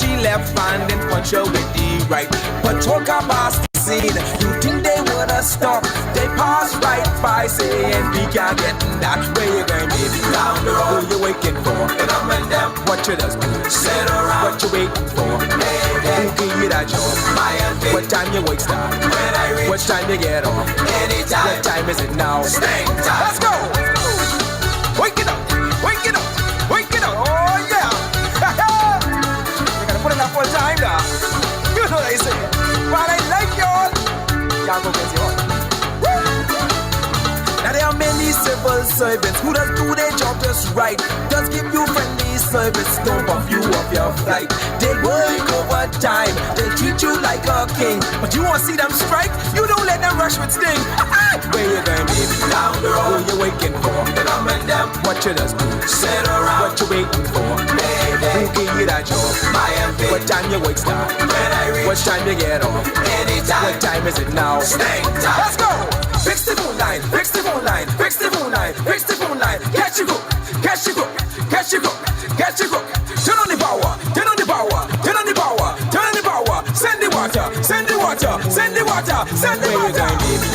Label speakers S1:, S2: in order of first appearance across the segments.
S1: She left hand and punch her with the right. But talk about scene. You think they would gonna stop. They pass right by saying we can't get that. Where you going, baby? Down the road. Who you waiting for? And I'm in them. What you just do? Sit around. What you waiting for? Baby. Who give you that job? My MP. What time you wake start? When I reach. What time you get off? Anytime. What time is it now? Stay time. Let's go. Wake it up. Wake it up. Wake it up. Oh yeah. You gotta put in that full time now. You know what I say. But I like y'all. Y'all go get yours. Now there are many civil servants who just do their job just right. Just give you friendly service, don't buff you off your flight. They work overtime, they treat you like a king. But you won't see them strike, you don't let them rush with sting. Where you going, baby? Down the road. Who you waiting for? And I'm in them. What you just do? Sit around. What you waiting for? Baby. Who give you that job? My MP. What time you wake start? When I reach. What time you get off? Anytime. What time is it now? Stay time. Let's go. Fix the phone line, fix the phone line, fix the phone line, fix the phone line. Catch your cook, catch your cook, catch your cook, catch your cook. Turn on the power, turn on the power, turn on the power, turn on the power. Send the water, send the water, send the water, send the water.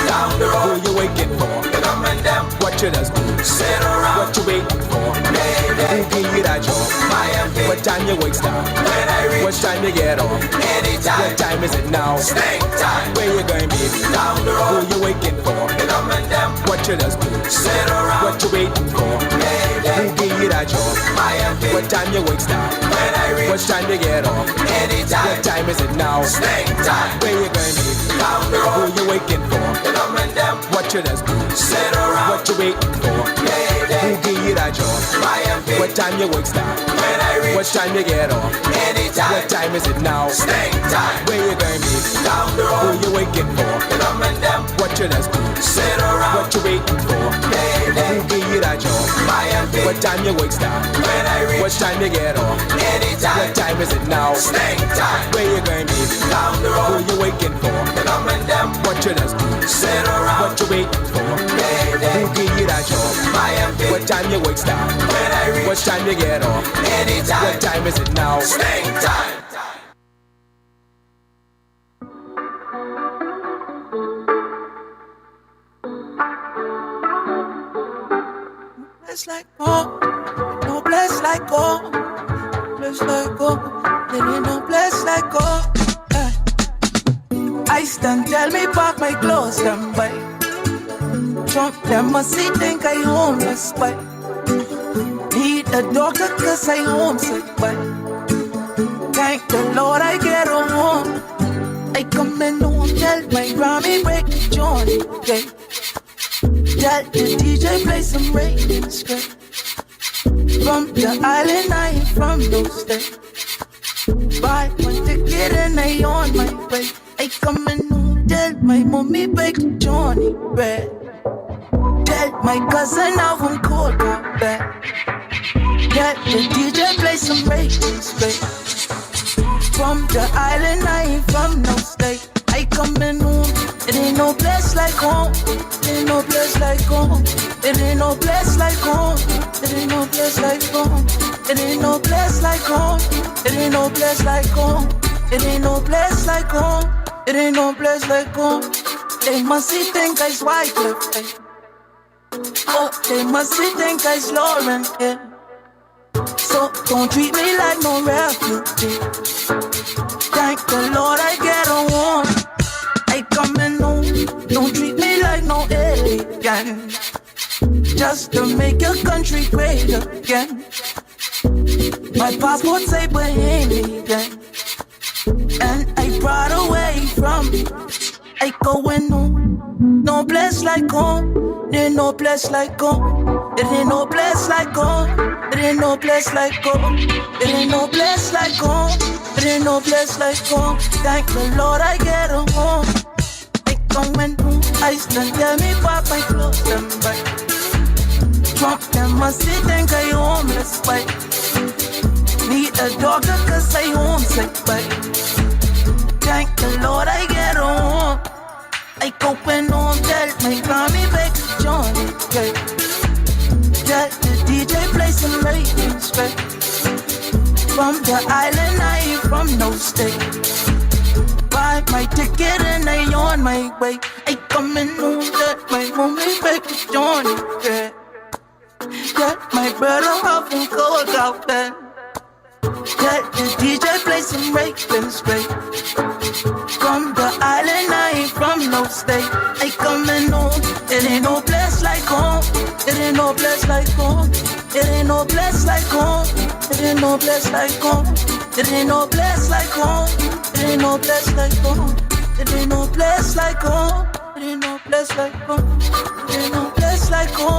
S1: Down the road. Who you waiting for? And I'm in them. What you just do? Sit around. What you waiting for? Baby. Who give you that job? My MP. What time you wake start? When I reach. What time you get off? Anytime. What time is it now? Stay time. Where you going, baby? Down the road. Who you waiting for? And I'm in them. What you just do? Sit around. What you waiting for? Baby. Who give you that job? My MP. What time you wake start? When I reach. What time you get off? Anytime. What time is it now? Stay time. Where you going, baby? Down the road. Who you waiting for? And I'm in them. What you just do? Sit around. What you waiting for? Baby. Who give you that job? My MP. What time you wake start? When I reach. What time you get off? Anytime. What time is it now? Stay time. Where you going, baby? Down the road. Who you waiting for? And I'm in them. What you just do? Sit around. What you waiting for? Baby. Who give you that job? My MP. What time you wake start? When I reach. What time you get off? Anytime. What time is it now? Stay time. Where you going, baby? Down the road. Who you waiting for? And I'm in them. What you just do? Sit around. What you waiting for? Baby. Who give you that job? My MP. What time you wake start? When I reach. What time you get off? Anytime. What time is it now? Stay time.
S2: Bless like home, no bless like home, bless like home, there ain't no bless like home. I stand, tell me pack my clothes, them by. Trump, them must see think I homeless, by. Need a doctor cause I homesick, by. Thank the Lord I get home. I come in home, tell my Grammy break the joint, okay. Tell the DJ play some reggae straight. From the island, I ain't from those days. Buy one ticket and I on my way. I come in home, tell my mommy bake Johnny bread. Tell my cousin I won't call her back. Tell the DJ play some reggae straight. From the island, I ain't from no state. I come in home, it ain't no place like home. It ain't no place like home. It ain't no place like home. It ain't no place like home. It ain't no place like home. It ain't no place like home. It ain't no place like home. It ain't no place like home. They must see think I's Wycliffe, eh? Oh, they must see think I's Lauren, yeah. So don't treat me like no refugee. Thank the Lord I get a warm. I come in home, don't treat me like no alien. Just to make your country great again. My passport say Bahamian, and I brought away from me. I going home, no place like home. There ain't no place like home. There ain't no place like home. There ain't no place like home. There ain't no place like home. There ain't no place like home. Thank the Lord I get a home. I going home, I stand tell me pop my clothes them back. Trump them must see think I homeless, but need a doctor cause I homesick, but thank the Lord I get home. I go when home, tell my Grammy back to Johnny, okay. Tell the DJ play some reggae straight. From the island, I ain't from no state. Buy bought my ticket and I on my way. I coming home, that my mommy back to join it, yeah. Got my brother off and cold out there. Let the DJ play some Ravens straight. From the island, I ain't from no state. I coming home, it ain't no place like home. It ain't no place like home. It ain't no place like home. It ain't no place like home. It ain't no place like home. It ain't no place like home. It ain't no place like home. It ain't no place like home. It ain't no place like home.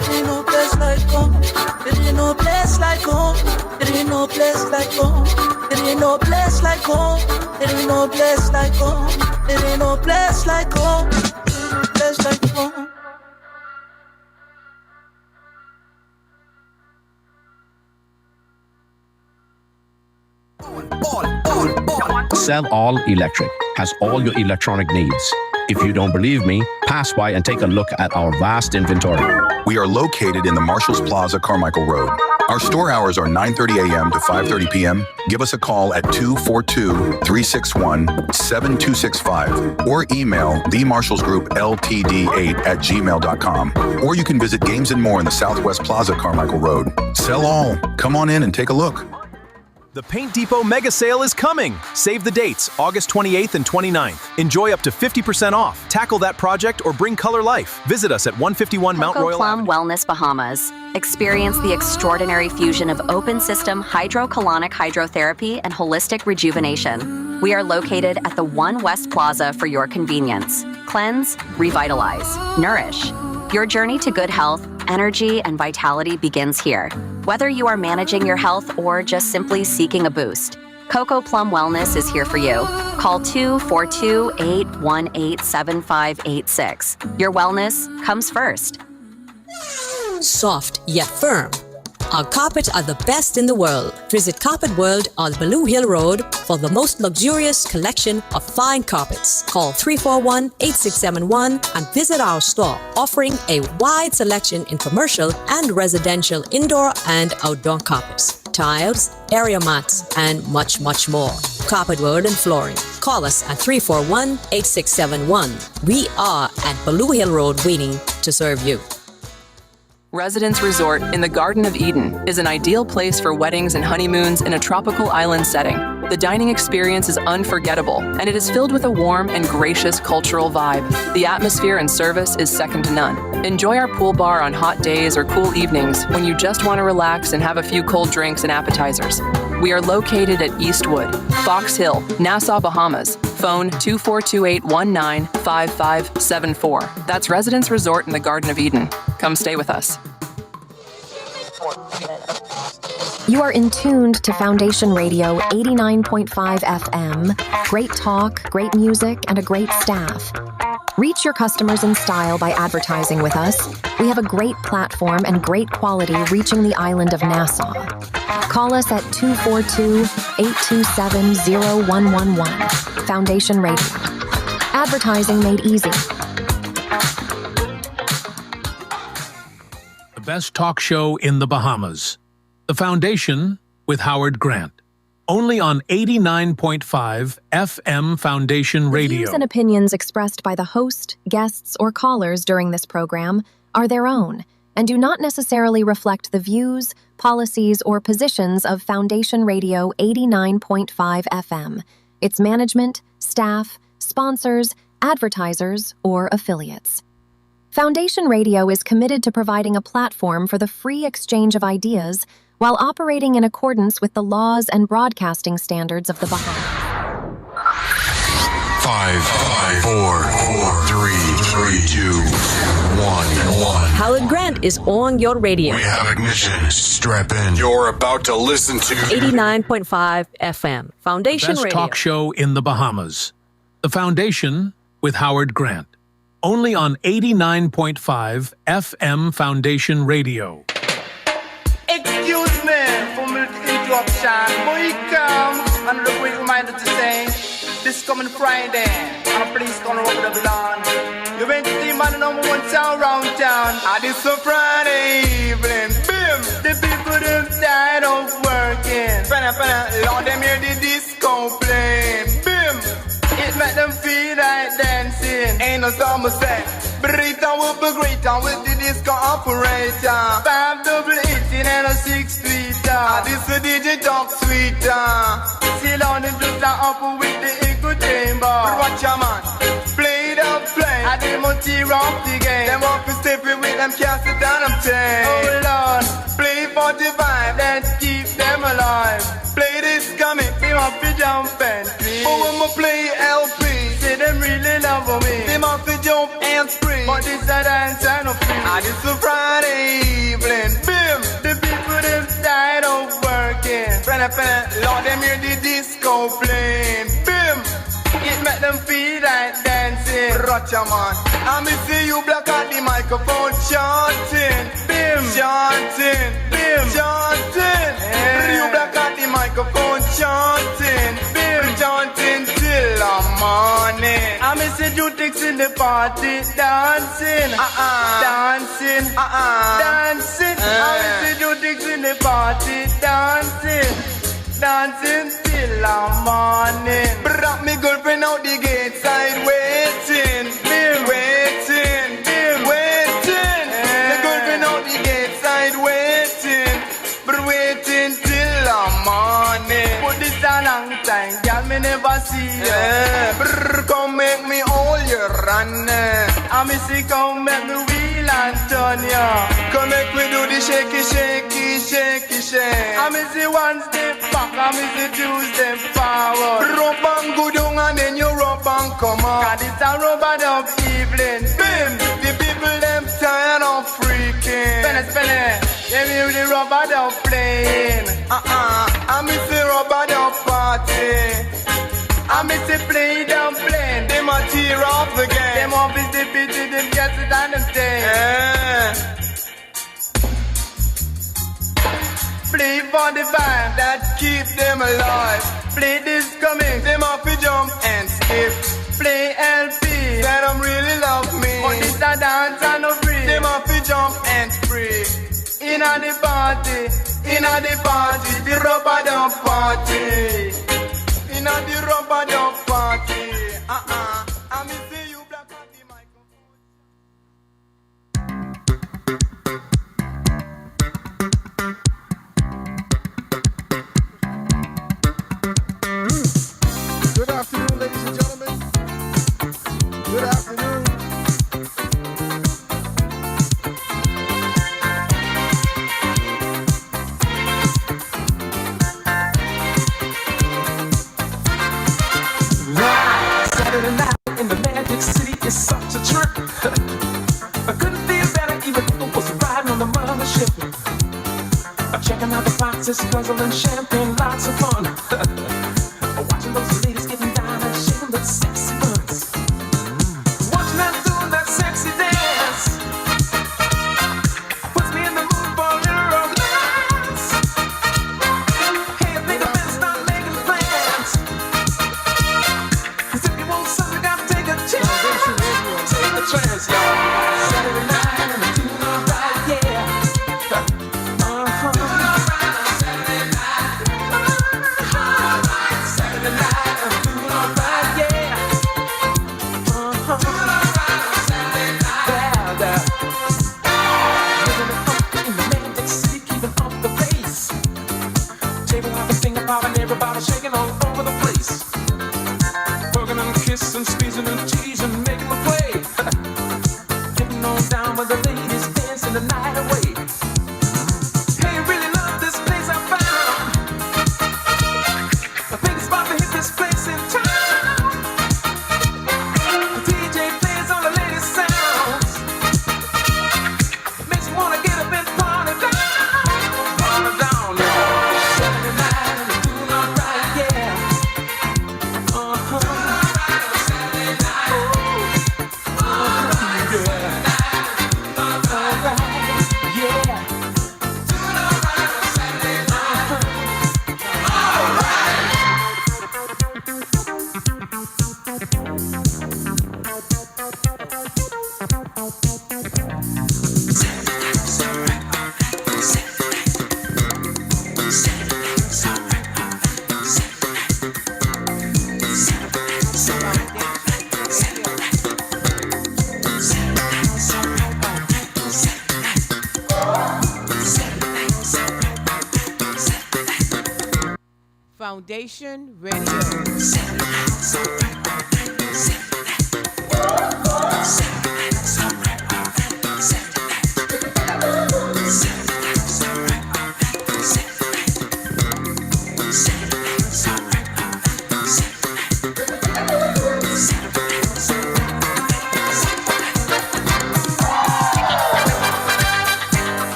S2: It ain't no place like home. It ain't no place like home. It ain't no place like home. It ain't no place like home. It ain't no place like home. It ain't no place like home. Place like home.
S3: Sell All Electric has all your electronic needs. If you don't believe me, pass by and take a look at our vast inventory.
S4: We are located in the Marshalls Plaza, Carmichael Road. Our store hours are 9:30 a.m. to 5:30 p.m. Give us a call at 242-361-7265 or email themarshallsgroupltd8@gmail.com. Or you can visit Games and More in the Southwest Plaza, Carmichael Road. Sell all. Come on in and take a look.
S5: The Paint Depot Mega Sale is coming. Save the dates, August 28th and 29th. Enjoy up to 50% off. Tackle that project or bring color life. Visit us at 151 Mount Royal
S6: Plum
S5: Avenue.
S6: Wellness Bahamas. Experience the extraordinary fusion of open system hydrocolonic hydrotherapy and holistic rejuvenation. We are located at the One West Plaza for your convenience. Cleanse, revitalize, nourish. Your journey to good health, energy, and vitality begins here. Whether you are managing your health or just simply seeking a boost, Coco Plum Wellness is here for you. Call 242-818-7586. Your wellness comes first.
S7: Soft yet firm. Our carpets are the best in the world. Visit Carpet World on Baloo Hill Road for the most luxurious collection of fine carpets. Call 341-8671 and visit our store, offering a wide selection in commercial and residential indoor and outdoor carpets, tiles, area mats, and much, much more. Carpet World and Flooring. Call us at 341-8671. We are at Baloo Hill Road waiting to serve you.
S8: Residence Resort in the Garden of Eden is an ideal place for weddings and honeymoons in a tropical island setting. The dining experience is unforgettable, and it is filled with a warm and gracious cultural vibe. The atmosphere and service is second to none. Enjoy our pool bar on hot days or cool evenings when you just want to relax and have a few cold drinks and appetizers. We are located at Eastwood, Fox Hill, Nassau, Bahamas. Phone 2428-195574. That's Residence Resort in the Garden of Eden. Come stay with us.
S9: You are in tuned to Foundation Radio 89.5 FM. Great talk, great music, and a great staff. Reach your customers in style by advertising with us. We have a great platform and great quality reaching the island of Nassau. Call us at 242-827-0111. Foundation Radio. Advertising made easy.
S10: The best talk show in the Bahamas. The Foundation with Howard Grant. Only on 89.5 FM Foundation Radio.
S9: The views and opinions expressed by the host, guests, or callers during this program are their own and do not necessarily reflect the views, policies, or positions of Foundation Radio 89.5 FM, its management, staff, sponsors, advertisers, or affiliates. Foundation Radio is committed to providing a platform for the free exchange of ideas while operating in accordance with the laws and broadcasting standards of the Bahamas.
S11: 5, 4, 3, 2, 1.
S7: Howard Grant is on your radio.
S11: We have ignition. Strap in. You're about to listen to
S7: 89.5 FM. Foundation
S10: Best
S7: Radio.
S10: talk show in the Bahamas. The Foundation with Howard Grant. Only on 89.5 FM Foundation Radio.
S2: Excuse me for the interruption. Boy, come and look what you reminded to say. This coming Friday, and a police gonna over the lawn. You went to the man number one town round town. And it's a Friday evening. Bim! The people them tired of working. Lord, them hear the disco playing. Bim! It
S12: the summer set. Burrito will be greater with the disco operator. 5 double 18 and a 6 tweeter. This a DJ talk sweeter. Still on the just up with the echo chamber. Watch your man, play the play. I demo tear off the game. Them up and step it with them cast it down them chain. Oh Lord, play for the vibe that keep them alive. Play this comic, they want to jump and scream. But when we play LP, say them really love me. They want to jump and scream. But this a dance and a free. And it's a Friday evening. Bim, the people them tired of working. Lord, them hear the disco playing. Bim, it make them feel like dancing. Rocha man, I me see you black at the microphone chanting. Bim, chanting. Bim, chanting. You black at the microphone chanting. Bim, chanting till the morning. I me see you ticks in the party dancing. Dancing. Dancing. I me see you ticks in the party dancing. Dancing till the morning. Brought me girlfriend out the gate side waiting. Bim, waiting. Bim, waiting. The girlfriend out the gate side waiting. But waiting till the morning. But this a long time, girl, me never see you. Brr, come make me hold your run. I me see come make me wheel and turn ya. Come make me do the shaky, shaky, shaky, shake. I me see one step back, I me see two step forward. Rub and go down and then you rub and come up. Cause it's a rubber of evening. Bim, the people them tired of freaking. Spell it, them hear the rubber of playing. I me see rubber of party. I me see play them playing. Them a tear off the game. Them off is the pity, them get it and them stay. Play for the vibe that keep them alive. Play this coming, them off to jump and skip. Play LP, that them really love me. But this a dance and no free. Them off to jump and free. Inna the party, the rubber dub party. Inna the rubber dub party. I me see you black at the microphone.
S13: Good afternoon, ladies and gentlemen. Good afternoon.
S2: Saturday night in the Magic City is such a trip. I couldn't feel better even if I was riding on the mothership. Checking out the foxes, guzzling champagne, lots of fun. Watching those ladies getting down and shaking those sexy butts. Watching them doing that sexy dance puts me in the mood for a little romance. Hey, I think I better start making plans. 'Cause if you want something, you gotta take a chance. Take a chance, y'all. Saturday night and I'm doing alright, yeah. Everybody shaking all over the place, hugging and kissing, squeezing and teasing, making the play, getting on down with the ladies, dancing the night away. Hey, really love this place I found. I think it's about to hit this place in town. The DJ plays all the latest sounds, makes me wanna get up and party down, party down, y'all. Saturday night.
S14: Foundation Radio.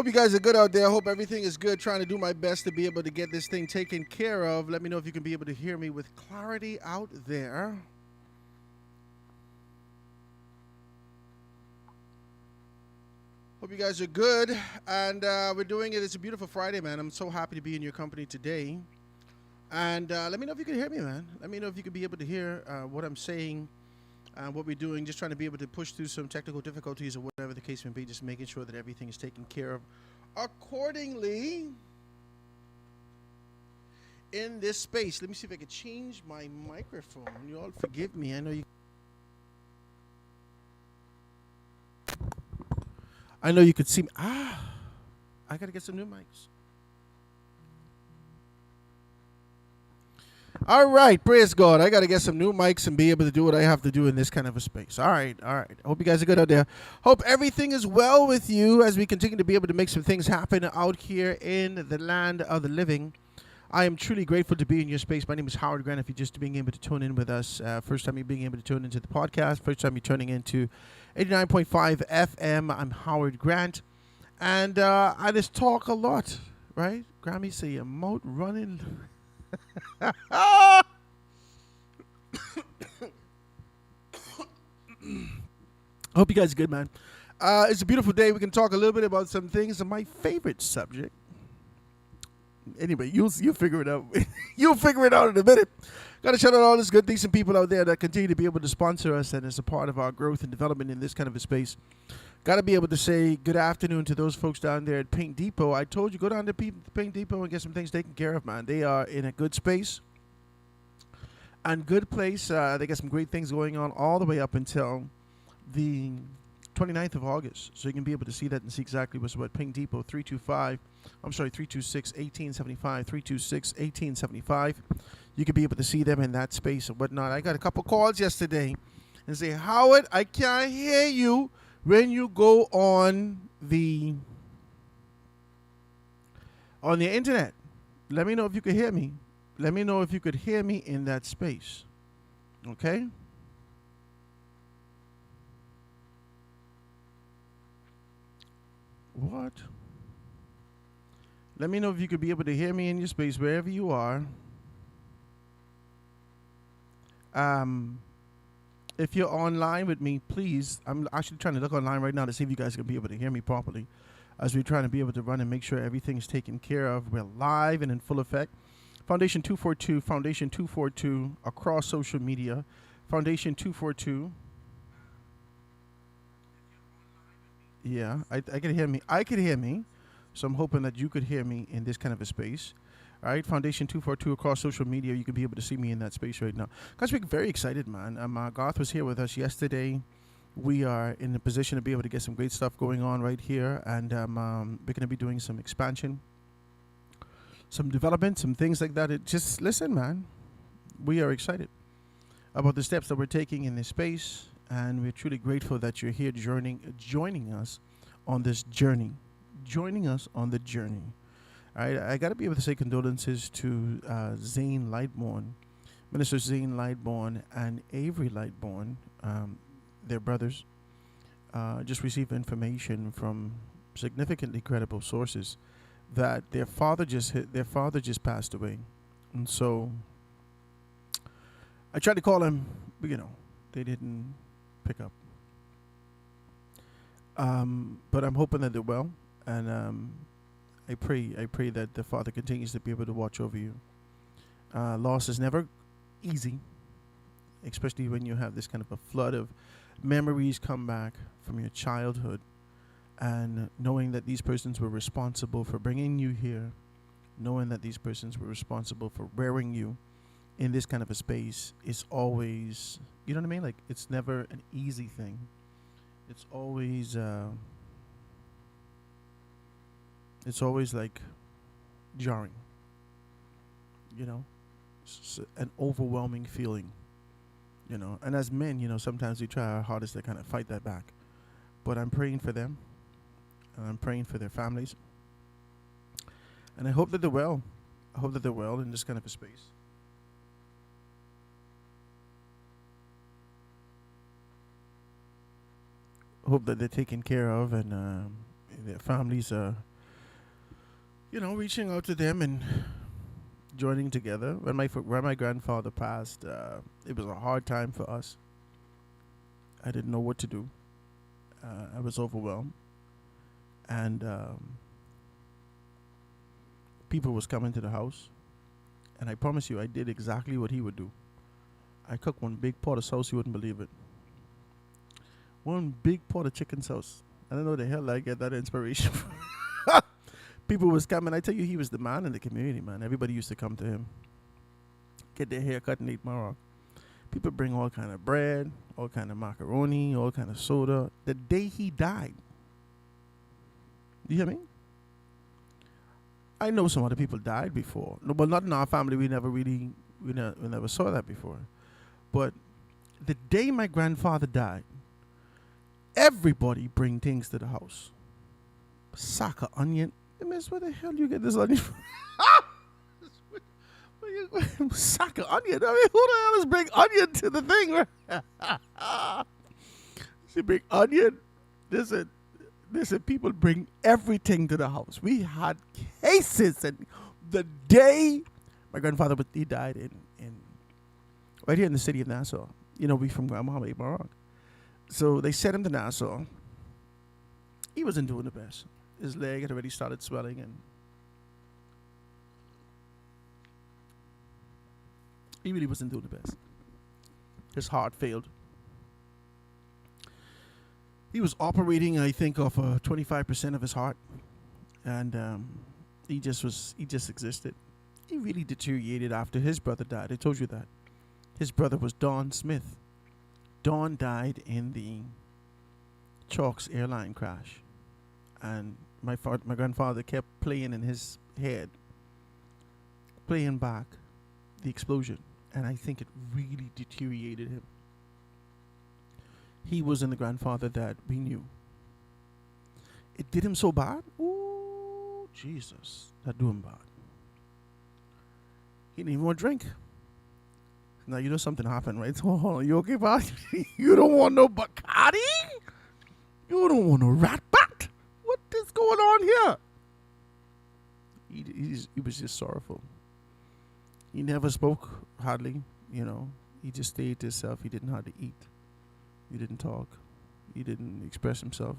S13: You guys are good out there. I hope everything is good. Trying to do my best to be able to get this thing taken care of. Let me know if you can be able to hear me with clarity out there. Hope you guys are good. And we're doing it. It's a beautiful Friday, man. I'm so happy to be in your company today. And let me know if you can hear me, man. Let me know if you can be able to hear what I'm saying. What we're doing, just trying to be able to push through some technical difficulties or whatever the case may be, just making sure that everything is taken care of accordingly in this space. Let me see if I can change my microphone. You all forgive me. I know you could see me. I got to get some new mics. All right, praise God. I got to get some new mics and be able to do what I have to do in this kind of a space. All right. Hope you guys are good out there. Hope everything is well with you as we continue to be able to make some things happen out here in the land of the living. I am truly grateful to be in your space. My name is Howard Grant. If you're just being able to tune in with us, first time you're being able to tune into the podcast, first time you're tuning into 89.5 FM, I'm Howard Grant. And I just talk a lot, right? Grammy say your mouth running. Hope you guys are good, man. It's a beautiful day. We can talk a little bit about some things. And my favorite subject. Anyway, you'll figure it out. You'll figure it out in a minute. Got to shout out all these good, decent people out there that continue to be able to sponsor us and as a part of our growth and development in this kind of a space. Got to be able to say good afternoon to those folks down there at Paint Depot. I told you, go down to Paint Depot and get some things taken care of, man. They are in a good space and good place. They got some great things going on all the way up until the 29th of August. So you can be able to see that and see exactly what's what. Paint Depot, 326-1875, 326-1875. You can be able to see them in that space and whatnot. I got a couple calls yesterday and say, Howard, I can't hear you when you go on the internet. Let me know if you could hear me. Let me know if you could hear me in that space. Okay? What? Let me know if you could be able to hear me in your space wherever you are. If you're online with me, please, I'm actually trying to look online right now to see if you guys can be able to hear me properly as we're trying to be able to run and make sure everything is taken care of. We're live and in full effect. Foundation 242 across social media. Foundation 242. Yeah, I can hear me. I could hear me. So I'm hoping that you could hear me in this kind of a space. All right, Foundation 242 across social media. You can be able to see me in that space right now. Guys, we're very excited, man. Garth was here with us yesterday. We are in a position to be able to get some great stuff going on right here. And we're going to be doing some expansion, some development, some things like that. Just listen, man. We are excited about the steps that we're taking in this space. And we're truly grateful that you're here joining us on this journey. Joining us on the journey. All right, I got to be able to say condolences to Zane Lightbourne, Minister Zane Lightbourne and Avery Lightbourne, their brothers. Just received information from significantly credible sources that their father just passed away, and so I tried to call them, but they didn't pick up. But I'm hoping that they're well, and I pray that the Father continues to be able to watch over you. Loss is never easy, especially when you have this kind of a flood of memories come back from your childhood, and knowing that these persons were responsible for bringing you here, knowing that these persons were responsible for rearing you in this kind of a space is always, you know what I mean? Like, it's never an easy thing. It's always like jarring, you know, it's an overwhelming feeling, you know. And as men, you know, sometimes we try our hardest to kind of fight that back. But I'm praying for them, and I'm praying for their families, and I hope that they're well. I hope that they're well in this kind of a space. Hope that they're taken care of, and their families are, you know, reaching out to them and joining together. When my grandfather passed, it was a hard time for us. I didn't know what to do. I was overwhelmed, and people was coming to the house, and I promise you, I did exactly what he would do. I cooked one big pot of sauce, you wouldn't believe it. One big pot of chicken sauce. I don't know the hell I get that inspiration from. People was coming. I tell you, he was the man in the community, man. Everybody used to come to him, get their hair cut and eat marrow. People bring all kind of bread, all kind of macaroni, all kind of soda. The day he died, you hear me? I know some other people died before. No, but not in our family. We never saw that before. But the day my grandfather died, everybody bring things to the house. Sack of onion. Hey, miss, where the hell you get this onion from? Sack of onion. I mean, who the hell is bring onion to the thing? She bring onion. Listen, people bring everything to the house. We had cases, and the day my grandfather he died in right here in the city of Nassau. You know, we from Grandma Maroc. So they sent him to Nassau. He wasn't doing the best. His leg had already started swelling, and he really wasn't doing the best. His heart failed. He was operating, I think, off 25% of his heart, and he just existed. He really deteriorated after his brother died. I told you that. His brother was Don Smith. Don died in the Chalks airline crash, and my grandfather kept playing in his head, playing back the explosion, and I think it really deteriorated him. He wasn't the grandfather that we knew. It did him so bad. Ooh, Jesus, that do him bad. He didn't even want to drink. Now, you know something happened, right? So, hold on, you okay, pal? You don't want no Bacardi? You don't want no Rat Bat? What is going on here? He was just sorrowful. He never spoke hardly, you know. He just stayed to himself. He didn't know how to eat. He didn't talk. He didn't express himself.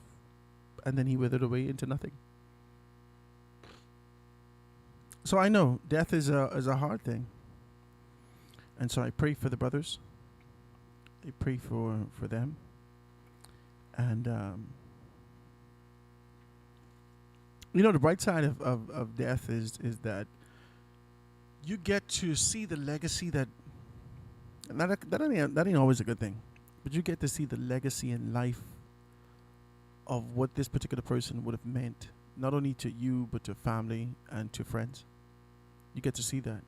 S13: And then he withered away into nothing. So I know death is a hard thing. And so I pray for the brothers. I pray for them. And, you know, the bright side of death is that you get to see the legacy that ain't always a good thing. But you get to see the legacy in life of what this particular person would have meant, not only to you, but to family and to friends. You get to see that.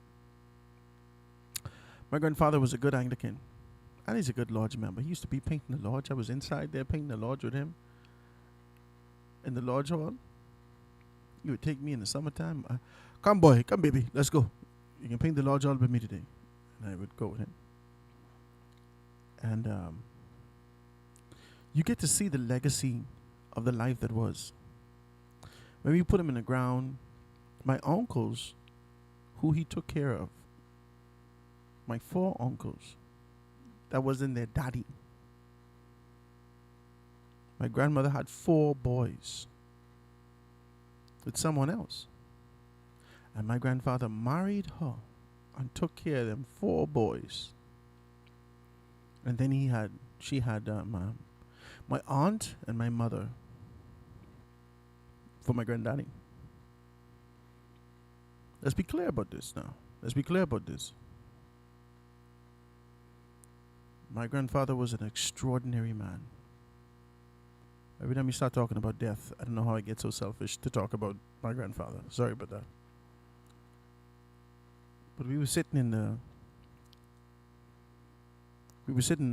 S13: My grandfather was a good Anglican, and he's a good lodge member. He used to be painting the lodge. I was inside there painting the lodge with him in the lodge hall. He would take me in the summertime. Come, boy. Come, baby. Let's go. You can paint the lodge hall with me today. And I would go with him. And you get to see the legacy of the life that was. When we put him in the ground, my uncles, who he took care of, my 4 uncles, that wasn't their daddy. My grandmother had 4 boys with someone else. And my grandfather married her and took care of them 4 boys. And then she had my aunt and my mother for my granddaddy. Let's be clear about this now. Let's be clear about this. My grandfather was an extraordinary man. Every time we start talking about death, I don't know how I get so selfish to talk about my grandfather. Sorry about that. But we were sitting in the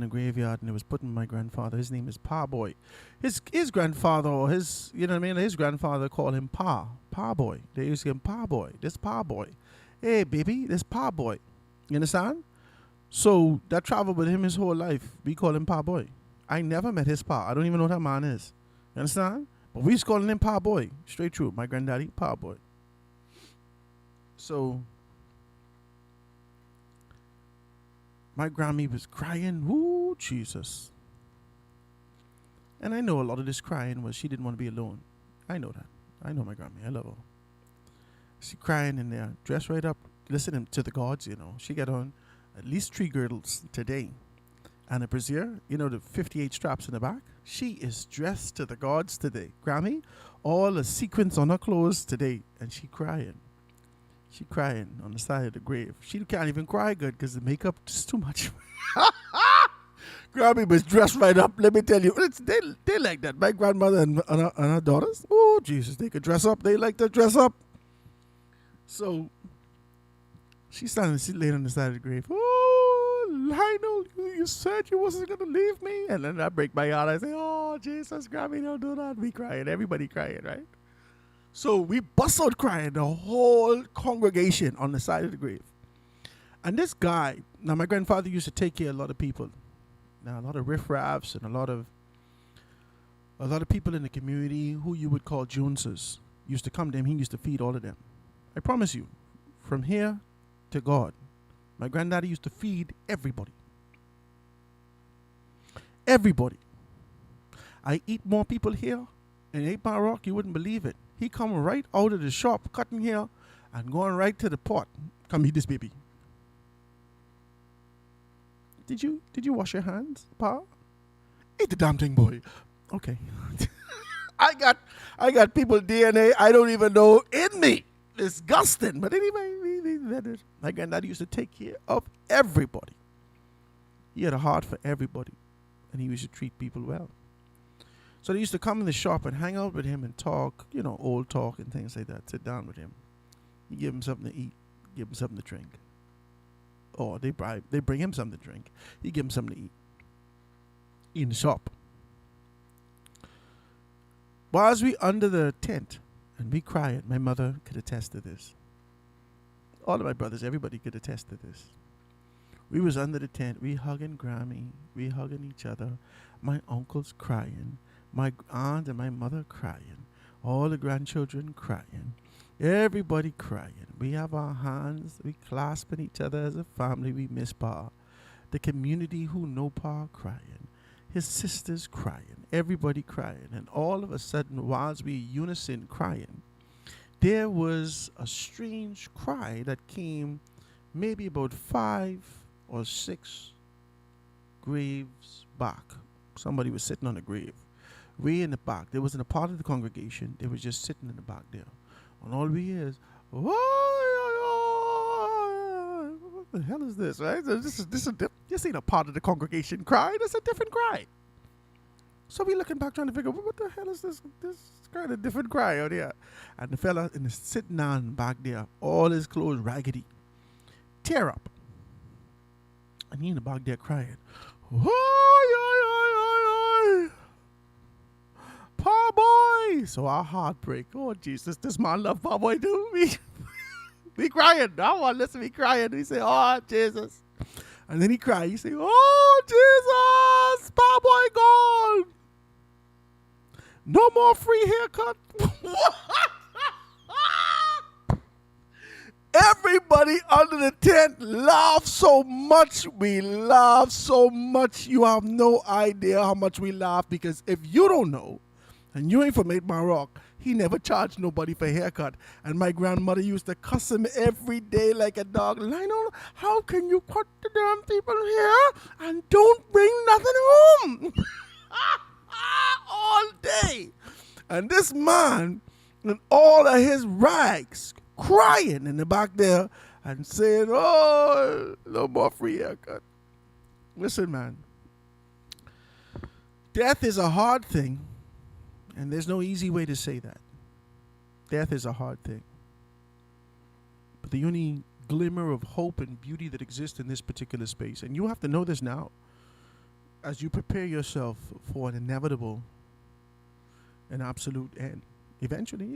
S13: graveyard, and it was putting my grandfather. His name is Pa Boy. His grandfather, or his, you know what I mean? His grandfather called him Pa Boy. They used to give him Pa Boy. This Pa Boy. Hey, baby, this Pa Boy. You understand? So that traveled with him his whole life. We call him Pa Boy. I never met his pa. I don't even know what that man is. You understand? But we just calling him Pa Boy. Straight true. My granddaddy, Pa Boy. So my Grammy was crying. Ooh, Jesus. And I know a lot of this crying was she didn't want to be alone. I know that. I know my Grammy. I love her. She crying in there, dressed right up, listening to the gods, you know. She got on at least 3 girdles today. And a brassiere, you know, the 58 straps in the back. She is dressed to the gods today. Grammy, all the sequins on her clothes today. And she crying. She crying on the side of the grave. She can't even cry good because the makeup is too much. Grammy was dressed right up. Let me tell you, they like that. My grandmother and her daughters, oh, Jesus, they could dress up. They like to dress up. So she's laying on the side of the grave. Oh, Lionel, you said you wasn't going to leave me. And then I break my heart. I say, oh, Jesus, Grammy, don't do that. We crying. Everybody crying, right? So we bust out crying, the whole congregation on the side of the grave. And this guy, now my grandfather used to take care of a lot of people. Now a lot of riffraffs and a lot of people in the community who you would call Joneses used to come to him. He used to feed all of them. I promise you, from here to God, my granddaddy used to feed everybody. Everybody. I eat more people here in 8 Mile Rock, you wouldn't believe it. He come right out of the shop, cutting here, and going right to the pot. Come eat this baby. Did you wash your hands, Pa? Eat the damn thing, boy. Okay. I got people DNA I don't even know in me. Disgusting. But anyway, my granddad used to take care of everybody. He had a heart for everybody, and he used to treat people well. So they used to come in the shop and hang out with him and talk, you know, old talk and things like that. Sit down with him. You give him something to eat. Give him something to drink. Or they bring him something to drink. You give him something to eat. In the shop. Whilst we under the tent and we crying, my mother could attest to this. All of my brothers, everybody could attest to this. We was under the tent. We hugging Grammy. We hugging each other. My uncle's crying. My aunt and my mother crying. All the grandchildren crying. Everybody crying. We have our hands. We clasping each other as a family. We miss Pa. The community who know Pa crying. His sisters crying. Everybody crying. And all of a sudden, whilst we unison crying, there was a strange cry that came maybe about 5 or 6 graves back. Somebody was sitting on a grave. Way in the back. There wasn't a part of the congregation. They was just sitting in the back there. And all we hear is, what the hell is this, right? So this ain't a part of the congregation cry. That's a different cry. So we looking back trying to figure, what the hell is this? This kind of different cry out here. And the fella sitting down back there, all his clothes raggedy, tear up. And he in the back there crying, Pa Boy. So our heart break. Oh, Jesus, this man love Pa Boy too. We crying. Now one listen, we crying. We say, oh, Jesus. And then he cry. He say, oh, Jesus, Pa Boy gone. No more free haircut. Everybody under the tent laughed so much. We laughed so much. You have no idea how much we laughed, because if you don't know, and you ain't from 8 Mile Rock, he never charged nobody for a haircut. And my grandmother used to cuss him every day like a dog. Lionel, how can you cut the damn people hair and don't bring nothing home? All day. And this man, in all of his rags, crying in the back there and saying, oh, no more free haircut. Listen, man. Death is a hard thing, and there's no easy way to say that. Death is a hard thing. But the only glimmer of hope and beauty that exists in this particular space, and you have to know this now, as you prepare yourself for an inevitable and absolute end. Eventually,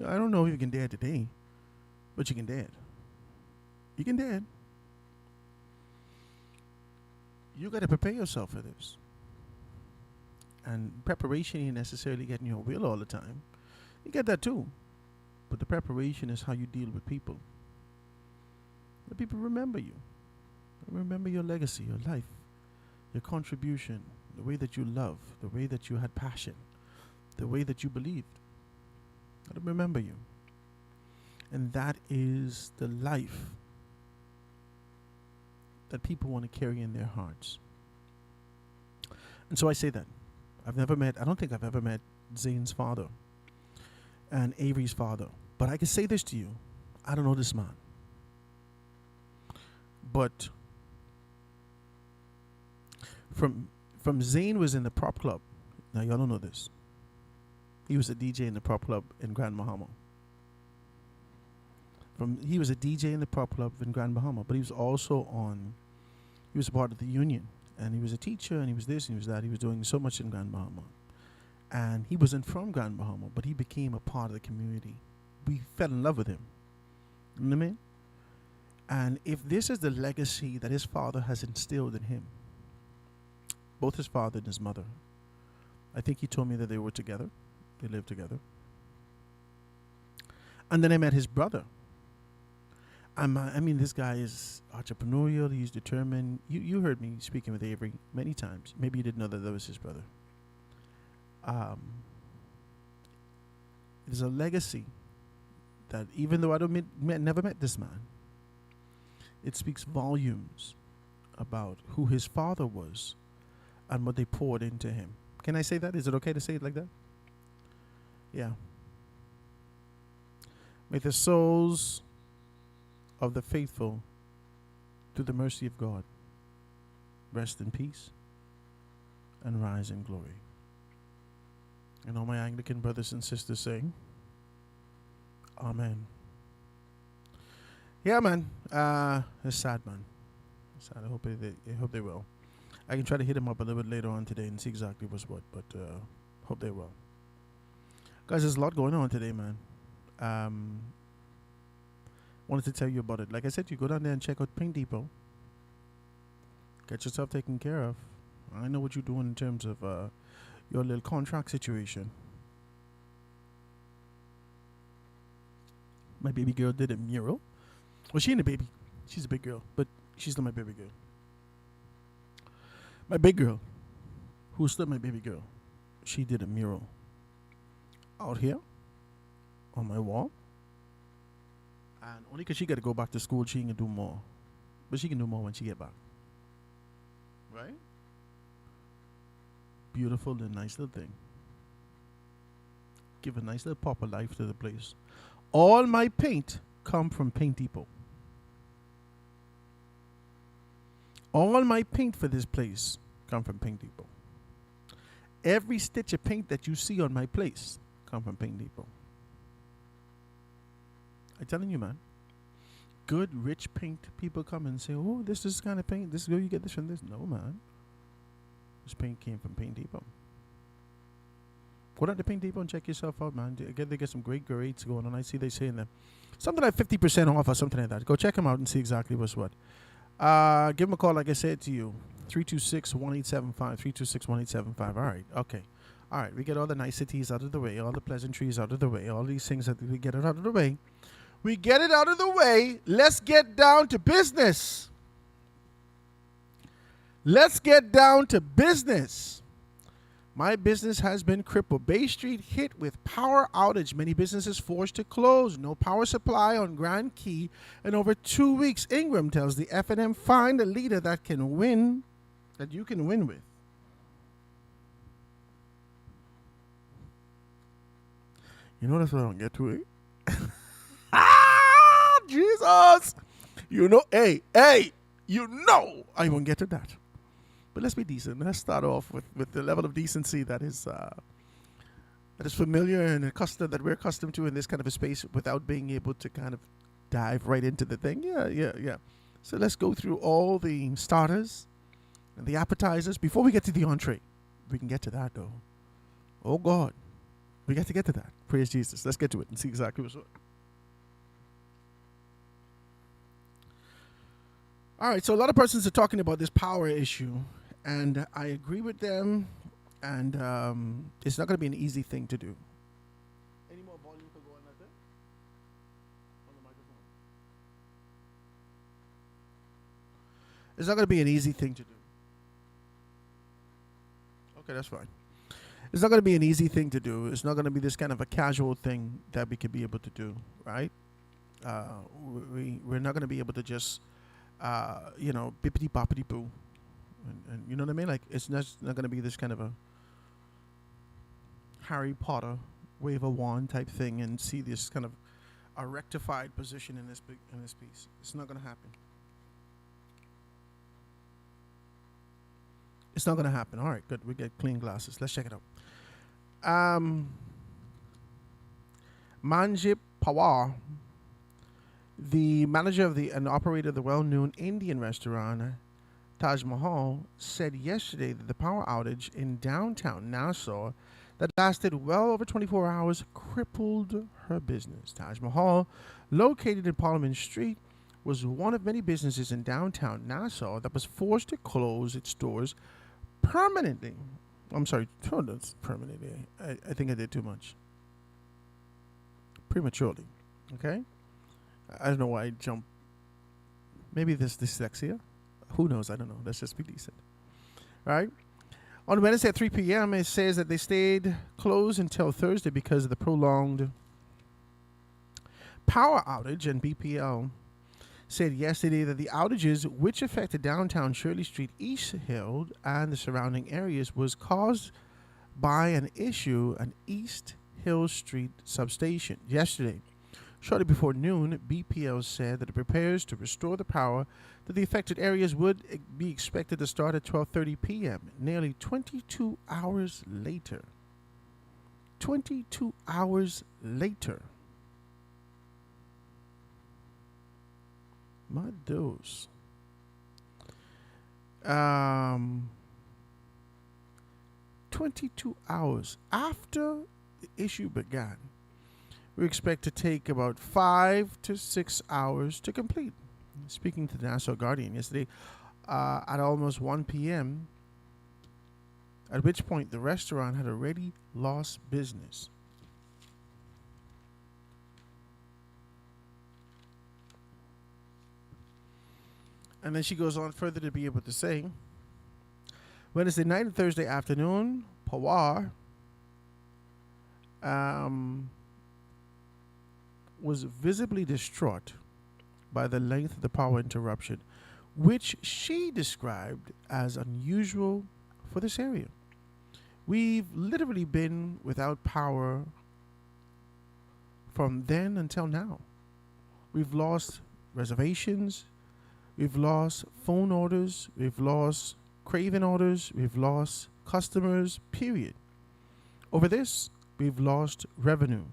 S13: I don't know if you can dare today, but you can dare. You can dare. You got to prepare yourself for this. And preparation ain't necessarily getting your will all the time. You get that too. But the preparation is how you deal with people. The people remember you. Remember your legacy, your life, your contribution, the way that you love, the way that you had passion, the way that you believed. Let them remember you. And that is the life that people want to carry in their hearts. And so I say that. I don't think I've ever met Zane's father and Avery's father. But I can say this to you. I don't know this man. But from Zane was in the prop club. Now y'all don't know this. He was a DJ in the prop club in Grand Bahama. He was a DJ in the prop club in Grand Bahama, but he was also he was a part of the union. And he was a teacher, and he was this, and he was that. He was doing so much in Grand Bahama. And he wasn't from Grand Bahama, but he became a part of the community. We fell in love with him. You know what I mean? And if this is the legacy that his father has instilled in him, both his father and his mother, I think he told me that they were together. They lived together. And then I met his brother. I mean, this guy is entrepreneurial. He's determined. You heard me speaking with Avery many times. Maybe you didn't know that was his brother. There's a legacy that even though I never met this man, it speaks volumes about who his father was and what they poured into him. Can I say that? Is it okay to say it like that? Yeah. May the souls of the faithful, through the mercy of God, rest in peace and rise in glory. And all my Anglican brothers and sisters say, Amen. Yeah, man. It's sad, man. It's sad. I hope they will. I can try to hit him up a little bit later on today and see exactly what's what, but hope they will. Guys, there's a lot going on today, man. Wanted to tell you about it. Like I said, you go down there and check out Paint Depot. Get yourself taken care of. I know what you're doing in terms of your little contract situation. My baby girl did a mural. Well, she ain't a baby. She's a big girl, but she's still my baby girl. My big girl, who's still my baby girl, she did a mural out here on my wall. And only because she got to go back to school, she can do more. But she can do more when she get back. Right? Beautiful and nice little thing. Give a nice little pop of life to the place. All my paint come from Paint Depot. All my paint for this place come from Paint Depot. Every stitch of paint that you see on my place come from Paint Depot. I'm telling you, man. Good, rich paint people come and say, oh, this is kind of paint. This is where you get this from this. No, man. This paint came from Paint Depot. Go down to Paint Depot and check yourself out, man. They get some great grades going on. I see they saying that something like 50% off or something like that. Go check them out and see exactly what's what. Give them a call, like I said to you. 326-1875. 326-1875. All right. Okay. All right. We get all the niceties out of the way. All the pleasantries out of the way. All these things that we get it out of the way. We get it out of the way. Let's get down to business. Let's get down to business. My business has been crippled. Bay Street hit with power outage. Many businesses forced to close. No power supply on Grand Key in over 2 weeks. Ingram tells the F&M, find a leader that can win, that you can win with. You know that's what I don't get to it. Jesus! You know, hey, you know I won't get to that. But let's be decent. Let's start off with the level of decency that is familiar and that we're accustomed to in this kind of a space without being able to kind of dive right into the thing. Yeah. So let's go through all the starters and the appetizers before we get to the entree. We can get to that though. Oh God. We got to get to that. Praise Jesus. Let's get to it and see exactly what's what. All right, so a lot of persons are talking about this power issue, and I agree with them, and it's not going to be an easy thing to do. Any more volume could go on that there? On the microphone. It's not going to be an easy thing to do. Okay, that's fine. It's not going to be an easy thing to do. It's not going to be this kind of a casual thing that we could be able to do, right? We're not going to be able to just, bippity boppity boo, and you know what I mean? Like it's not going to be this kind of a Harry Potter wave a wand type thing and see this kind of a rectified position in this piece. It's not going to happen. It's not going to happen. All right, good. We get clean glasses. Let's check it out. Manjit Pawar, the manager of and operator of the well-known Indian restaurant Taj Mahal, said yesterday that the power outage in downtown Nassau that lasted well over 24 hours crippled her business. Taj Mahal, located in Parliament Street, was one of many businesses in downtown Nassau that was forced to close its doors permanently. I'm sorry, permanently. I think I did too much. Prematurely. Okay? I don't know why I jumped. Maybe this dyslexia. Who knows? I don't know. Let's just be decent. All right? On Wednesday at 3 p.m., it says that they stayed closed until Thursday because of the prolonged power outage, and BPL said yesterday that the outages, which affected downtown Shirley Street, East Hill, and the surrounding areas, was caused by an issue at East Hill Street substation. Yesterday, shortly before noon, BPL said that it prepares to restore the power to the affected areas would be expected to start at 12:30 p.m., nearly 22 hours later. 22 hours later. My dose. 22 hours after the issue began. We expect to take about 5 to 6 hours to complete. Speaking to the Nassau Guardian yesterday at almost 1 p.m., at which point the restaurant had already lost business. And then she goes on further to be able to say, Wednesday night and Thursday afternoon, Pawar was visibly distraught by the length of the power interruption, which she described as unusual for this area. We've literally been without power from then until now. We've lost reservations. We've lost phone orders, we've lost craving orders, we've lost customers, period. Over this, we've lost revenue.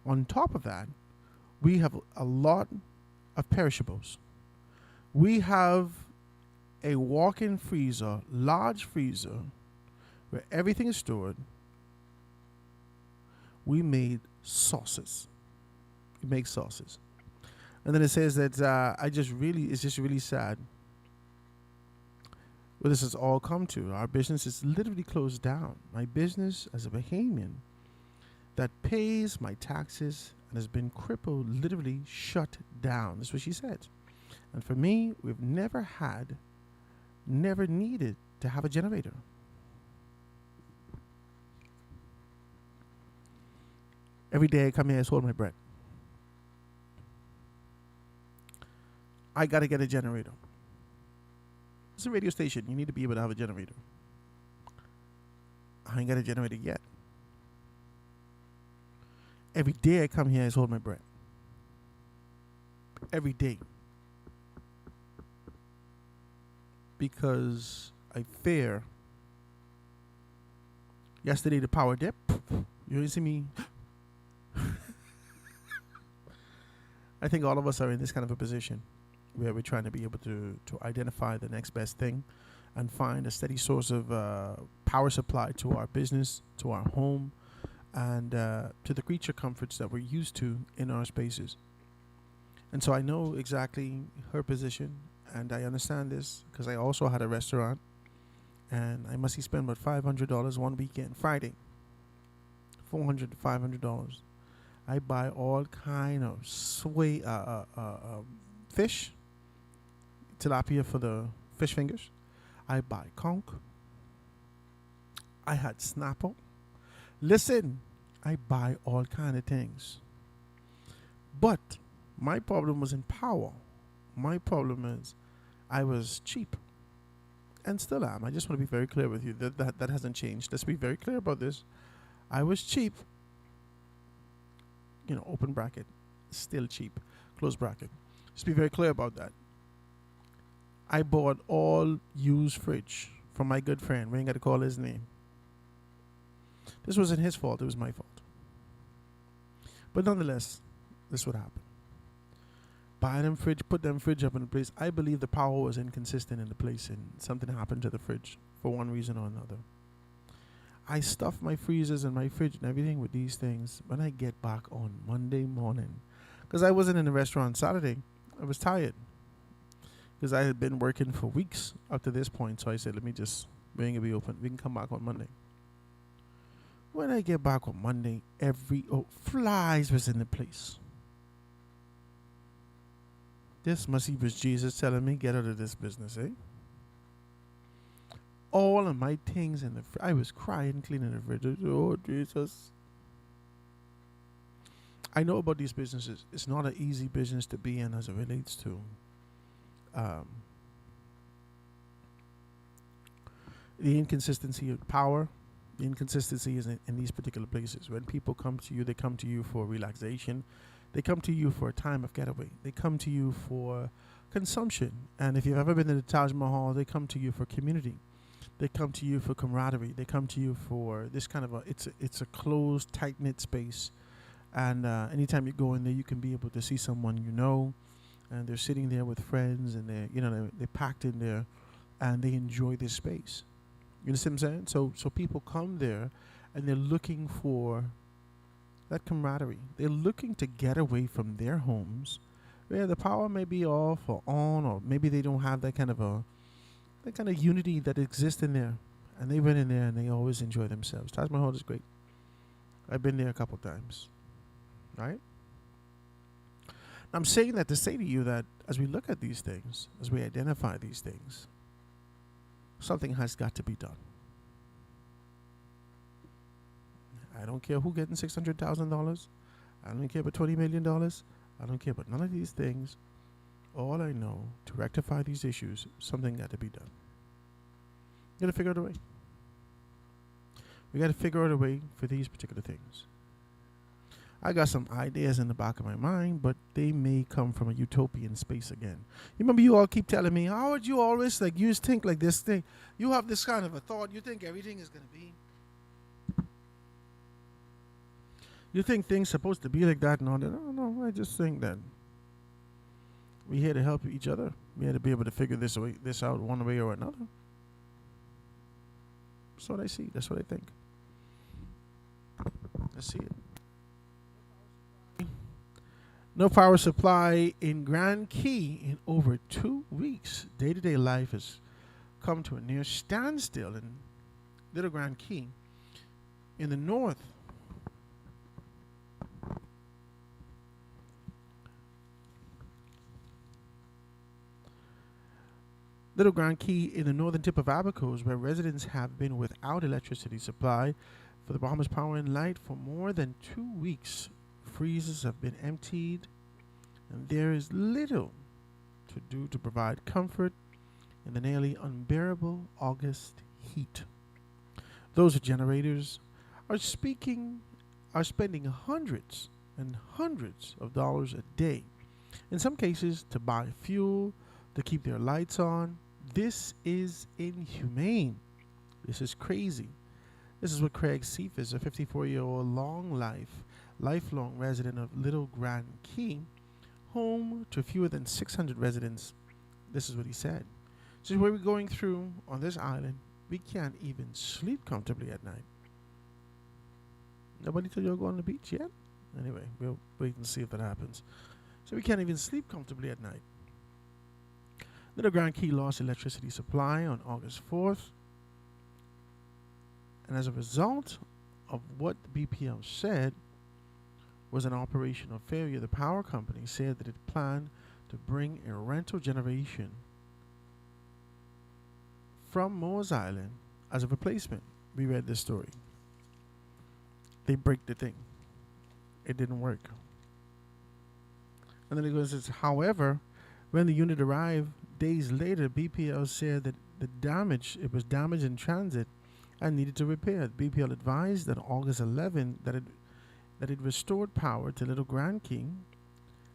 S13: On top of that, we have a lot of perishables. We have a walk-in freezer, large freezer, where everything is stored. We made sauces. We make sauces. And then it says that it's just really sad what this has all come to. Our business is literally closed down. My business as a Bahamian that pays my taxes and has been crippled, literally shut down. That's what she said. And for me, we've never needed to have a generator. Every day I come here, I hold my breath. I got to get a generator. It's a radio station. You need to be able to have a generator. I ain't got a generator yet. Every day I come here, I hold my breath. Every day. Because I fear. Yesterday the power dip. You didn't see me. I think all of us are in this kind of a position where we're trying to be able to identify the next best thing and find a steady source of power supply to our business, to our home, and to the creature comforts that we're used to in our spaces. And so I know exactly her position, and I understand this because I also had a restaurant, and I must spend about $500 one weekend, Friday. $400 to $500. I buy all kind of fish, tilapia for the fish fingers. I buy conch. I had snapper. Listen, I buy all kind of things. But my problem was in power. My problem is I was cheap. And still am. I just want to be very clear with you. That hasn't changed. Let's be very clear about this. I was cheap. You know, open bracket. Still cheap. Close bracket. Just be very clear about that. I bought all used fridge from my good friend. We ain't got to call his name. This wasn't his fault. It was my fault. But nonetheless, this would happen. Buy them fridge, put them fridge up in the place. I believe the power was inconsistent in the place and something happened to the fridge for one reason or another. I stuffed my freezers and my fridge and everything with these things. When I get back on Monday morning, because I wasn't in the restaurant Saturday, I was tired. Because I had been working for weeks up to this point. So I said, let me just bring it be open. We can come back on Monday. When I get back on Monday, flies was in the place. This must be Jesus telling me, get out of this business, eh? All of my things in the I was crying, cleaning the fridge. Oh, Jesus. I know about these businesses. It's not an easy business to be in as it relates to the inconsistency of power. The inconsistency is in these particular places. When people come to you, they come to you for relaxation. They come to you for a time of getaway. They come to you for consumption. And if you've ever been to the Taj Mahal, they come to you for community. They come to you for camaraderie. They come to you for this kind of it's a closed, tight-knit space. And anytime you go in there, you can be able to see someone you know, and they're sitting there with friends, and they're packed in there, and they enjoy this space. You understand what I'm saying? So people come there, and they're looking for that camaraderie. They're looking to get away from their homes, where the power may be off or on, or maybe they don't have that kind of unity that exists in there. And they went in there, and they always enjoy themselves. Taj Mahal is great. I've been there a couple times. Right? I'm saying that to say to you that as we look at these things, as we identify these things, something has got to be done. I don't care who getting $600,000. I don't care about $20 million. I don't care about none of these things. All I know, to rectify these issues, something got to be done. We got to figure out a way. We got to figure out a way for these particular things. I got some ideas in the back of my mind, but they may come from a utopian space again. You remember you all keep telling me, how would you always, you just think like this thing. You have this kind of a thought. You think everything is going to be. You think things supposed to be like that and all that. No, I just think that we're here to help each other. We're here to be able to figure this out one way or another. That's what I see. That's what I think. Let's see it. No power supply in Grand Key in over 2 weeks. Day-to-day life has come to a near standstill in Little Grand Key in the north. Little Grand Key in the northern tip of Abacos, where residents have been without electricity supply For the Bahamas Power and Light, for more than 2 weeks, freezers have been emptied, and there is little to do to provide comfort in the nearly unbearable August heat. Those with generators are spending hundreds and hundreds of dollars a day, in some cases to buy fuel to keep their lights on. This is inhumane. This is crazy. This is what Craig Cephas, a 54-year-old lifelong resident of Little Grand Key, home to fewer than 600 residents. This is what he said. This is what we're going through on this island. We can't even sleep comfortably at night. Nobody told you to go on the beach yet? Anyway, we'll wait and see if that happens. So we can't even sleep comfortably at night. Little Grand Key lost electricity supply on August 4th. And as a result of what the BPL said was an operational failure, the power company said that it planned to bring a rental generation from Moores Island as a replacement. We read this story. They break the thing. It didn't work. And then it goes, however, when the unit arrived days later, BPL said that it was damaged in transit and needed to repair. BPL advised that August 11 that it restored power to Little Grand Key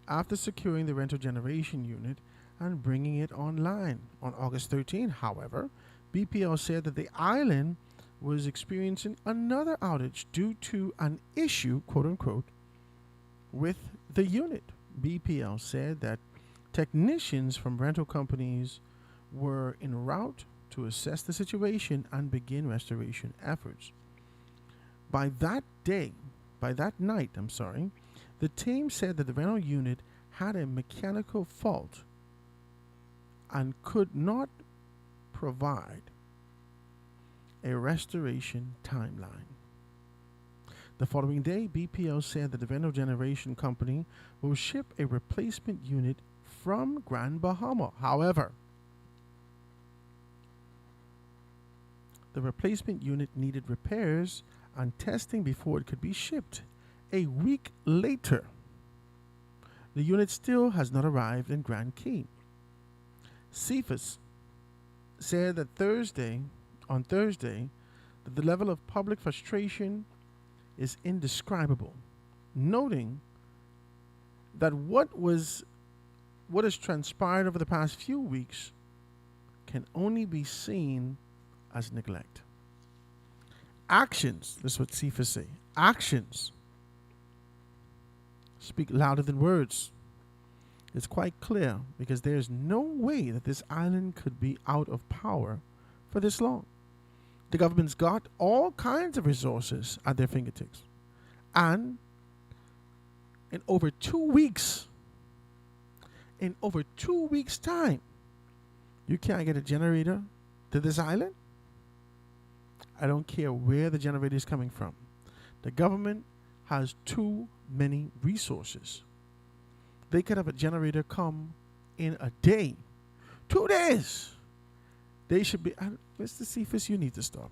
S13: after securing the rental generation unit and bringing it online. On August 13, however, BPL said that the island was experiencing another outage due to an issue, quote unquote, with the unit. BPL said that technicians from rental companies were en route to assess the situation and begin restoration efforts. By that night, the team said that the rental unit had a mechanical fault and could not provide a restoration timeline. The following day, BPL said that the rental generation company will ship a replacement unit from Grand Bahama. However, the replacement unit needed repairs and testing before it could be shipped. A week later, the unit still has not arrived in Grand Key. Cephas said that on Thursday, that the level of public frustration is indescribable, noting that what has transpired over the past few weeks can only be seen as neglect. Actions, this is what Cephas say, actions speak louder than words. It's quite clear because there's no way that this island could be out of power for this long. The government's got all kinds of resources at their fingertips. And in over 2 weeks, time, you can't get a generator to this island? I don't care where the generator is coming from. The government has too many resources. They could have a generator come in a day, 2 days. They should be, Mr. Cephas, you need to stop.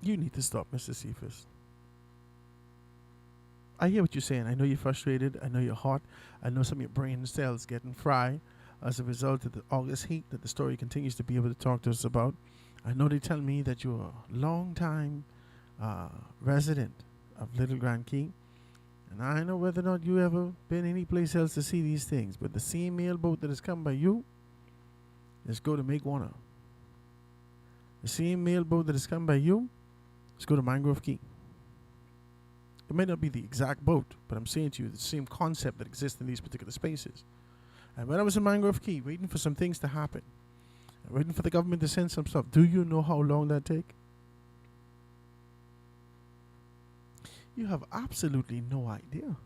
S13: You need to stop, Mr. Cephas. I hear what you're saying. I know you're frustrated. I know you're hot. I know some of your brain cells getting fried as a result of the August heat that the story continues to be able to talk to us about. I know they tell me that you're a long-time resident of Little Grand Key. And I know whether or not you ever been any place else to see these things. But the same mailboat that has come by you, let's go to Makewana. The same mailboat that has come by you, let's go to Mangrove Key. It may not be the exact boat, but I'm saying to you the same concept that exists in these particular spaces. And when I was in Mangrove Key, waiting for some things to happen, waiting for the government to send some stuff, do you know how long that take? You have absolutely no idea.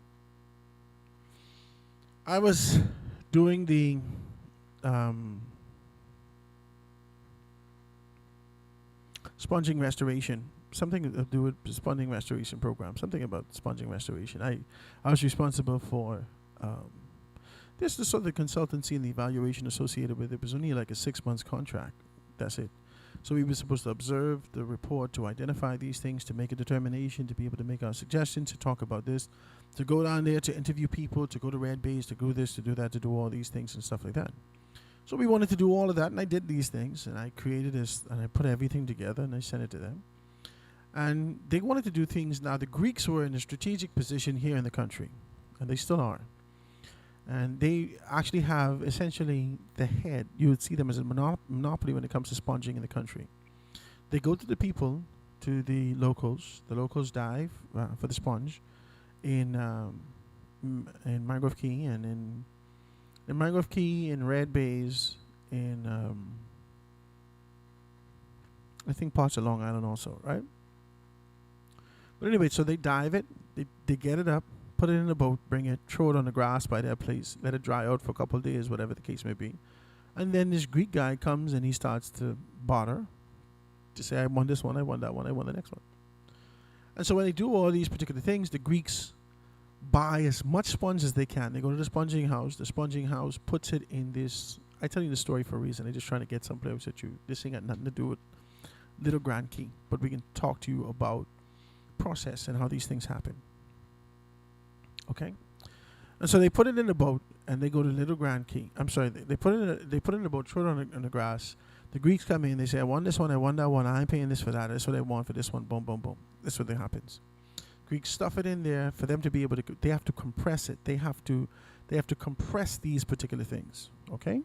S13: I was doing the sponging restoration, something to do with the sponging restoration program, something about sponging restoration. I was responsible for This is sort of the consultancy and the evaluation associated with it. It was only like a 6 months contract. That's it. So we were supposed to observe the report, to identify these things, to make a determination, to be able to make our suggestions, to talk about this, to go down there, to interview people, to go to Red Base, to do this, to do that, to do all these things and stuff like that. So we wanted to do all of that, and I did these things, and I created this, and I put everything together, and I sent it to them. And they wanted to do things. Now, the Greeks were in a strategic position here in the country, and they still are. And they actually have essentially the head. You would see them as a monopoly when it comes to sponging in the country. They go to the people, to the locals. The locals dive for the sponge in Mangrove Key and in Mangrove Key, in Red Bays, in I think parts of Long Island also, right? But anyway, so they dive it, they get it up, put it in a boat, bring it, throw it on the grass by their place, let it dry out for a couple of days, whatever the case may be. And then this Greek guy comes and he starts to barter, to say, I want this one, I want that one, I want the next one. And so when they do all these particular things, the Greeks buy as much sponge as they can. They go to the sponging house. The sponging house puts it in this. I tell you the story for a reason. I'm just trying to get someplace at you. This thing got nothing to do with Little Grand Key, but we can talk to you about process and how these things happen. Okay, and so they put it in the boat and they go to Little Grand Key. I'm sorry, they put it in the boat, throw it on the grass. The Greeks come in. They say, I want this one, I want that one. I'm paying this for that. That's what I want for this one. Boom, boom, boom. That's what happens. Greeks stuff it in there for them to be able to. They have to compress it. They have to compress these particular things. Okay,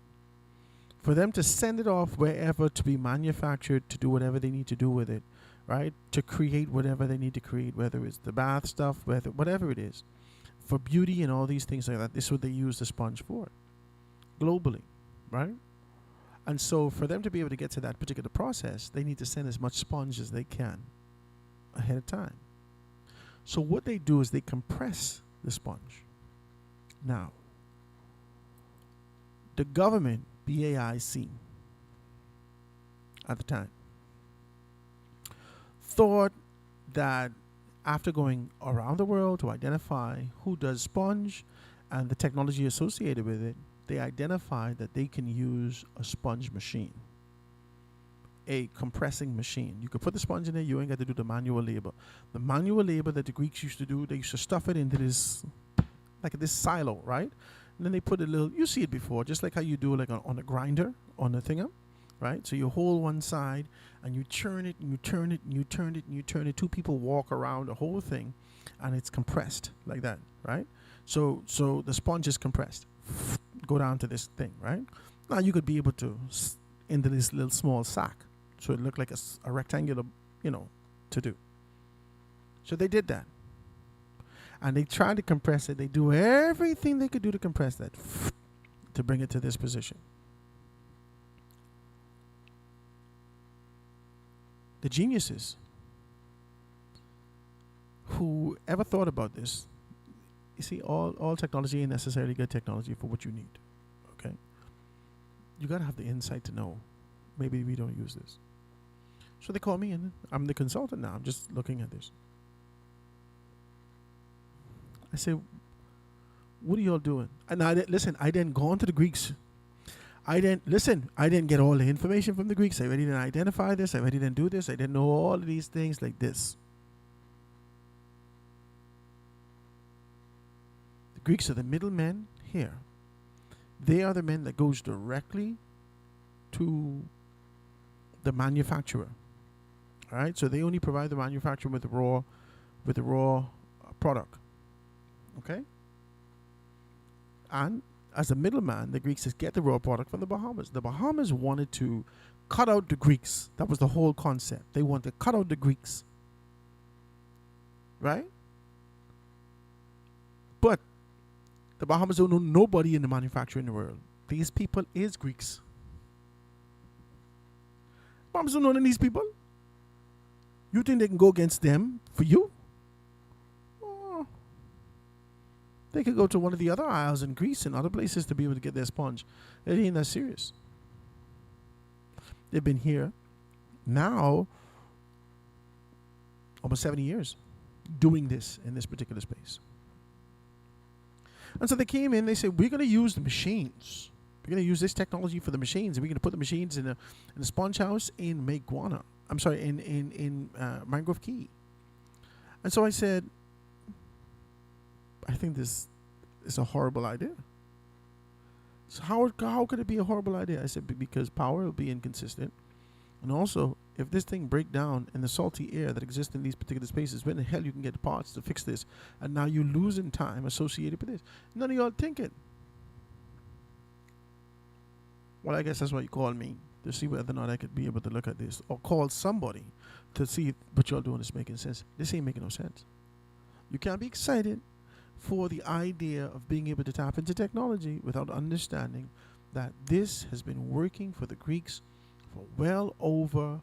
S13: for them to send it off wherever to be manufactured, to do whatever they need to do with it, right? To create whatever they need to create, whether it's the bath stuff, whatever it is, for beauty and all these things like that. This is what they use the sponge for, globally, right? And so for them to be able to get to that particular process, they need to send as much sponge as they can ahead of time. So what they do is they compress the sponge. Now, the government, BAIC, at the time, thought that after going around the world to identify who does sponge and the technology associated with it, they identified that they can use a sponge machine, a compressing machine. You could put the sponge in there, you ain't got to do the manual labor. The manual labor that the Greeks used to do, they used to stuff it into this, like this silo, right? And then they put a little, you see it before, just like how you do like on a grinder, on the thinger, right? So you hold one side and you churn it and you turn it and you turn it and you turn it. Two people walk around the whole thing and it's compressed like that, right? So the sponge is compressed. Go down to this thing, right? Now you could be able to into this little small sack, so it looked like a rectangular, to do. So they did that, and they tried to compress it. They do everything they could do to compress that, to bring it to this position. The geniuses who ever thought about this. You see, all technology ain't necessarily good technology for what you need, okay? You got to have the insight to know, maybe we don't use this. So they call me and I'm the consultant now. I'm just looking at this. I say, what are y'all doing? And I didn't go on to the Greeks. I didn't get all the information from the Greeks. I already didn't identify this. I already didn't do this. I didn't know all of these things like this. Greeks are the middlemen here. They are the men that goes directly to the manufacturer. All right, so they only provide the manufacturer with the raw product. Okay, and as a middleman, the Greeks just get the raw product from the Bahamas. The Bahamas wanted to cut out the Greeks. That was the whole concept. They wanted to cut out the Greeks. Right? But the Bahamas don't know nobody in the manufacturing world. These people is Greeks. Bahamas don't know any of these people. You think they can go against them for you? Oh. They could go to one of the other isles in Greece and other places to be able to get their sponge. It ain't that serious. They've been here now almost 70 years doing this in this particular space. And so they came in, they said, we're going to use the machines. We're going to use this technology for the machines, and we're going to put the machines in a sponge house in Maguana. I'm sorry, in Mangrove Key. And so I said, I think this is a horrible idea. So how could it be a horrible idea? I said, because power will be inconsistent. And also, if this thing break down in the salty air that exists in these particular spaces, when the hell you can get parts to fix this? And now you're losing time associated with this. None of y'all thinking. Well, I guess that's why you called me, to see whether or not I could be able to look at this, or call somebody to see if what y'all doing is making sense. This ain't making no sense. You can't be excited for the idea of being able to tap into technology without understanding that this has been working for the Greeks for well over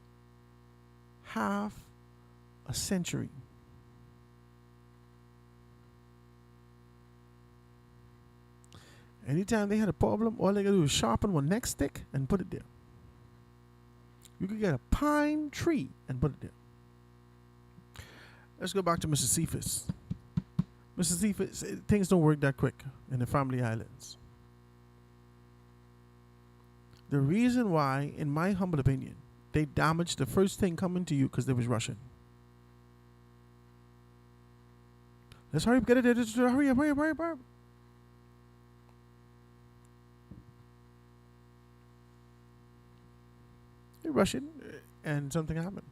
S13: half a century. Anytime they had a problem, all they gotta do is sharpen one neck stick and put it there. You could get a pine tree and put it there. Let's go back to Mr. Cephas. Mr. Cephas, things don't work that quick in the Family Islands. The reason why, in my humble opinion, they damaged the first thing coming to you because they was rushing. Let's hurry up, get it there. Hurry up, hurry up, hurry up, hurry up. They're rushing, and something happened.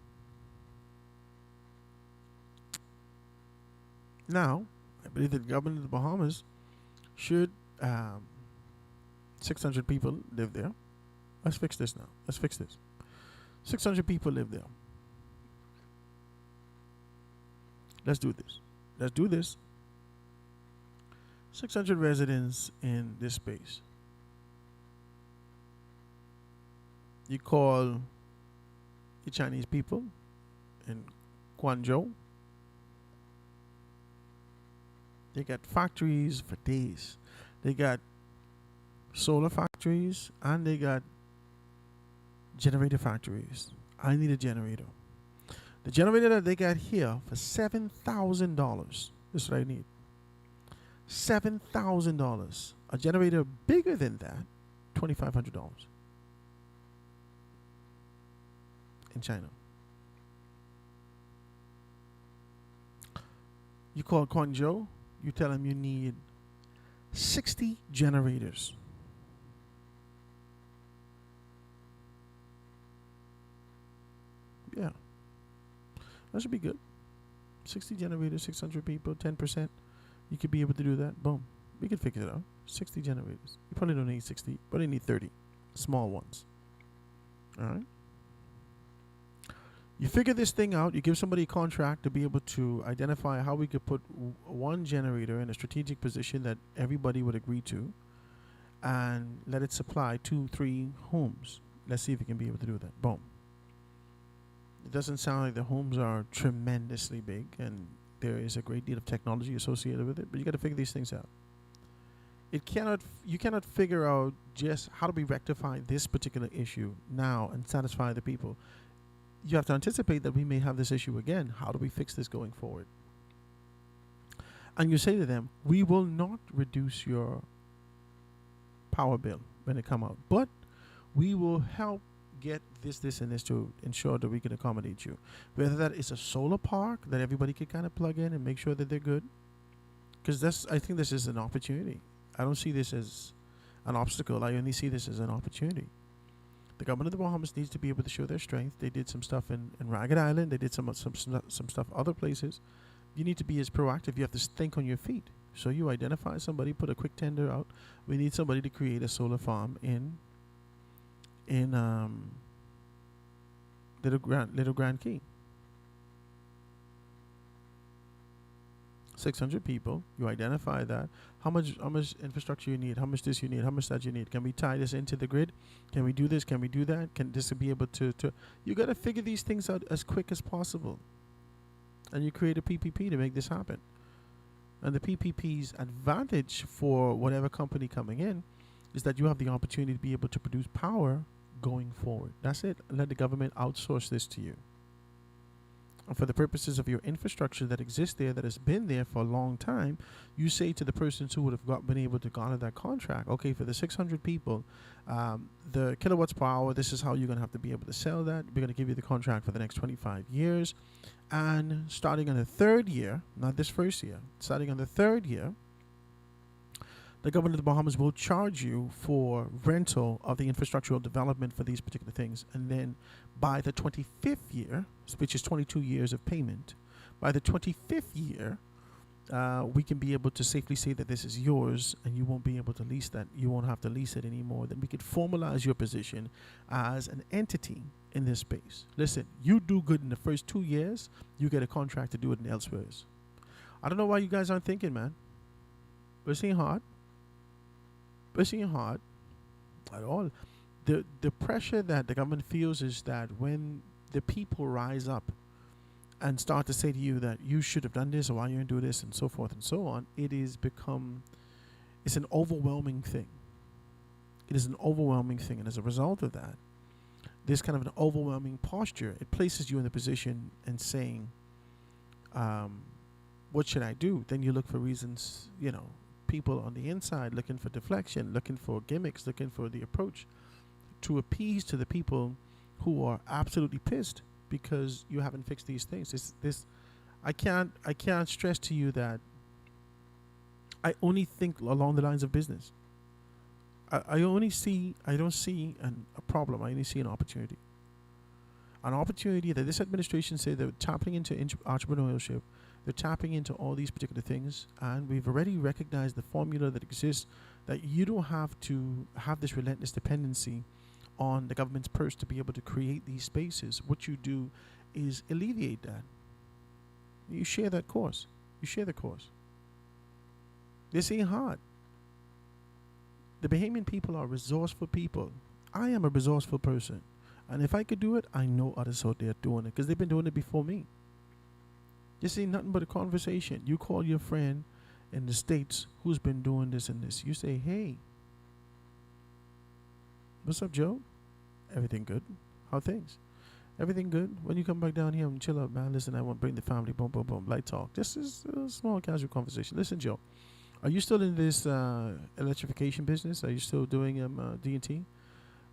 S13: Now, I believe that the government of the Bahamas should 600 people live there. Let's fix this now. Let's fix this. 600 people live there. Let's do this. Let's do this. 600 residents in this space. You call the Chinese people in Guangzhou. They got factories for days. They got solar factories and they got generator factories. I need a generator. The generator that they got here for $7,000. This is what I need. $7,000. A generator bigger than that, $2,500. In China. You call Guangzhou, you tell them you need 60 generators. Yeah. That should be good. 60 generators, 600 people, 10%. You could be able to do that. Boom. We could figure it out. 60 generators. You probably don't need 60. You probably need 30. Small ones. All right. You figure this thing out. You give somebody a contract to be able to identify how we could put one generator in a strategic position that everybody would agree to and let it supply 2-3 homes. Let's see if we can be able to do that. Boom. It doesn't sound like the homes are tremendously big and there is a great deal of technology associated with it, but you got to figure these things out. You cannot figure out just how do we rectify this particular issue now and satisfy the people. You have to anticipate that we may have this issue again. How do we fix this going forward? And you say to them, we will not reduce your power bill when it come out, but we will help get this, and this to ensure that we can accommodate you. Whether that is a solar park that everybody can kind of plug in and make sure that they're good. Because I think this is an opportunity. I don't see this as an obstacle. I only see this as an opportunity. The government of the Bahamas needs to be able to show their strength. They did some stuff in Ragged Island. They did some stuff other places. You need to be as proactive. You have to think on your feet. So you identify somebody, put a quick tender out. We need somebody to create a solar farm in Little Grand Key. 600 people. You identify that. How much infrastructure you need? How much this you need? How much that you need? Can we tie this into the grid? Can we do this? Can we do that? Can this be able to? You got to figure these things out as quick as possible. And you create a PPP to make this happen. And the PPP's advantage for whatever company coming in is that you have the opportunity to be able to produce power going forward. That's it. Let the government outsource this to you. for the purposes of your infrastructure that exists there, that has been there for a long time, you say to the persons who would have been able to garner that contract, okay, for the 600 people, the kilowatts per hour, this is how you're going to have to be able to sell that. We're going to give you the contract for the next 25 years. And starting on the third year, not this first year, starting on the third year, the government of the Bahamas will charge you for rental of the infrastructural development for these particular things. And then by the 25th year, which is 22 years of payment, by the 25th year, we can be able to safely say that this is yours and you won't be able to lease that. You won't have to lease it anymore. Then we could formalize your position as an entity in this space. Listen, you do good in the first 2 years, you get a contract to do it in elsewhere. I don't know why you guys aren't thinking, man. We're seeing hard. We're seeing hard at all. The pressure that the government feels is that when the people rise up and start to say to you that you should have done this or why you didn't do this and so forth and so on, it's an overwhelming thing. It is an overwhelming thing. And as a result of that, this kind of an overwhelming posture, it places you in the position and saying, what should I do? Then you look for reasons, people on the inside looking for deflection, looking for gimmicks, looking for the approach to appease to the people who are absolutely pissed because you haven't fixed these things. I can't stress to you that I only think along the lines of business. I don't see a problem. I only see an opportunity. An opportunity that this administration said they're tapping into entrepreneurship. They're tapping into all these particular things. And we've already recognized the formula that exists, that you don't have to have this relentless dependency on the government's purse to be able to create these spaces. What you do is alleviate that. You share that course. You share the course. This ain't hard. The Bahamian people are resourceful people. I am a resourceful person. And if I could do it, I know others out there doing it because they've been doing it before me. This ain't nothing but a conversation. You call your friend in the States who's been doing this and this. You say, hey, what's up, Joe? Everything good? How things? Everything good? When you come back down here and chill out, man, listen, I want to bring the family, boom, boom, boom, light talk. This is a small casual conversation. Listen, Joe, are you still in this electrification business? Are you still doing D&T,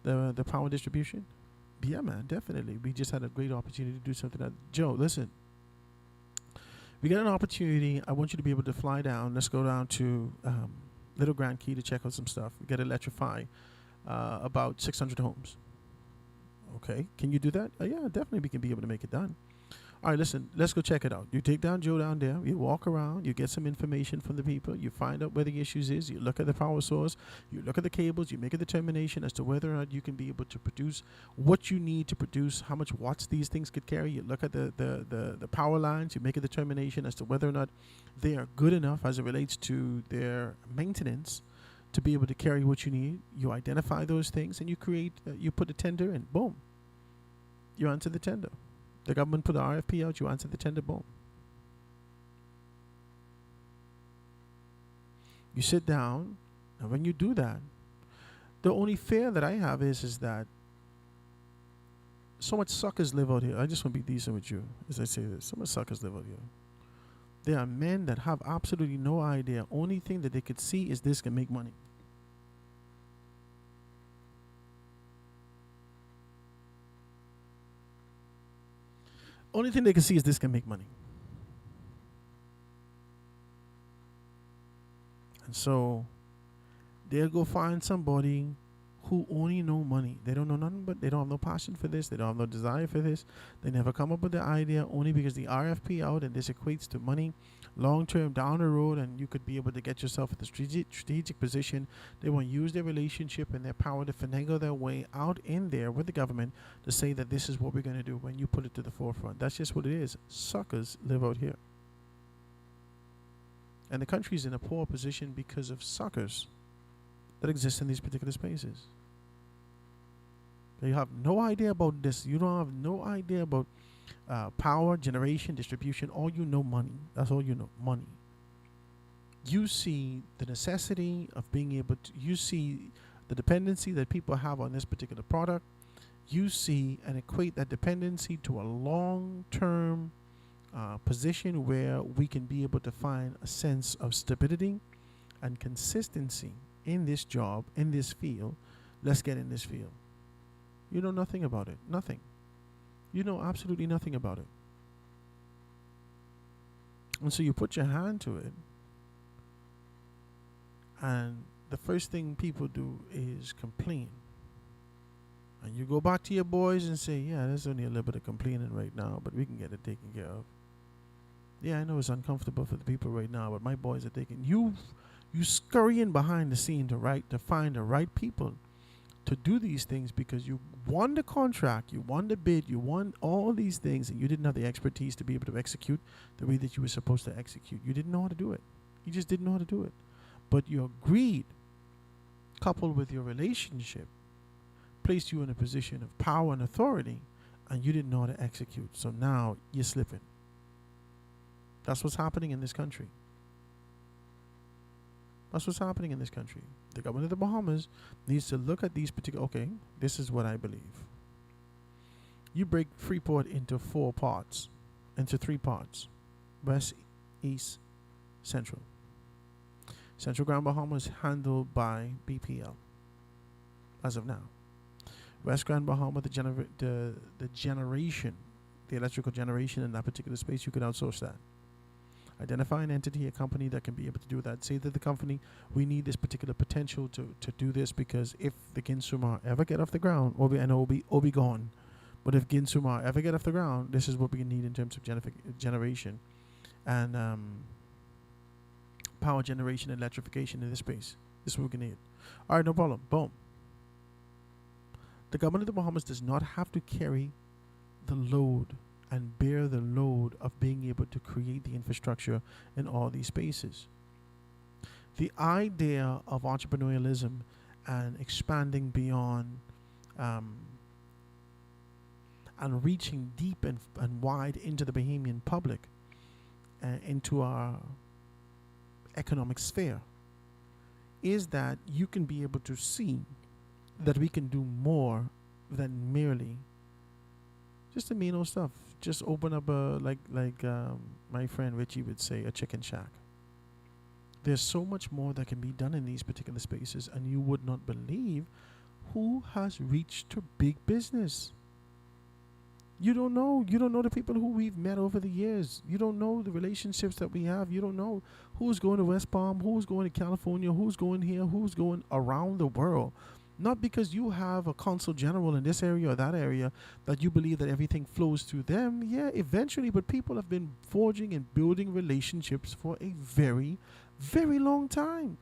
S13: the power distribution? Yeah, man, definitely. We just had a great opportunity to do something. Joe, listen, we got an opportunity. I want you to be able to fly down. Let's go down to Little Grand Key to check out some stuff. We got to electrify about 600 homes. Okay, can you do that? Yeah, definitely we can be able to make it done. All right, listen, let's go check it out. You take down Joe down there, you walk around, you get some information from the people, you find out where the issues is, you look at the power source, you look at the cables, you make a determination as to whether or not you can be able to produce what you need to produce, how much watts these things could carry. You look at the power lines, you make a determination as to whether or not they are good enough as it relates to their maintenance to be able to carry what you need. You identify those things and you create, you put a tender in, boom. You answer the tender. The government put the RFP out, you answer the tender, boom. You sit down, and when you do that, the only fear that I have is that so much suckers live out here. I just want to be decent with you as I say this. So much suckers live out here. There are men that have absolutely no idea. Only thing that they could see is this can make money. Only thing they can see is this can make money. And so they'll go find somebody who only know money. They don't know nothing, but they don't have no passion for this. They don't have no desire for this. They never come up with the idea only because the RFP out and this equates to money long term down the road, and you could be able to get yourself at the strategic position. They want to use their relationship and their power to finagle their way out in there with the government to say that this is what we're going to do when you put it to the forefront. That's just what it is. Suckers live out here. And the country's in a poor position because of suckers that exist in these particular spaces. You have no idea about this. You don't have no idea about power, generation, distribution. All you know, money. That's all you know, money. You see the necessity of being able to, you see the dependency that people have on this particular product. You see and equate that dependency to a long-term position where we can be able to find a sense of stability and consistency in this job, in this field, let's get in this field. You know nothing about it. Nothing. You know absolutely nothing about it. And so you put your hand to it, and the first thing people do is complain. And you go back to your boys and say, yeah, there's only a little bit of complaining right now, but we can get it taken care of. Yeah, I know it's uncomfortable for the people right now, but my boys are taking you scurrying behind the scene to find the right people to do these things because you won the contract, you won the bid, you won all these things, and you didn't have the expertise to be able to execute the way that you were supposed to execute. You didn't know how to do it. You just didn't know how to do it. But your greed, coupled with your relationship, placed you in a position of power and authority, and you didn't know how to execute. So now you're slipping. That's what's happening in this country. That's what's happening in this country. The government of the Bahamas needs to look at these particular... Okay, this is what I believe. You break Freeport into 3 parts. West, East, Central. Central Grand Bahama is handled by BPL as of now. West Grand Bahama, the generation, the electrical generation in that particular space, you could outsource that. Identify an entity, a company that can be able to do that. Say to the company, we need this particular potential to do this, because if the Ginsumar ever get off the ground, Obi gone. But if Ginsumar ever get off the ground, this is what we need in terms of generation and power generation and electrification in this space. This is what we need. All right, no problem. Boom. The government of the Bahamas does not have to carry the load and bear the load of being able to create the infrastructure in all these spaces. The idea of entrepreneurialism and expanding beyond and reaching deep and wide into the Bahamian public, into our economic sphere, is that you can be able to see that we can do more than merely just the mean old stuff. Just open up like my friend Richie would say, a chicken shack. There's so much more that can be done in these particular spaces, and you would not believe who has reached to big business. You don't know the people who we've met over the years. You don't know the relationships that we have. You don't know who's going to West Palm, who's going to California, who's going here, who's going around the world. Not because you have a consul general in this area or that area that you believe that everything flows through them. Yeah, eventually, but people have been forging and building relationships for a very, very long time.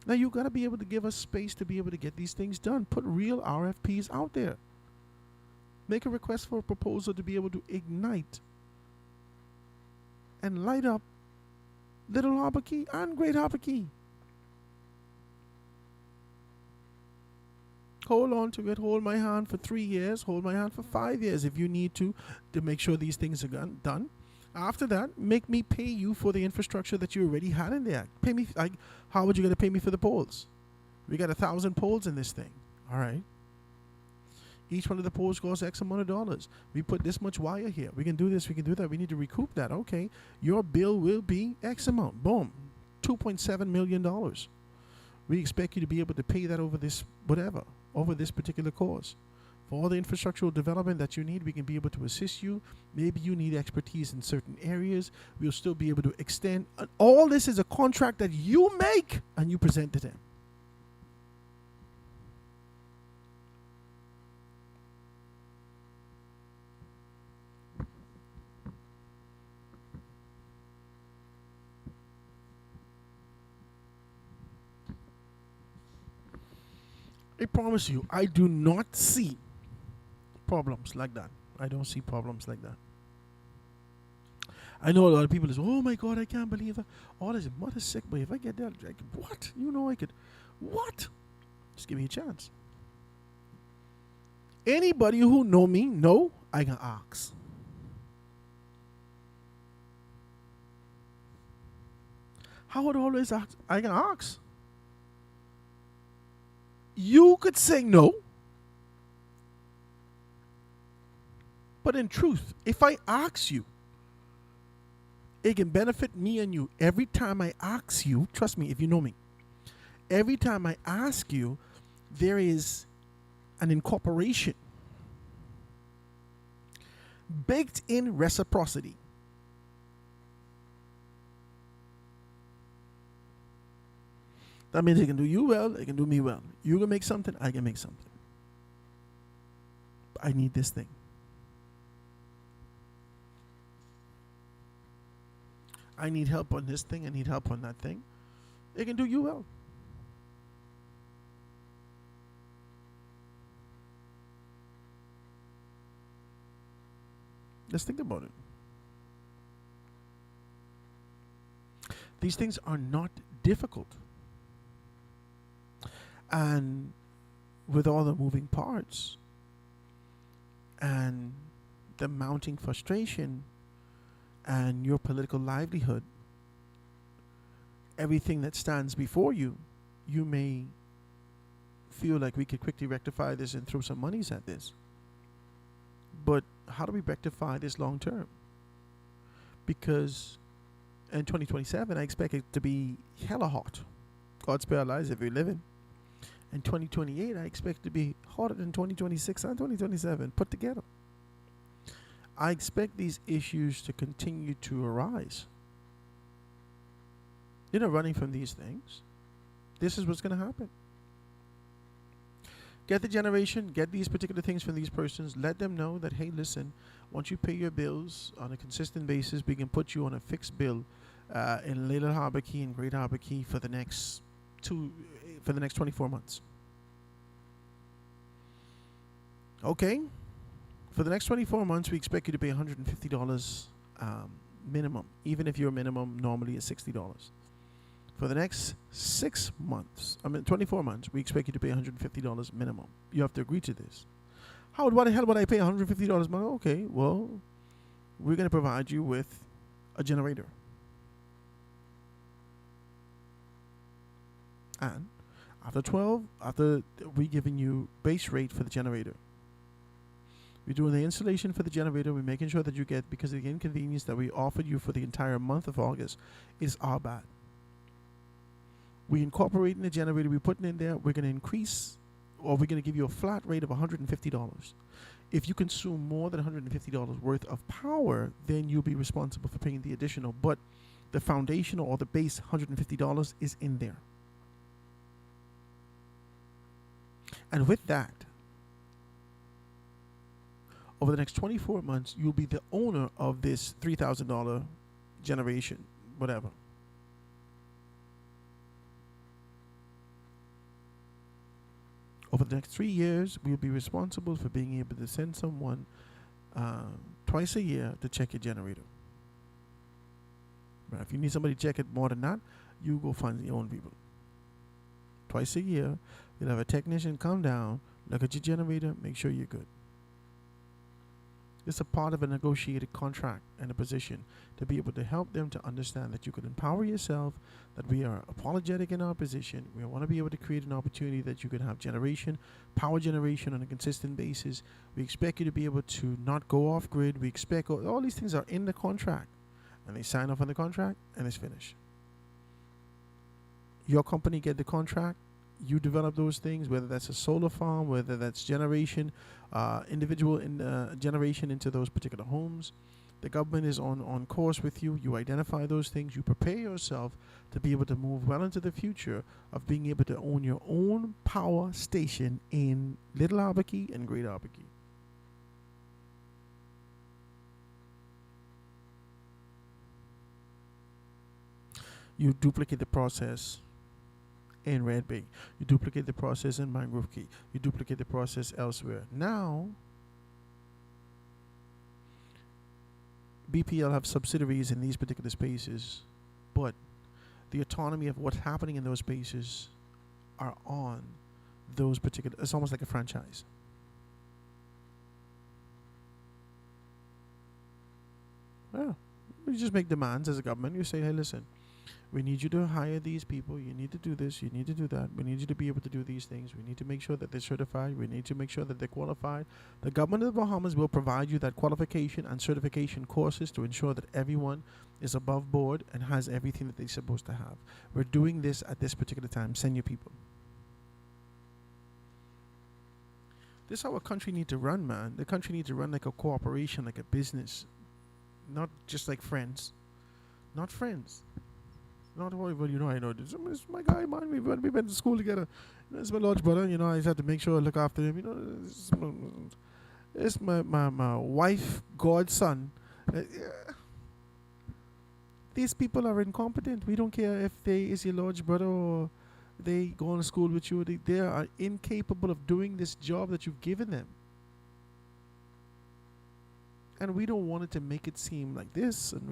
S13: Now, you got to be able to give us space to be able to get these things done. Put real RFPs out there. Make a request for a proposal to be able to ignite and light up Little Harbour Key and Great Harbour Key. Hold on to it. Hold my hand for 3 years. Hold my hand for 5 years if you need to make sure these things are done. After that, make me pay you for the infrastructure that you already had in there. Pay me. How would you going to pay me for the poles? We got 1,000 poles in this thing. All right. Each one of the poles costs X amount of dollars. We put this much wire here. We can do this. We can do that. We need to recoup that. Okay. Your bill will be X amount. Boom. $2.7 million. We expect you to be able to pay that over this whatever. Over this particular course. For all the infrastructural development that you need, we can be able to assist you. Maybe you need expertise in certain areas. We'll still be able to extend. All this is a contract that you make and you present to them. I promise you, I do not see problems like that. I don't see problems like that. I know a lot of people say, oh my God, I can't believe that. All this mother sick, but if I get that, what? You know I could. What? Just give me a chance. Anybody who know me know I can ask. How would I always ask? I can ask. You could say no. But in truth, if I ask you, It can benefit me and you. Every time I ask you, trust me, if you know me, every time I ask you, there is an incorporation, baked in reciprocity. That means it can do you well, it can do me well. You can make something, I can make something. I need this thing. I need help on this thing, I need help on that thing. It can do you well. Let's think about it. These things are not difficult. And with all the moving parts and the mounting frustration and your political livelihood, everything that stands before you, you may feel like we could quickly rectify this and throw some monies at this. But how do we rectify this long term? Because in 2027, I expect it to be hella hot. God spare our lives if we live in. In 2028, I expect it to be hotter than 2026 and 2027 put together. I expect these issues to continue to arise. You're not running from these things. This is what's going to happen. Get the generation, get these particular things from these persons. Let them know that, hey, listen, once you pay your bills on a consistent basis, we can put you on a fixed bill in Little Harbor Key and Great Harbor Key for the next 24 months. Okay. For the next 24 months, we expect you to pay $150 minimum, even if your minimum normally is $60. For the next 24 months, we expect you to pay $150 minimum. You have to agree to this. Why the hell would I pay $150 minimum? Okay, well, we're going to provide you with a generator. And after we giving you base rate for the generator, we're doing the installation for the generator. We're making sure that you get, because of the inconvenience that we offered you for the entire month of August is our bad. We incorporating the generator, we're putting in there, we're going to increase, or we're going to give you a flat rate of $150. If you consume more than $150 worth of power, then you'll be responsible for paying the additional. But the foundational or the base $150 is in there. And with that, over the next 24 months, you'll be the owner of this $3,000 generation, whatever. Over the next 3 years, we'll be responsible for being able to send someone twice a year to check your generator. Right, if you need somebody to check it more than that, you go find your own people. Twice a year, you'll have a technician come down, look at your generator, make sure you're good. It's a part of a negotiated contract and a position to be able to help them to understand that you can empower yourself, that we are apologetic in our position. We want to be able to create an opportunity that you can have power generation on a consistent basis. We expect you to be able to not go off grid. We expect all these things are in the contract, and they sign off on the contract and it's finished. Your company get the contract. You develop those things, whether that's a solar farm, whether that's generation, individual generation into those particular homes. The government is on course with you. You identify those things. You prepare yourself to be able to move well into the future of being able to own your own power station in Little Harbor Key and Great Harbor Key. You duplicate the process in Red Bay. You duplicate the process in Mangrove Key. You duplicate the process elsewhere. Now, BPL have subsidiaries in these particular spaces, but the autonomy of what's happening in those spaces are on those particular, it's almost like a franchise. Yeah. You just make demands as a government. You say, hey, listen, We need you to hire these people. You need to do this. You need to do that. We need you to be able to do these things. We need to make sure that they're certified. We need to make sure that they're qualified. The government of the Bahamas will provide you that qualification and certification courses to ensure that everyone is above board and has everything that they're supposed to have. We're doing this at this particular time. Send your people. This is how a country need to run, man. The country needs to run like a corporation, like a business, not just like friends. Not friends. Not well, I know this is my guy, man. We've been to school together. It's my large brother. I just have to make sure I look after him. It's my wife, godson. These people are incompetent. We don't care if they is your large brother or they go to school with you. They are incapable of doing this job that you've given them. And we don't want it to make it seem like this. And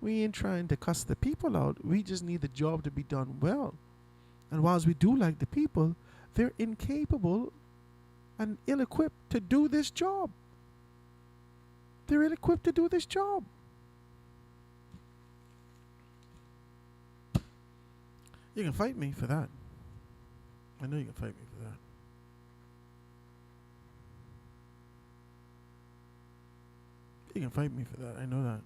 S13: we ain't trying to cuss the people out. We just need the job to be done well. And whilst we do like the people, they're incapable and ill-equipped to do this job. They're ill-equipped to do this job. You can fight me for that. I know you can fight me for that. You can fight me for that. I know that.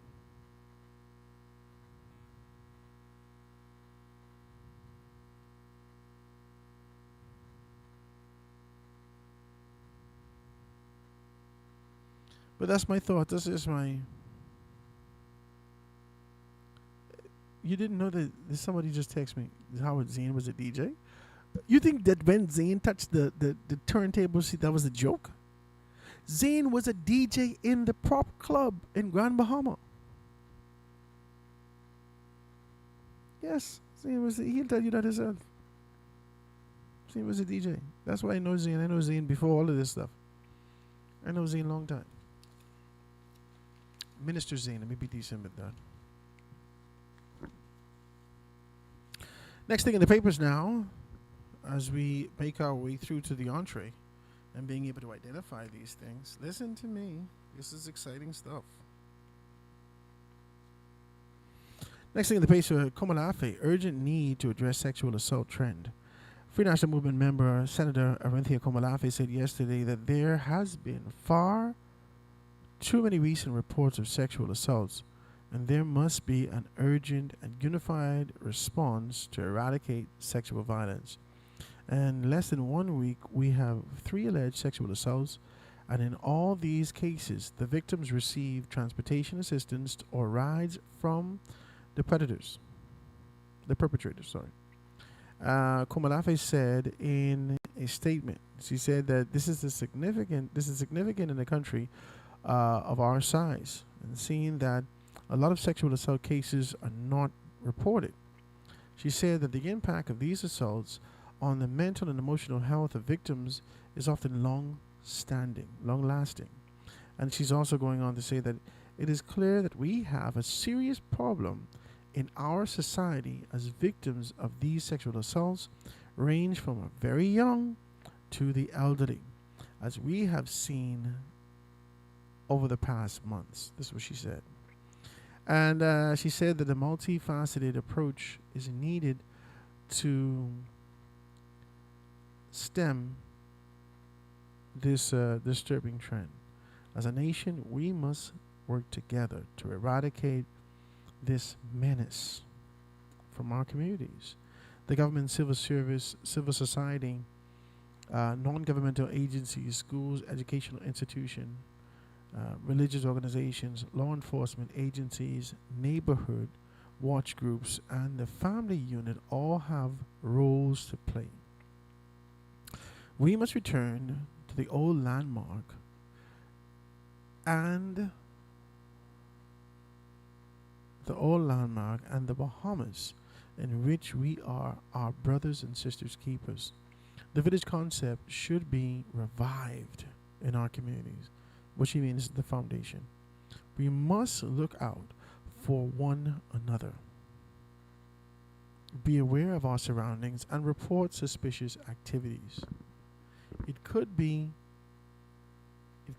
S13: But that's my thought. This is my... You didn't know that somebody just texted me Howard Zane was a DJ? You think that when Zane touched the turntable, that was a joke? Zane was a DJ in the Prop Club in Grand Bahama. Yes, Zane was. He'll tell you that himself. Zane was a DJ. That's why I know Zane. I know Zane before all of this stuff. I know Zane a long time. Minister Zane, let me be decent with that. Next thing in the papers now, as we make our way through to the entree and being able to identify these things, listen to me. This is exciting stuff. Next thing in the paper, Komalafe, urgent need to address sexual assault trend. Free National Movement member Senator Arinthia Komalafe said yesterday that there has been far too many recent reports of sexual assaults, and there must be an urgent and unified response to eradicate sexual violence. In less than 1 week, we have 3 alleged sexual assaults, and in all these cases, the victims receive transportation assistance or rides from the perpetrators. Komalafe said in a statement, she said that this is significant in a country of our size, and seeing that a lot of sexual assault cases are not reported. She said that the impact of these assaults on the mental and emotional health of victims is often long-lasting. And she's also going on to say that it is clear that we have a serious problem in our society as victims of these sexual assaults range from a very young to the elderly, as we have seen over the past months. This is what she said. And she said that a multifaceted approach is needed to stem this disturbing trend. As a nation, we must work together to eradicate this menace from our communities. The government, civil service, civil society, non-governmental agencies, schools, educational institutions, religious organizations, law enforcement agencies, neighborhood watch groups, and the family unit all have roles to play. We must return to the old landmark and the Bahamas, in which we are our brothers and sisters keepers. The village concept should be revived in our communities, which means the foundation. We must look out for one another. Be aware of our surroundings and report suspicious activities. It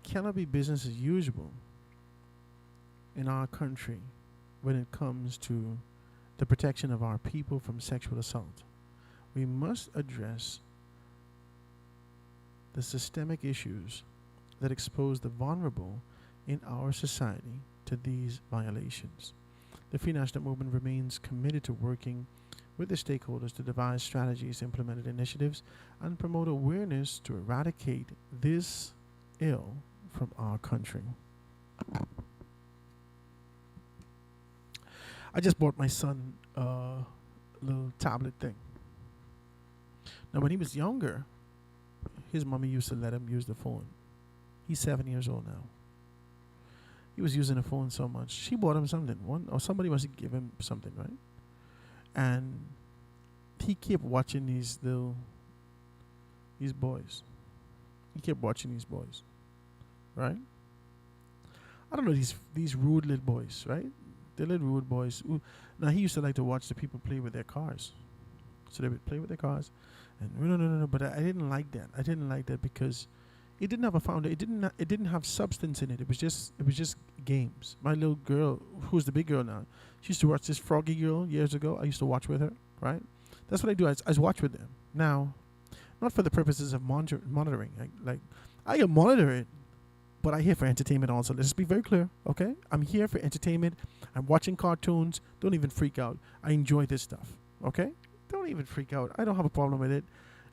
S13: cannot be business as usual in our country when it comes to the protection of our people from sexual assault. We must address the systemic issues that expose the vulnerable in our society to these violations. The Free National Movement remains committed to working with the stakeholders to devise strategies, implemented initiatives, and promote awareness to eradicate this ill from our country. I just bought my son a little tablet thing. Now, when he was younger, his mommy used to let him use the phone. He's 7 years old now. He was using the phone so much. She bought him something. Or somebody must give him something, right? And he kept watching these boys. He kept watching these boys, right? I don't know, these rude little boys, right? They're little rude boys. Now, he used to like to watch the people play with their cars. So they would play with their cars. And no. But I didn't like that. I didn't like that because it didn't have a foundation. It didn't have substance in it. It was just games. My little girl, who's the big girl now, she used to watch this Froggy Girl years ago. I used to watch with her, right? That's what I do. I watch with them. Now, not for the purposes of monitoring. I can monitor it, but I'm here for entertainment also. Let's be very clear, okay? I'm here for entertainment. I'm watching cartoons. Don't even freak out. I enjoy this stuff, okay? Don't even freak out. I don't have a problem with it.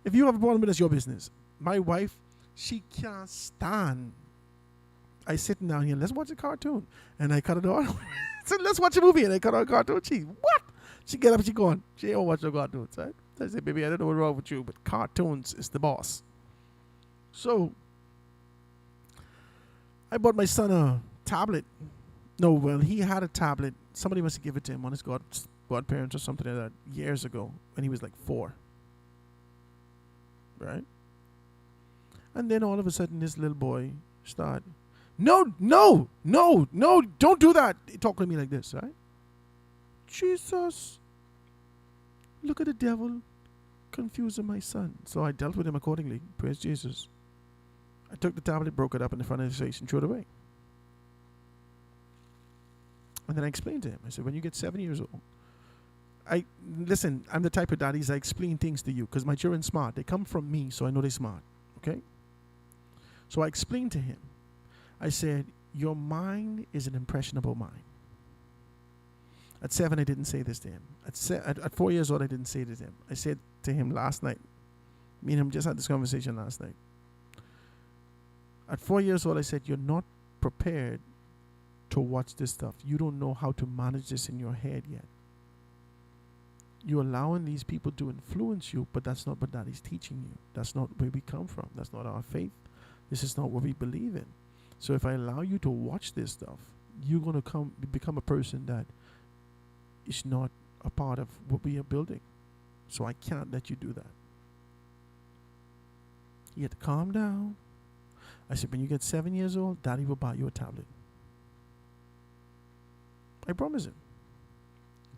S13: If you have a problem with it, it's your business. My wife, she can't stand. I sitting down here, let's watch a cartoon. And I cut it on. So let's watch a movie. And I cut on a cartoon. What? She get up, she gone. She don't watch no cartoons, right? I said, baby, I don't know what's wrong with you, but cartoons is the boss. So, I bought my son a tablet. No, well, he had a tablet. Somebody must have given it to him on his godparents or something like that years ago when he was like 4. Right? And then all of a sudden, this little boy started, no, don't do that. He talked to me like this, right? Jesus, look at the devil confusing my son. So I dealt with him accordingly. Praise Jesus. I took the tablet, broke it up in the front of his face, and threw it away. And then I explained to him. I said, when you get 7 years old, listen, I'm the type of daddies, I explain things to you because my children's smart. They come from me, so I know they're smart. Okay? So I explained to him. I said, your mind is an impressionable mind. At 7, I didn't say this to him. At 4 years old, I didn't say this to him. I said to him last night. Me and him just had this conversation last night. At 4 years old, I said, you're not prepared to watch this stuff. You don't know how to manage this in your head yet. You're allowing these people to influence you, but that's not what Daddy's teaching you. That's not where we come from. That's not our faith. This is not what we believe in. So if I allow you to watch this stuff, you're going to become a person that is not a part of what we are building. So I can't let you do that. You have to calm down. I said, when you get 7 years old, Daddy will buy you a tablet. I promise him.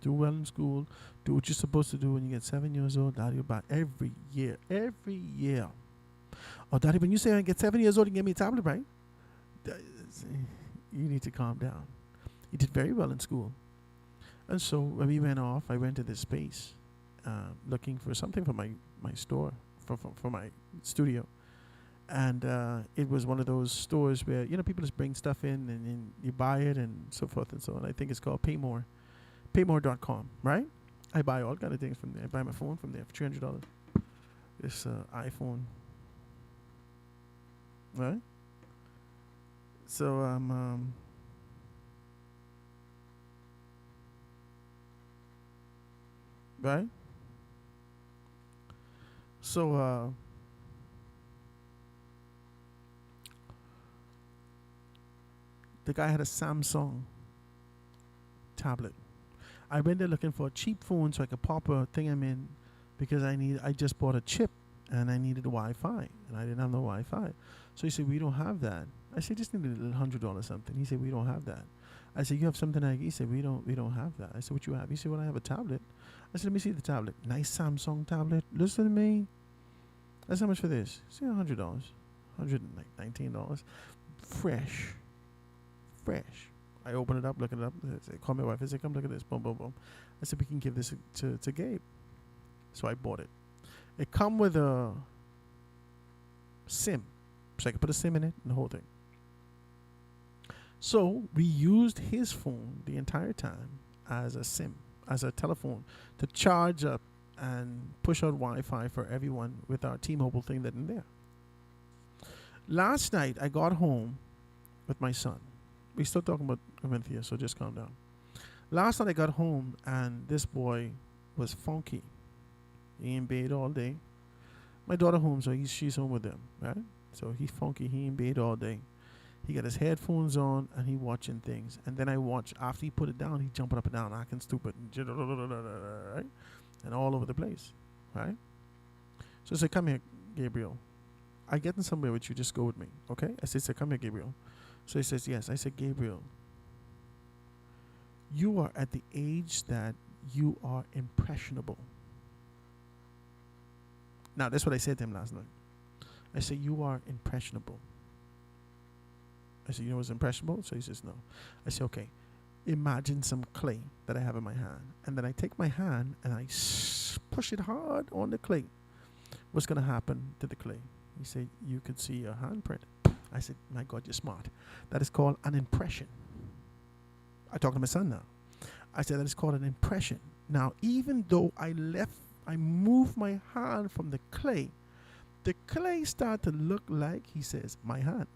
S13: Do well in school. Do what you're supposed to do when you get 7 years old. Daddy will buy every year. Every year. Oh, Daddy, when you say I get 7 years old, you get me a tablet, right? You need to calm down. He did very well in school. And so when we went off, I went to this space looking for something for my store, for my studio. And it was one of those stores where, people just bring stuff in and you buy it and so forth and so on. I think it's called Paymore. Paymore.com, right? I buy all kind of things from there. I buy my phone from there for $300. This iPhone. Right? So, right? So, the guy had a Samsung tablet. I went there looking for a cheap phone so I could pop a thing I'm in because I just bought a chip and I needed Wi-Fi and I didn't have no Wi-Fi. So he said, we don't have that. I said, just need a little $100 something. He said, we don't have that. I said, you have something like, he said, we don't have that. I said, what you have? He said, well, I have a tablet. I said, let me see the tablet. Nice Samsung tablet. Listen to me. That's how much for this? He said, $100. $119. Fresh. I open it up, look it up. I say, call my wife. I say, come look at this. Boom, boom, boom. I said, we can give this to Gabe. So I bought it. It come with a SIM. So I could put a SIM in it and the whole thing. So we used his phone the entire time as a SIM, as a telephone, to charge up and push out Wi-Fi for everyone with our T-Mobile thing that in there. Last night, I got home with my son. We're still talking about Corinthia, so just calm down. Last night, I got home, and this boy was funky. He in bed all day. My daughter home, so she's home with them, right? So he's funky. He in bed all day. He got his headphones on, and he watching things. And then I watch, after he put it down, he jumping up and down, acting stupid, right? And all over the place, right? So I said, come here, Gabriel. I getting somewhere with you. Just go with me, okay? I said, come here, Gabriel. So he says, yes. I said, Gabriel, you are at the age that you are impressionable. Now, that's what I said to him last night. I said, you are impressionable. I said, you know what's impressionable? So he says, no. I said, okay. Imagine some clay that I have in my hand. And then I take my hand and I push it hard on the clay. What's going to happen to the clay? He said, you could see your handprint. I said, my God, you're smart. That is called an impression. I talk to my son now. I said, that is called an impression. Now, even though I moved my hand from the clay started to look like, he says, my hand.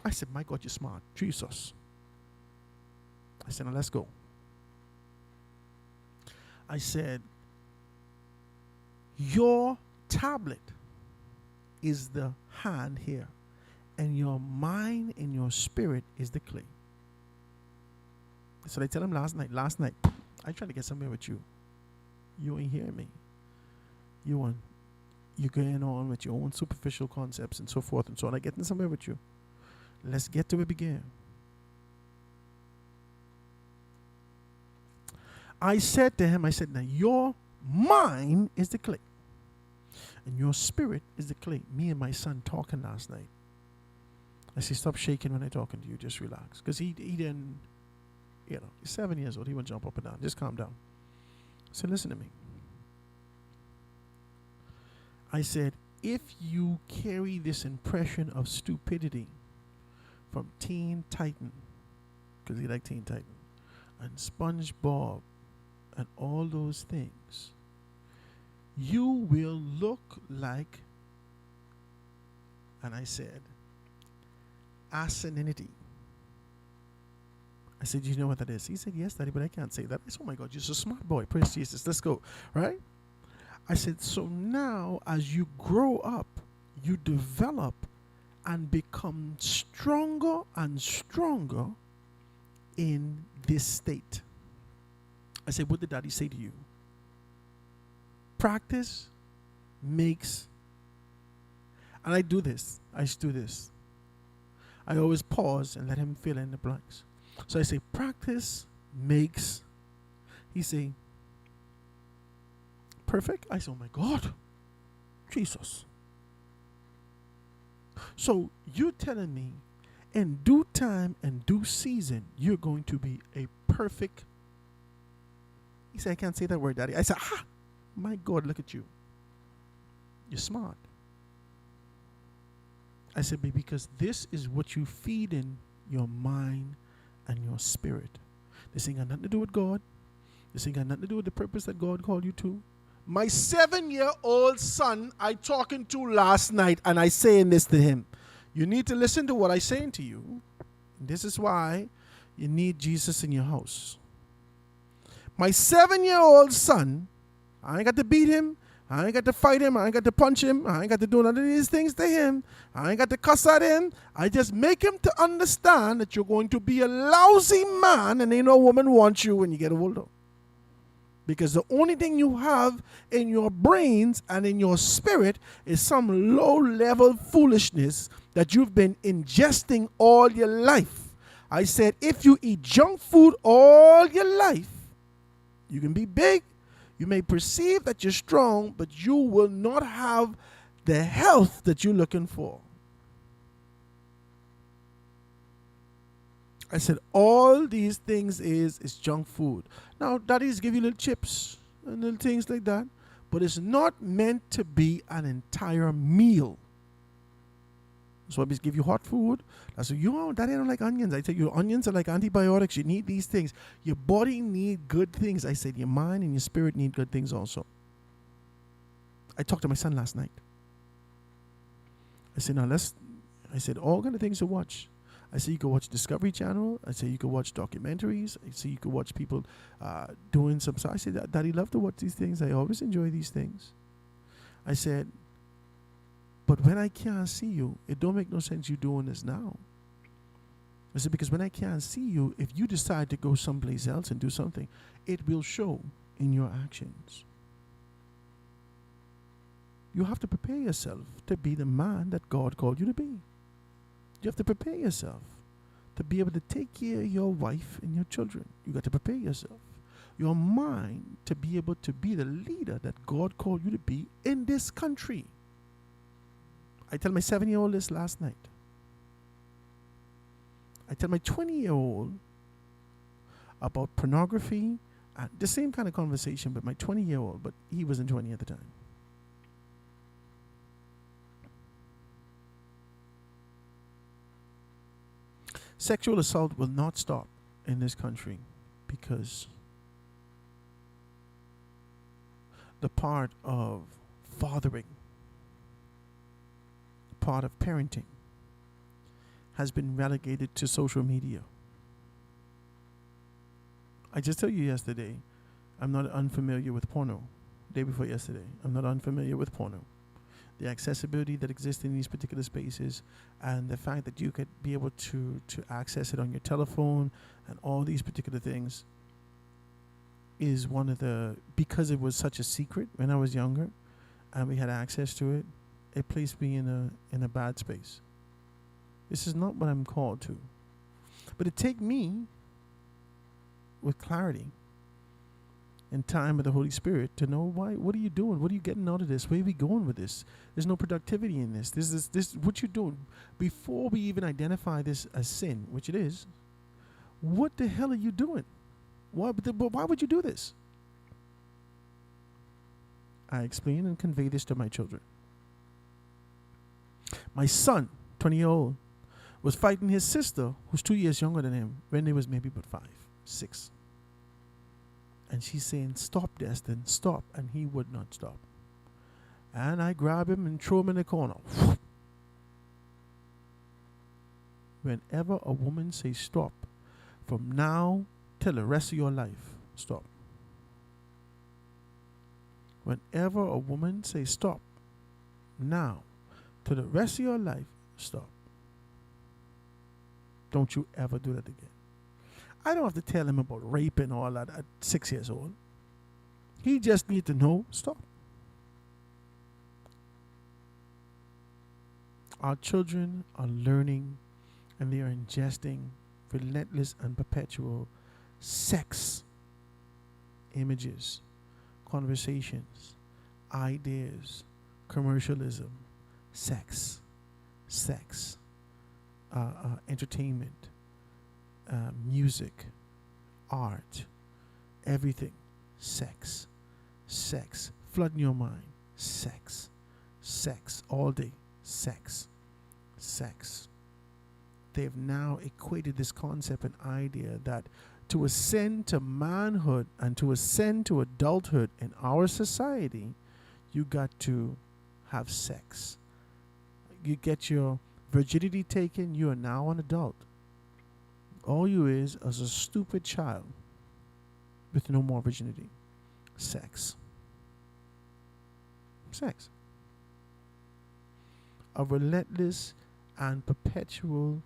S13: I said, my God, you're smart. Jesus. I said, now let's go. I said, your tablet is the hand here, and your mind and your spirit is the clay. So I tell him last night, I tried to get somewhere with you. You ain't hearing me. You're going on with your own superficial concepts and so forth and so on. I getting somewhere with you. Let's get to where we begin. I said to him, now your mind is the clay. And your spirit is the clay. Me and my son talking last night. I said, stop shaking when I'm talking to you. Just relax. Because he didn't, he's 7 years old. He won't jump up and down. Just calm down. I said, listen to me. I said, if you carry this impression of stupidity from Teen Titan, because he liked Teen Titan, and SpongeBob, and all those things, you will look like, and I said, asininity. I said, you know what that is? He said, yes, Daddy, but I can't say that. I said, oh my God, you're so smart, boy. Praise Jesus. Let's go. Right? I said, so now as you grow up, you develop and become stronger and stronger in this state. I said, what did Daddy say to you? Practice makes, and I do this. I always pause and let him fill in the blanks. So I say, practice makes, he say, perfect. I say, oh my God, Jesus. So you're telling me in due time and due season, you're going to be a perfect. He said, I can't say that word, Daddy. I said, my God, look at you. You're smart. I said, baby, because this is what you feed in your mind and your spirit. This ain't got nothing to do with God. This ain't got nothing to do with the purpose that God called you to. My 7-year-old son I talking to last night, and I saying this to him. You need to listen to what I saying to you. This is why you need Jesus in your house. My 7-year-old son, I ain't got to beat him. I ain't got to fight him. I ain't got to punch him. I ain't got to do none of these things to him. I ain't got to cuss at him. I just make him to understand that you're going to be a lousy man and ain't no woman wants you when you get older. Because the only thing you have in your brains and in your spirit is some low-level foolishness that you've been ingesting all your life. I said, if you eat junk food all your life, you can be big. You may perceive that you're strong, but you will not have the health that you're looking for. I said, all these things is junk food. Now, daddies give you little chips and little things like that, but it's not meant to be an entire meal. So I just give you hot food. I said, daddy, I don't like onions. I tell you, onions are like antibiotics. You need these things. Your body need good things. I said, your mind and your spirit need good things also. I talked to my son last night. I said, I said, all kind of things to watch. I said, you can watch Discovery Channel. I said, you can watch documentaries. I said, you can watch people doing some stuff. I said, Daddy, love to watch these things. I always enjoy these things. I said, but when I can't see you, it don't make no sense you doing this now. I said, because when I can't see you, if you decide to go someplace else and do something, it will show in your actions. You have to prepare yourself to be the man that God called you to be. You have to prepare yourself to be able to take care of your wife and your children. You got to prepare yourself. Your mind to be able to be the leader that God called you to be in this country. I tell my 7-year-old this last night. I tell my 20-year-old about pornography. The same kind of conversation, but my 20-year-old, but he wasn't 20 at the time. Sexual assault will not stop in this country because the part of fathering, part of parenting, has been relegated to social media. I just told you yesterday, I'm not unfamiliar with porno. Day before yesterday, I'm not unfamiliar with porno. The accessibility that exists in these particular spaces and the fact that you could be able to access it on your telephone and all these particular things is one of the, because it was such a secret when I was younger and we had access to it, it placed me in a bad space. This is not what I'm called to. But it take me with clarity and time with the Holy Spirit to know why. What are you doing? What are you getting out of this? Where are we going with this? There's no productivity in this. This what you're doing before we even identify this as sin, which it is. What the hell are you doing? Why would you do this? I explain and convey this to my children. My son, 20-year-old, was fighting his sister, who's 2 years younger than him, when they was maybe about 5, 6. And she's saying, stop, Destin, stop. And he would not stop. And I grab him and throw him in the corner. Whenever a woman says stop, from now till the rest of your life, stop. Whenever a woman says stop, now to the rest of your life, stop. Don't you ever do that again. I don't have to tell him about rape and all that at 6 years old. He just need to know, stop. Our children are learning and they are ingesting relentless and perpetual sex images, conversations, ideas, commercialism, sex, entertainment, music, art, everything, sex, flooding your mind, sex, all day, sex. They've now equated this concept and idea that to ascend to manhood and to ascend to adulthood in our society, you got to have sex. You get your virginity taken, you are now an adult. All you is a stupid child with no more virginity. Sex. A relentless and perpetual,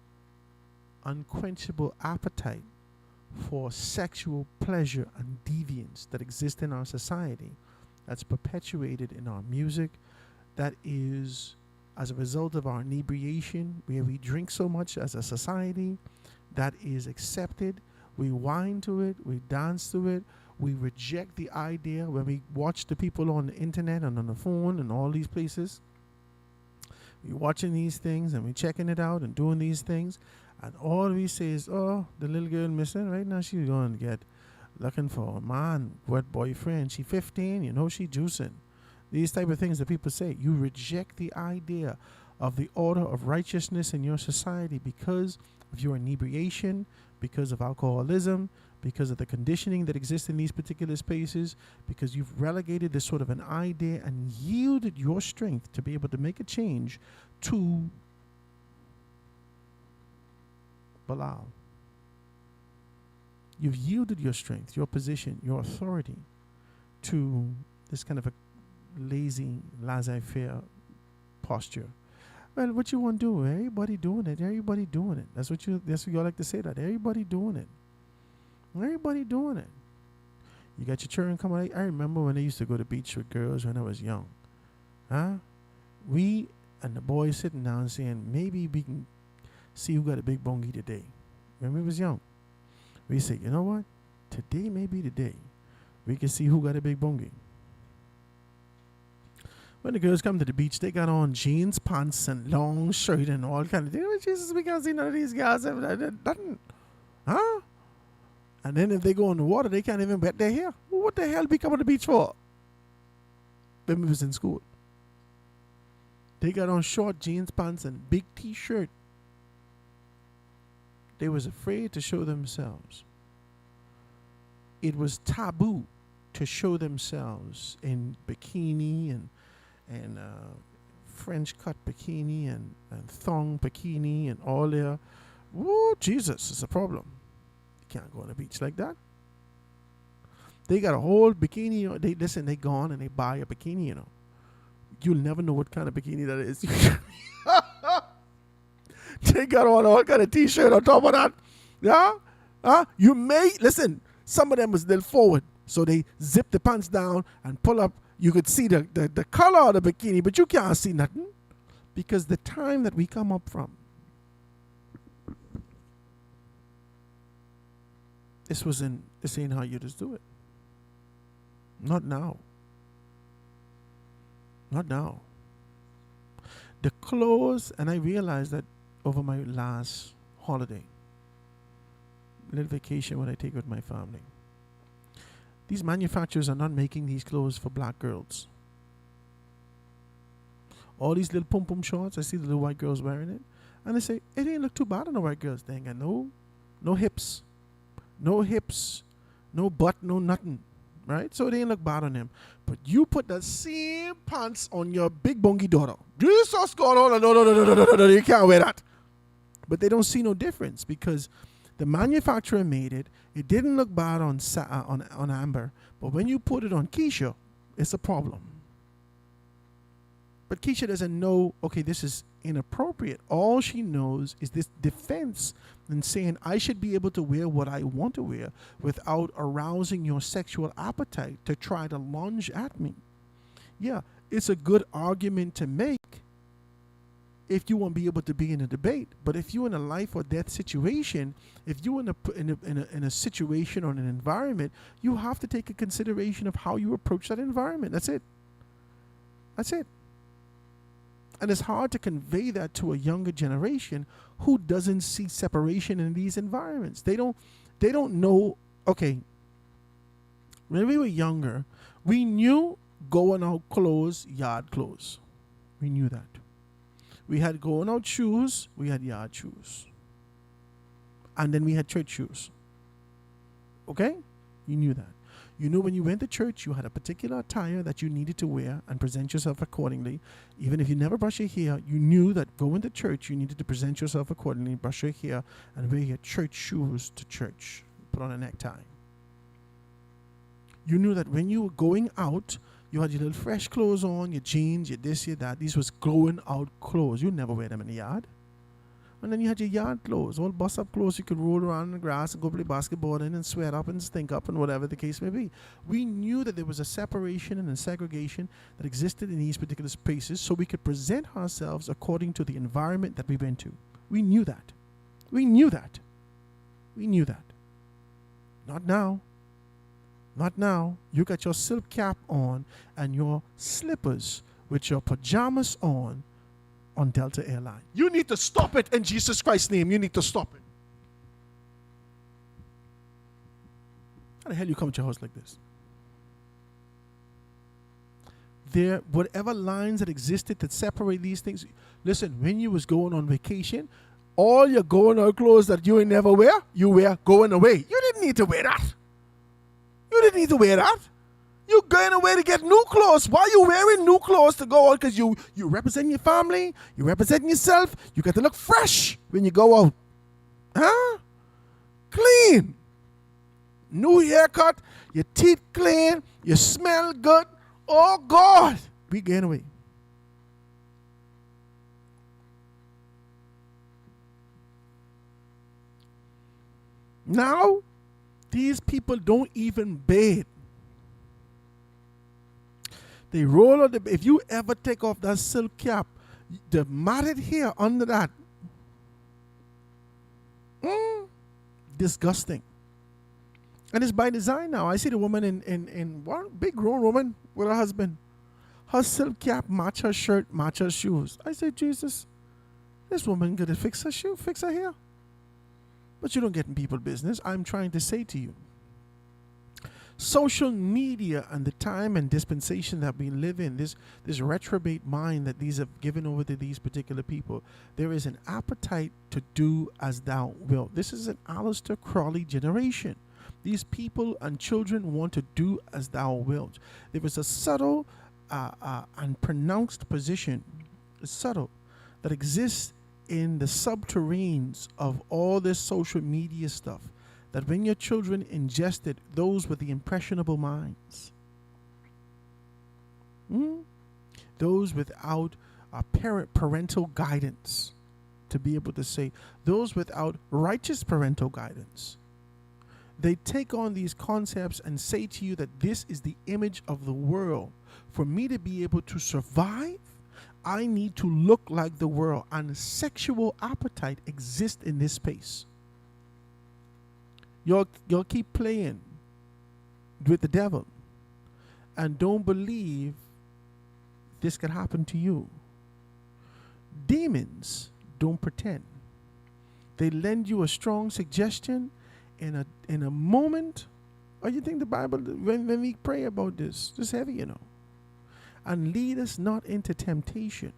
S13: unquenchable appetite for sexual pleasure and deviance that exists in our society, that's perpetuated in our music, that is as a result of our inebriation, where we drink so much as a society, that is accepted. We whine to it, we dance to it, we reject the idea when we watch the people on the internet and on the phone and all these places. We're watching these things and we're checking it out and doing these things. And all we say is, oh, the little girl missing. Right now she's going to get looking for a man, wet boyfriend. She 15, you know she juicing. These type of things that people say. You reject the idea of the order of righteousness in your society because of your inebriation, because of alcoholism, because of the conditioning that exists in these particular spaces, because you've relegated this sort of an idea and yielded your strength to be able to make a change to Belial. You've yielded your strength, your position, your authority to this kind of a lazy, laissez-faire posture. Well, what you want to do? Everybody doing it. Everybody doing it. That's what you like to say, that everybody doing it. Everybody doing it. You got your children coming. I remember when I used to go to the beach with girls when I was young. We and the boys sitting down saying, maybe we can see who got a big bongie today. When we was young, we say, you know what? Today may be the day we can see who got a big bongie. When the girls come to the beach, they got on jeans, pants, and long shirt and all kind of things. Oh, Jesus, we can't see none of these guys have nothing. Huh? And then if they go in the water, they can't even wet their hair. Well, what the hell we come on the beach for? When we was in school. They got on short jeans, pants, and big t-shirt. They was afraid to show themselves. It was taboo to show themselves in bikini and French cut bikini and thong bikini and all there. Woo, Jesus, it's a problem. You can't go on the beach like that. They got a whole bikini. They gone and they buy a bikini, you know. You'll never know what kind of bikini that is. They got on all kind of t-shirt on top of that. Yeah? You may, listen, some of them was a little forward. So they zip the pants down and pull up. You could see the color of the bikini, but you can't see nothing. Because the time that we come up from, this ain't how you just do it. Not now. Not now. The clothes, and I realized that over my last holiday, little vacation when I take with my family. These manufacturers are not making these clothes for black girls. All these little pom-pom shorts, I see the little white girls wearing it, and they say, it ain't look too bad on the white girls. They ain't got no hips, no butt, no nothing, right? So it ain't look bad on them. But you put the same pants on your big bongy daughter. Jesus, God, no, you can't wear that. But they don't see no difference because the manufacturer made it. It didn't look bad on Amber, but when you put it on Keisha, it's a problem. But Keisha doesn't know, okay, this is inappropriate. All she knows is this defense and saying, I should be able to wear what I want to wear without arousing your sexual appetite to try to lunge at me. Yeah, it's a good argument to make if you won't be able to be in a debate. But if you're in a life or death situation, if you're in a situation or an environment, you have to take a consideration of how you approach that environment. That's it. That's it. And it's hard to convey that to a younger generation who doesn't see separation in these environments. They don't know, okay, when we were younger, we knew going out clothes, yard clothes. We knew that. We had going out shoes, we had yard shoes. And then we had church shoes. Okay? You knew that. You knew when you went to church, you had a particular attire that you needed to wear and present yourself accordingly. Even if you never brush your hair, you knew that going to church, you needed to present yourself accordingly, brush your hair, and wear your church shoes to church. Put on a necktie. You knew that when you were going out, you had your little fresh clothes on, your jeans, your this, your that. These was going out clothes. You never wear them in the yard. And then you had your yard clothes, all bust-up clothes you could roll around in the grass and go play basketball in and sweat up and stink up and whatever the case may be. We knew that there was a separation and a segregation that existed in these particular spaces so we could present ourselves according to the environment that we went to. We knew that. We knew that. We knew that. Not now. Not now. You got your silk cap on and your slippers with your pajamas on on Delta Airline. You need to stop it in Jesus Christ's name. You need to stop it. How the hell you come to your house like this? There, whatever lines that existed that separate these things. Listen, when you was going on vacation, all your going out clothes that you ain't never wear, you wear going away. You didn't need to wear that. You didn't need to wear that. You going away to get new clothes. Why you wearing new clothes to go out? Because you represent your family. You represent yourself. You got to look fresh when you go out. Huh? Clean. New haircut. Your teeth clean. You smell good. Oh, God. We going away. Now, these people don't even bathe. They roll out if you ever take off that silk cap, the matted hair under that, disgusting. And it's by design now. I see the woman in one big grown woman with her husband. Her silk cap match her shirt, match her shoes. I say, Jesus, this woman got to fix her shoe, fix her hair. But you don't get in people's business. I'm trying to say to you, social media and the time and dispensation that we live in, this reprobate mind that these have given over to these particular people, there is an appetite to do as thou wilt. This is an Aleister Crowley generation. These people and children want to do as thou wilt. There is a subtle and pronounced position, subtle, that exists in the subterraneans of all this social media stuff, that when your children ingest it, those with the impressionable minds, those without parental guidance, to be able to say, those without righteous parental guidance, they take on these concepts and say to you that this is the image of the world. For me to be able to survive, I need to look like the world, and sexual appetite exists in this space. You'll keep playing with the devil and don't believe this could happen to you. Demons don't pretend. They lend you a strong suggestion in a moment. Or you think the Bible, when we pray about this is heavy, you know. And lead us not into temptation,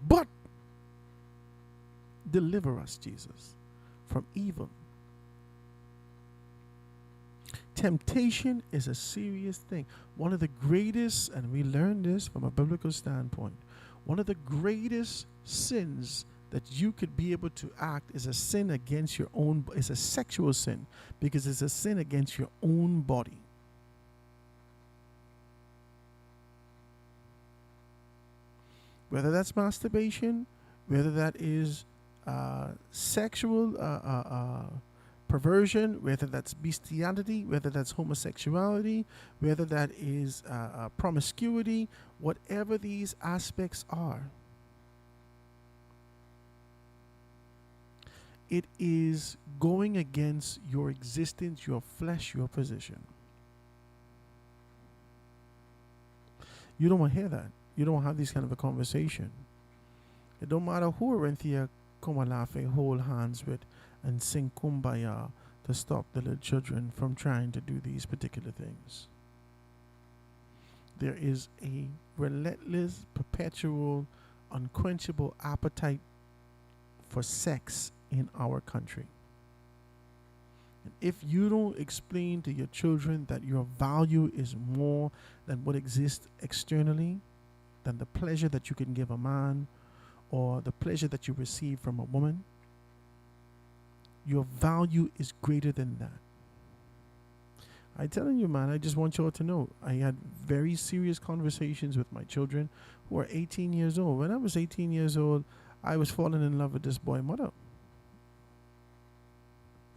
S13: but deliver us, Jesus, from evil. Temptation is a serious thing. One of the greatest, and we learn this from a biblical standpoint, one of the greatest sins that you could be able to act is a sin against your own, is a sexual sin, because it's a sin against your own body. Whether that's masturbation, whether that is sexual perversion, whether that's bestiality, whether that's homosexuality, whether that is promiscuity, whatever these aspects are, it is going against your existence, your flesh, your position. You don't want to hear that. You don't have this kind of a conversation. It don't matter who Arinthia Komalafe hold hands with and sing Kumbaya to stop the little children from trying to do these particular things. There is a relentless, perpetual, unquenchable appetite for sex in our country. And if you don't explain to your children that your value is more than what exists externally, than the pleasure that you can give a man or the pleasure that you receive from a woman, your value is greater than that. I'm telling you, man, I just want you all to know, I had very serious conversations with my children who are 18 years old. When I was 18 years old, I was falling in love with this boy mother.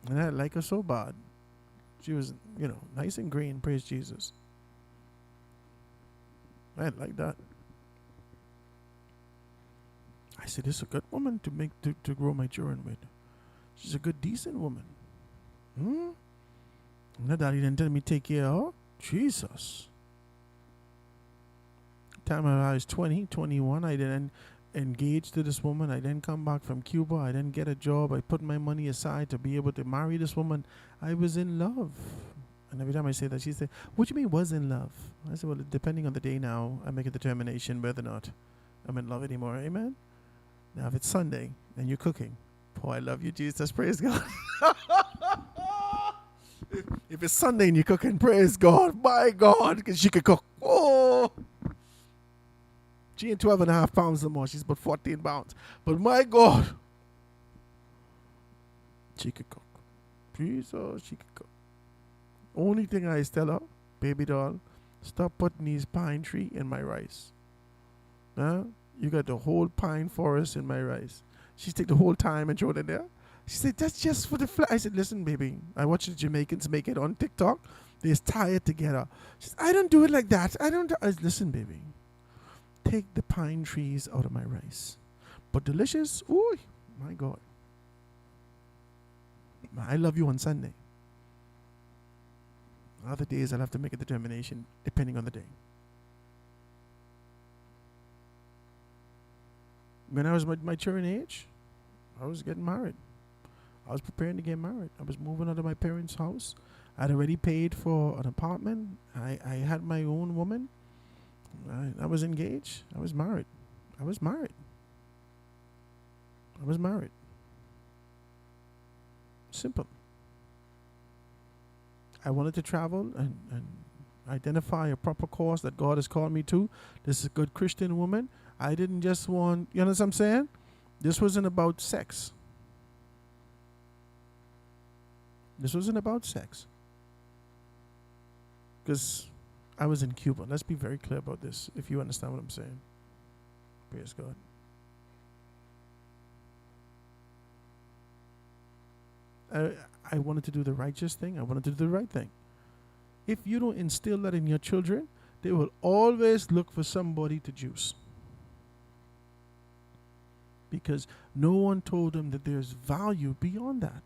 S13: And I like her so bad. She was, nice and green, praise Jesus. I like that. I said, this is a good woman to grow my children with. She's a good, decent woman. And her daddy didn't tell me take care of her. Jesus. Time I was 20, 21, I didn't engaged to this woman. I then come back from Cuba. I then get a job. I put my money aside to be able to marry this woman. I was in love. And every time I say that, she said, what do you mean was in love? I said, well, depending on the day now, I make a determination whether or not I'm in love anymore. Amen? Now, if it's Sunday and you're cooking, I love you, Jesus. Praise God. If it's Sunday and you're cooking, praise God. My God, because she could cook. Oh, she ain't 12.5 pounds no more. She's about 14 pounds. But my God, she could cook. Jesus, she could cook. Only thing I tell her, baby doll, stop putting these pine tree in my rice. Huh? You got the whole pine forest in my rice. She take the whole time and throw it in there. She said, that's just for the fly. I said, listen, baby, I watch the Jamaicans make it on TikTok. They just tie it together. She said, I don't do it like that. I said, listen, baby, take the pine trees out of my rice. But delicious, ooh, my God. I love you on Sunday. Other days I'll have to make a determination depending on the day. When I was my children age, I was getting married. I was preparing to get married. I was moving out of my parents' house. I'd already paid for an apartment. I had my own woman. I was engaged. I was married. I was married. Simple. I wanted to travel and identify a proper course that God has called me to. This is a good Christian woman. I didn't just want, you know what I'm saying? This wasn't about sex. Because I was in Cuba. Let's be very clear about this, if you understand what I'm saying. Praise God. I wanted to do the righteous thing. I wanted to do the right thing. If you don't instill that in your children, they will always look for somebody to juice. Because no one told them that there's value beyond that.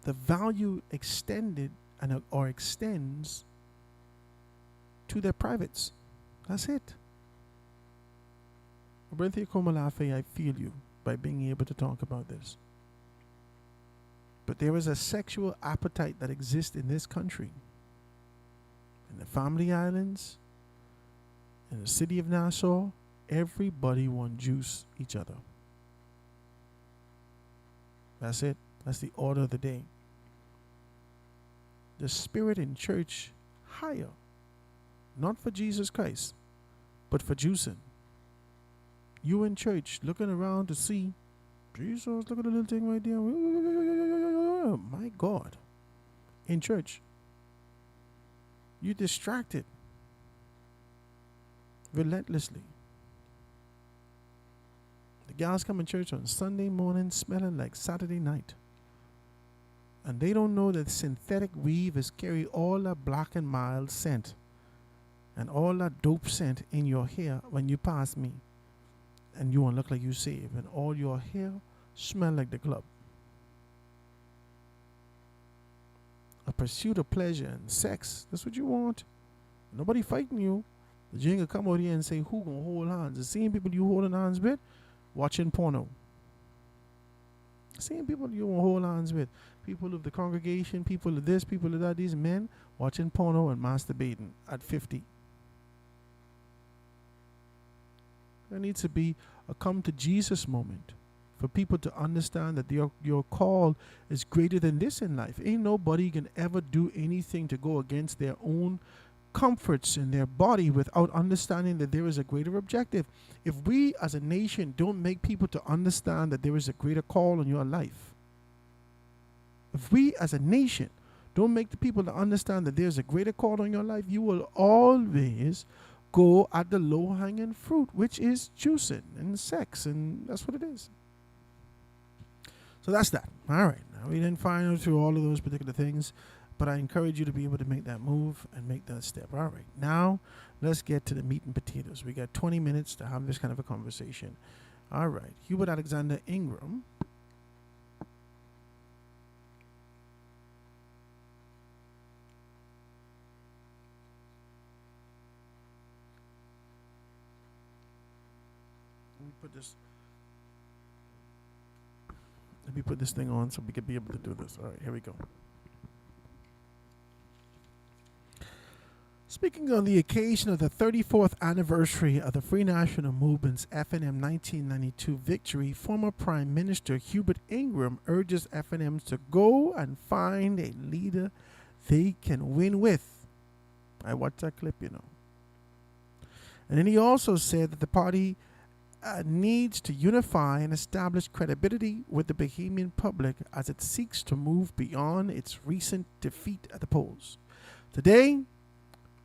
S13: The value extended or extends to their privates. That's it. Brenthia Komalafe, I feel you by being able to talk about this. But there is a sexual appetite that exists in this country. In the Family Islands, in the city of Nassau, everybody wants juice each other. That's it. That's the order of the day. The spirit in church higher, not for Jesus Christ, but for juicing. You in church looking around to see, Jesus, look at the little thing right there. My God. In church. You distracted. Relentlessly. The gals come in church on Sunday morning smelling like Saturday night. And they don't know that synthetic weave is carry all that black and mild scent and all that dope scent in your hair when you pass me. And you won't look like you saved. And all your hair smell like the club. A pursuit of pleasure and sex. That's what you want. Nobody fighting you. The jingle come out here and say, who gonna hold hands? The same people you holding hands with, watching porno. The same people you won't hold hands with. People of the congregation, people of this, people of that. These men watching porno and masturbating at 50. There needs to be a come to Jesus moment for people to understand that your call is greater than this in life. Ain't nobody can ever do anything to go against their own comforts in their body without understanding that there is a greater objective. If we as a nation don't make people to understand that there is a greater call on your life, if we as a nation don't make the people to understand that there's a greater call on your life, you will always go at the low-hanging fruit, which is juicing and sex, and that's what it is. So that's that. All right. Now, we didn't find out through all of those particular things, but I encourage you to be able to make that move and make that step. All right. Now, let's get to the meat and potatoes. We got 20 minutes to have this kind of a conversation. All right. Hubert Alexander Ingram. put this. Let me put this thing on so we can be able to do this. All right, here we go. Speaking on the occasion of the 34th anniversary of the Free National Movement's FNM 1992 victory, former Prime Minister Hubert Ingram urges FNMs to go and find a leader they can win with. I watched that clip, you know. And then he also said that the party needs to unify and establish credibility with the Bahamian public as it seeks to move beyond its recent defeat at the polls. Today,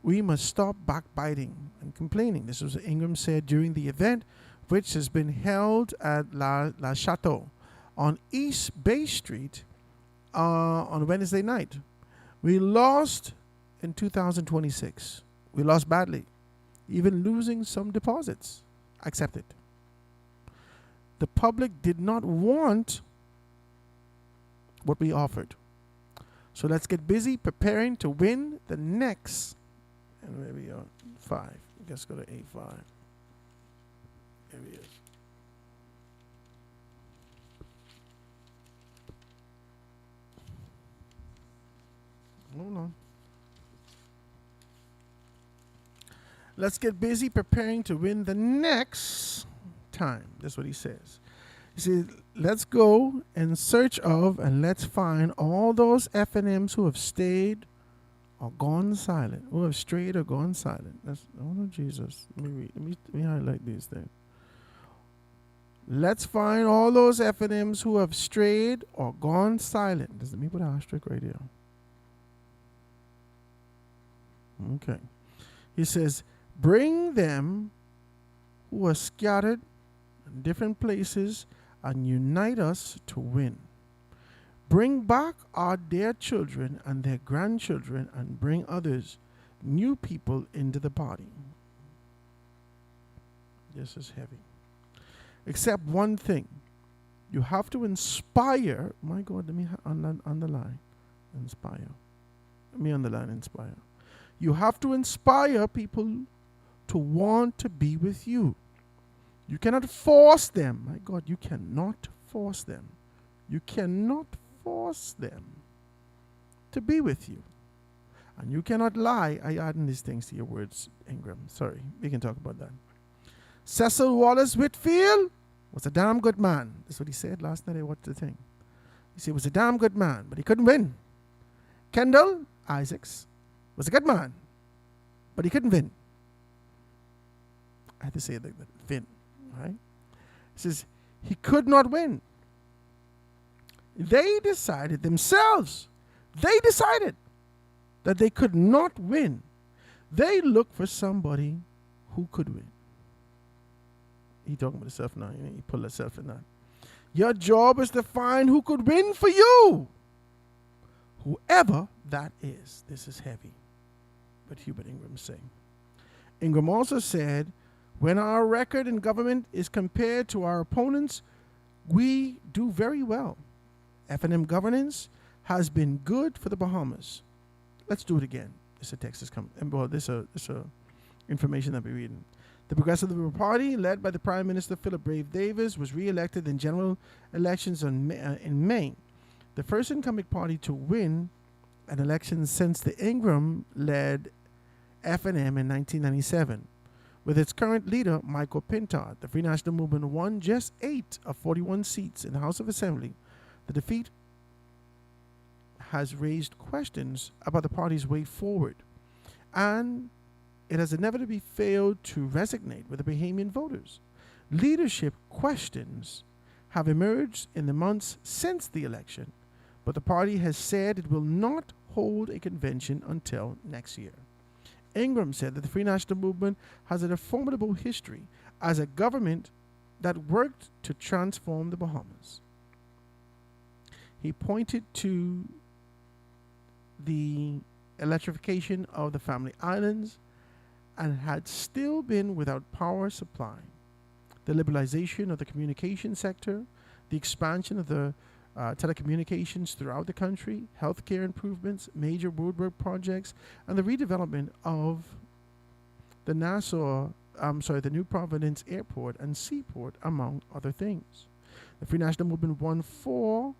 S13: we must stop backbiting and complaining. This was what Ingram said during the event, which has been held at La Chateau on East Bay Street on Wednesday night. We lost in 2026. We lost badly, even losing some deposits. Accept it. The public did not want what we offered. So let's get busy preparing to win the next. And where we are, 5. Let's go to A5. Here he is. Hold on. Let's get busy preparing to win the next time. That's what he says. He says, let's go in search of and let's find all those FNMs who have stayed or gone silent, who have strayed or gone silent. That's, oh no, Jesus. Let me highlight these things. Let's find all those FNMs who have strayed or gone silent. Does it mean put an asterisk right here? Okay. He says, bring them who are scattered in different places and unite us to win. Bring back our dear children and their grandchildren and bring others, new people, into the body. This is heavy. Except one thing. You have to inspire. My God, let me underline. Inspire. Let me underline inspire. You have to inspire people to want to be with you. You cannot force them. My God, you cannot force them. You cannot force them to be with you. And you cannot lie. I adding these things to your words, Ingram. Sorry, we can talk about that. Cecil Wallace Whitfield was a damn good man. That's what he said last night. I watched the thing. He said he was a damn good man, but he couldn't win. Kendall Isaacs was a good man, but he couldn't win. I had to say it like that. Win, right? He says he could not win. They decided themselves. They decided that they could not win. They looked for somebody who could win. He talking about himself now. He pulled himself in that. Your job is to find who could win for you. Whoever that is. This is heavy. But Hubert Ingram is saying. Ingram also said, when our record in government is compared to our opponents, we do very well. FNM governance has been good for the Bahamas. Let's do it again. This is Texas coming. Well, this is information that we're reading. The Progressive Liberal Party, led by the Prime Minister Philip Brave Davis, was re-elected in general elections in May. The first incumbent party to win an election since the Ingram-led FNM in 1997. With its current leader, Michael Pintard, the Free National Movement won just 8 of 41 seats in the House of Assembly. The defeat has raised questions about the party's way forward, and it has inevitably failed to resonate with the Bahamian voters. Leadership questions have emerged in the months since the election, but the party has said it will not hold a convention until next year. Ingram said that the Free National Movement has a formidable history as a government that worked to transform the Bahamas. He pointed to the electrification of the Family Islands and had still been without power supply, the liberalization of the communication sector, the expansion of the telecommunications throughout the country, healthcare improvements, major roadwork projects, and the redevelopment of the Nassau the New Providence Airport and Seaport, among other things. The Free National Movement won 4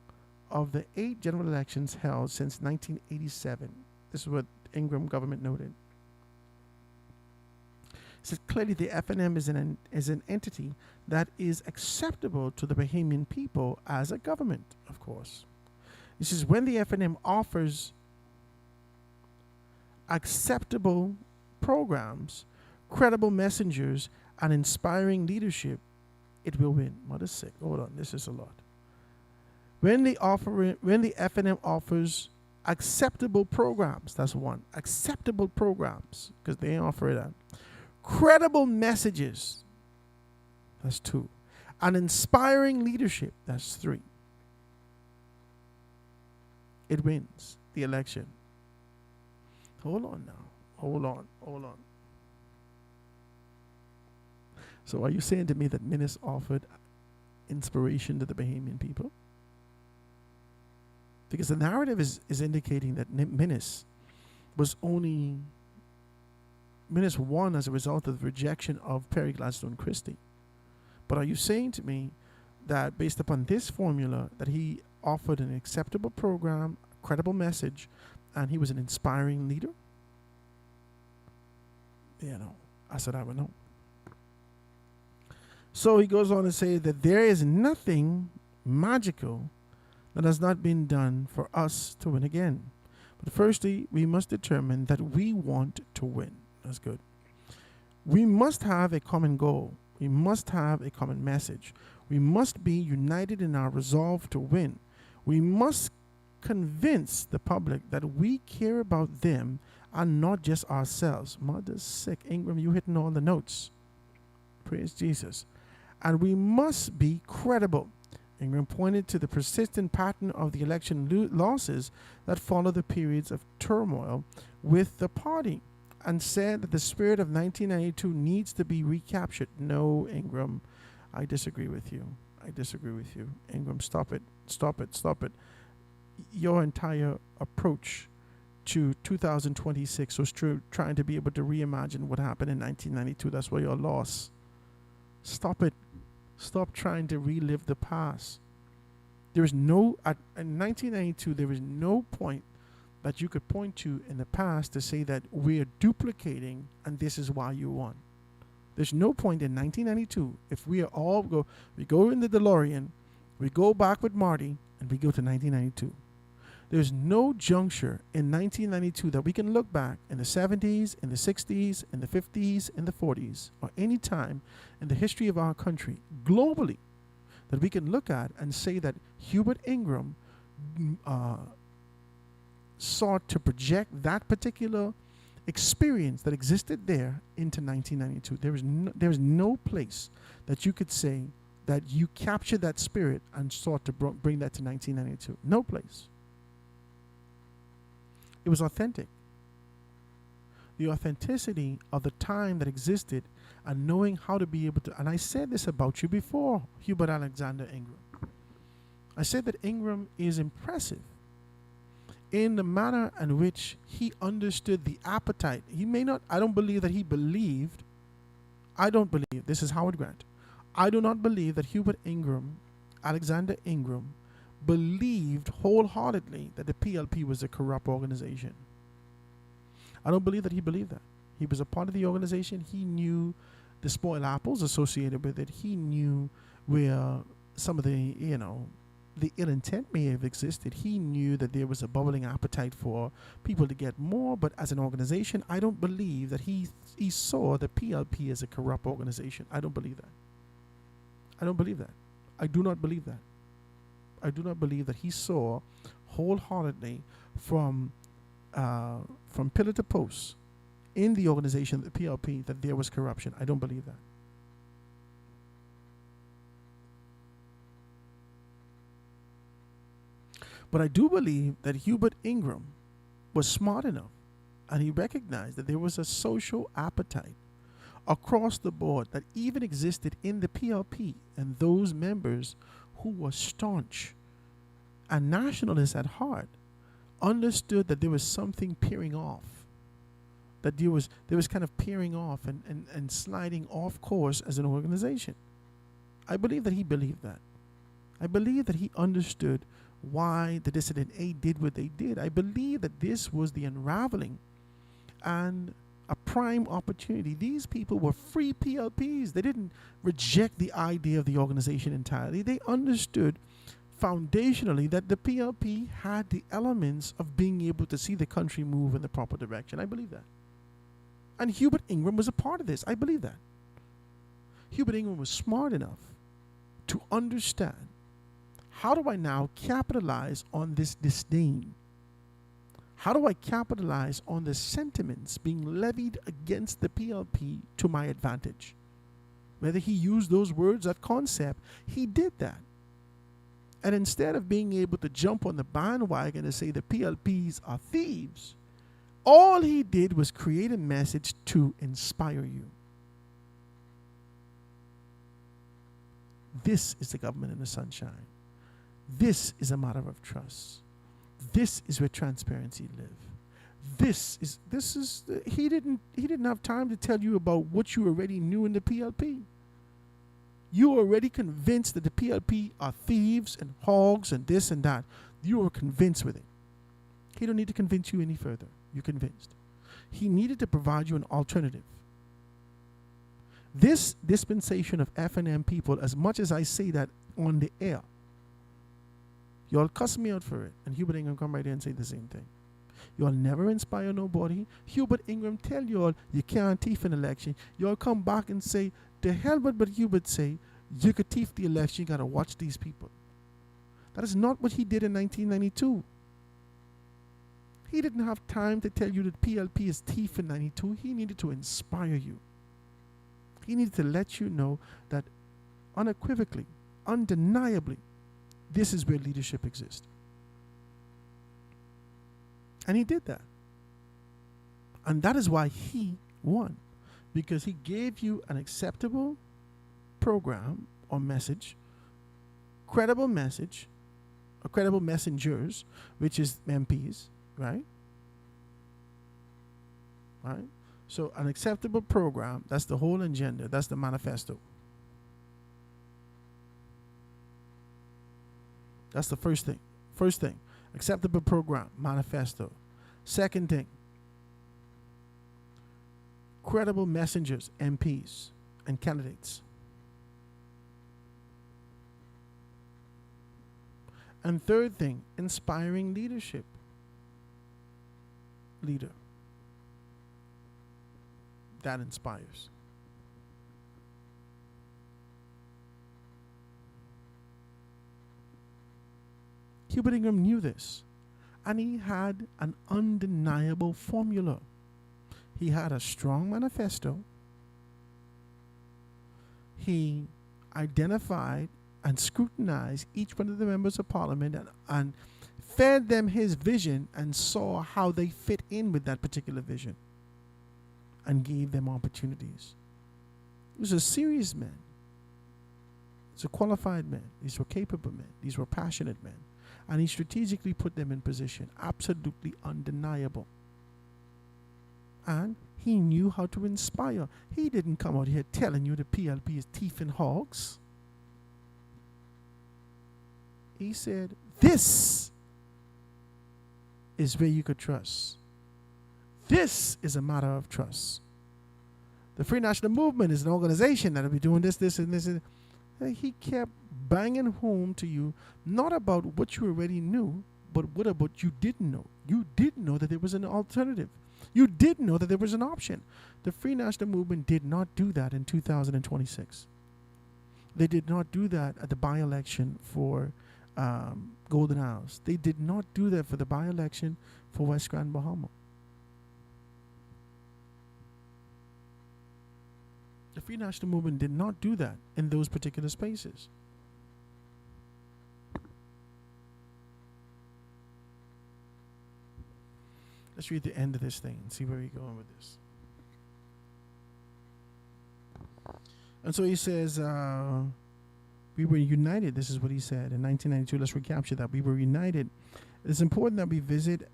S13: of the 8 general elections held since 1987. This is what Ingram government noted. It says clearly the FNM is an entity that is acceptable to the Bahamian people as a government, of course. This is when the FNM offers acceptable programs, credible messengers, and inspiring leadership, it will win. Mother's sick. Hold on, this is a lot. When the FNM offers acceptable programs, that's one. Acceptable programs, because they offer that. Credible messages, that's 2. And inspiring leadership, that's 3. It wins the election. Hold on now. Hold on. So are you saying to me that Minnis offered inspiration to the Bahamian people? Because the narrative is indicating that Minnis won as a result of the rejection of Perry Gladstone Christie. But are you saying to me that based upon this formula that he offered an acceptable program, credible message, and he was an inspiring leader? I said I would know. So he goes on to say that there is nothing magical that has not been done for us to win again. But firstly, we must determine that we want to win. That's good. We must have a common goal. We must have a common message. We must be united in our resolve to win. We must convince the public that we care about them and not just ourselves. Mother's sick. Ingram, you hitting all the notes. Praise Jesus. And we must be credible. Ingram pointed to the persistent pattern of the election losses that follow the periods of turmoil with the party and said that the spirit of 1992 needs to be recaptured. No, Ingram, I disagree with you. Ingram, stop it. Your entire approach to 2026 was trying to be able to reimagine what happened in 1992. That's where you're lost. Stop it. Stop trying to relive the past. There is in 1992, there is no point that you could point to in the past to say that we're duplicating and this is why you won. There's no point in 1992 if we go in the DeLorean, we go back with Marty, and we go to 1992. There's no juncture in 1992 that we can look back in the 70s, in the 60s, in the 50s, in the 40s, or any time in the history of our country, globally, that we can look at and say that Hubert Ingram sought to project that particular experience that existed there into 1992. There is no place that you could say that you captured that spirit and sought to bring that to 1992. No place. It was authentic. The authenticity of the time that existed and knowing how to be able to, and I said this about you before, Hubert Alexander Ingram. I said that Ingram is impressive in the manner in which he understood the appetite. I don't believe that he believed, this is Howard Grant, I do not believe that Hubert Ingram, Alexander Ingram, believed wholeheartedly that the PLP was a corrupt organization. I don't believe that he believed that. He was a part of the organization. He knew the spoiled apples associated with it. He knew where some of the ill intent may have existed. He knew that there was a bubbling appetite for people to get more, but as an organization, I don't believe that he saw the PLP as a corrupt organization. I don't believe that. I don't believe that. I do not believe that. I do not believe that he saw wholeheartedly from pillar to post in the organization, the PLP, that there was corruption. I don't believe that. But I do believe that Hubert Ingram was smart enough and he recognized that there was a social appetite across the board that even existed in the PLP, and those members who were staunch and nationalists at heart understood that there was something peering off that there was kind of peering off and sliding off course as an organization. I believe that he believed that. I believe that he understood why the Dissident A did what they did. I believe that this was the unraveling and a prime opportunity. These people were free PLPs. They didn't reject the idea of the organization entirely. They understood foundationally that the PLP had the elements of being able to see the country move in the proper direction. I believe that. And Hubert Ingram was a part of this. I believe that. Hubert Ingram was smart enough to understand, how do I now capitalize on this disdain? How do I capitalize on the sentiments being levied against the PLP to my advantage? Whether he used those words, that concept, he did that. And instead of being able to jump on the bandwagon and say the PLPs are thieves, all he did was create a message to inspire you. This is the government in the sunshine. This is a matter of trust. This is where transparency lives. He didn't have time to tell you about what you already knew in the PLP. You were already convinced that the PLP are thieves and hogs and this and that. You were convinced with it. He don't need to convince you any further. You're convinced. He needed to provide you an alternative. This dispensation of F&M people, as much as I say that on the air, y'all cuss me out for it, and Hubert Ingram come right there and say the same thing. Y'all never inspire nobody. Hubert Ingram tell y'all you can't thief an election. Y'all come back and say, the hell but Hubert say, you could thief the election, you gotta watch these people. That is not what he did in 1992. He didn't have time to tell you that PLP is thief in 92. He needed to inspire you. He needed to let you know that unequivocally, undeniably, this is where leadership exists. And he did that. And that is why he won. Because he gave you an acceptable program or message, credible message, or credible messengers, which is MPs, right? Right? So an acceptable program, that's the whole agenda, that's the manifesto. That's the first thing. First thing, acceptable program, manifesto. Second thing, credible messengers, MPs, and candidates. And third thing, inspiring leadership. Leader. That inspires. Hubert Ingram knew this, and he had an undeniable formula. He had a strong manifesto. He identified and scrutinized each one of the members of parliament and fed them his vision and saw how they fit in with that particular vision and gave them opportunities. He was a serious man. He's a qualified man. These were capable men. These were passionate men. And he strategically put them in position. Absolutely undeniable. And he knew how to inspire. He didn't come out here telling you the PLP is thief and hogs. He said, this is where you could trust. This is a matter of trust. The Free National Movement is an organization that will be doing this, and this. And he kept banging home to you, not about what you already knew, but what about you didn't know. You didn't know that there was an alternative. You did know that there was an option. The Free National Movement did not do that in 2026. They did not do that at the by-election for Golden House. They did not do that for the by-election for West Grand Bahama. The Free National Movement did not do that in those particular spaces. Let's read the end of this thing and see where we're going with this. And so he says, we were united. This is what he said in 1992. Let's recapture that. We were united. It's important that we visit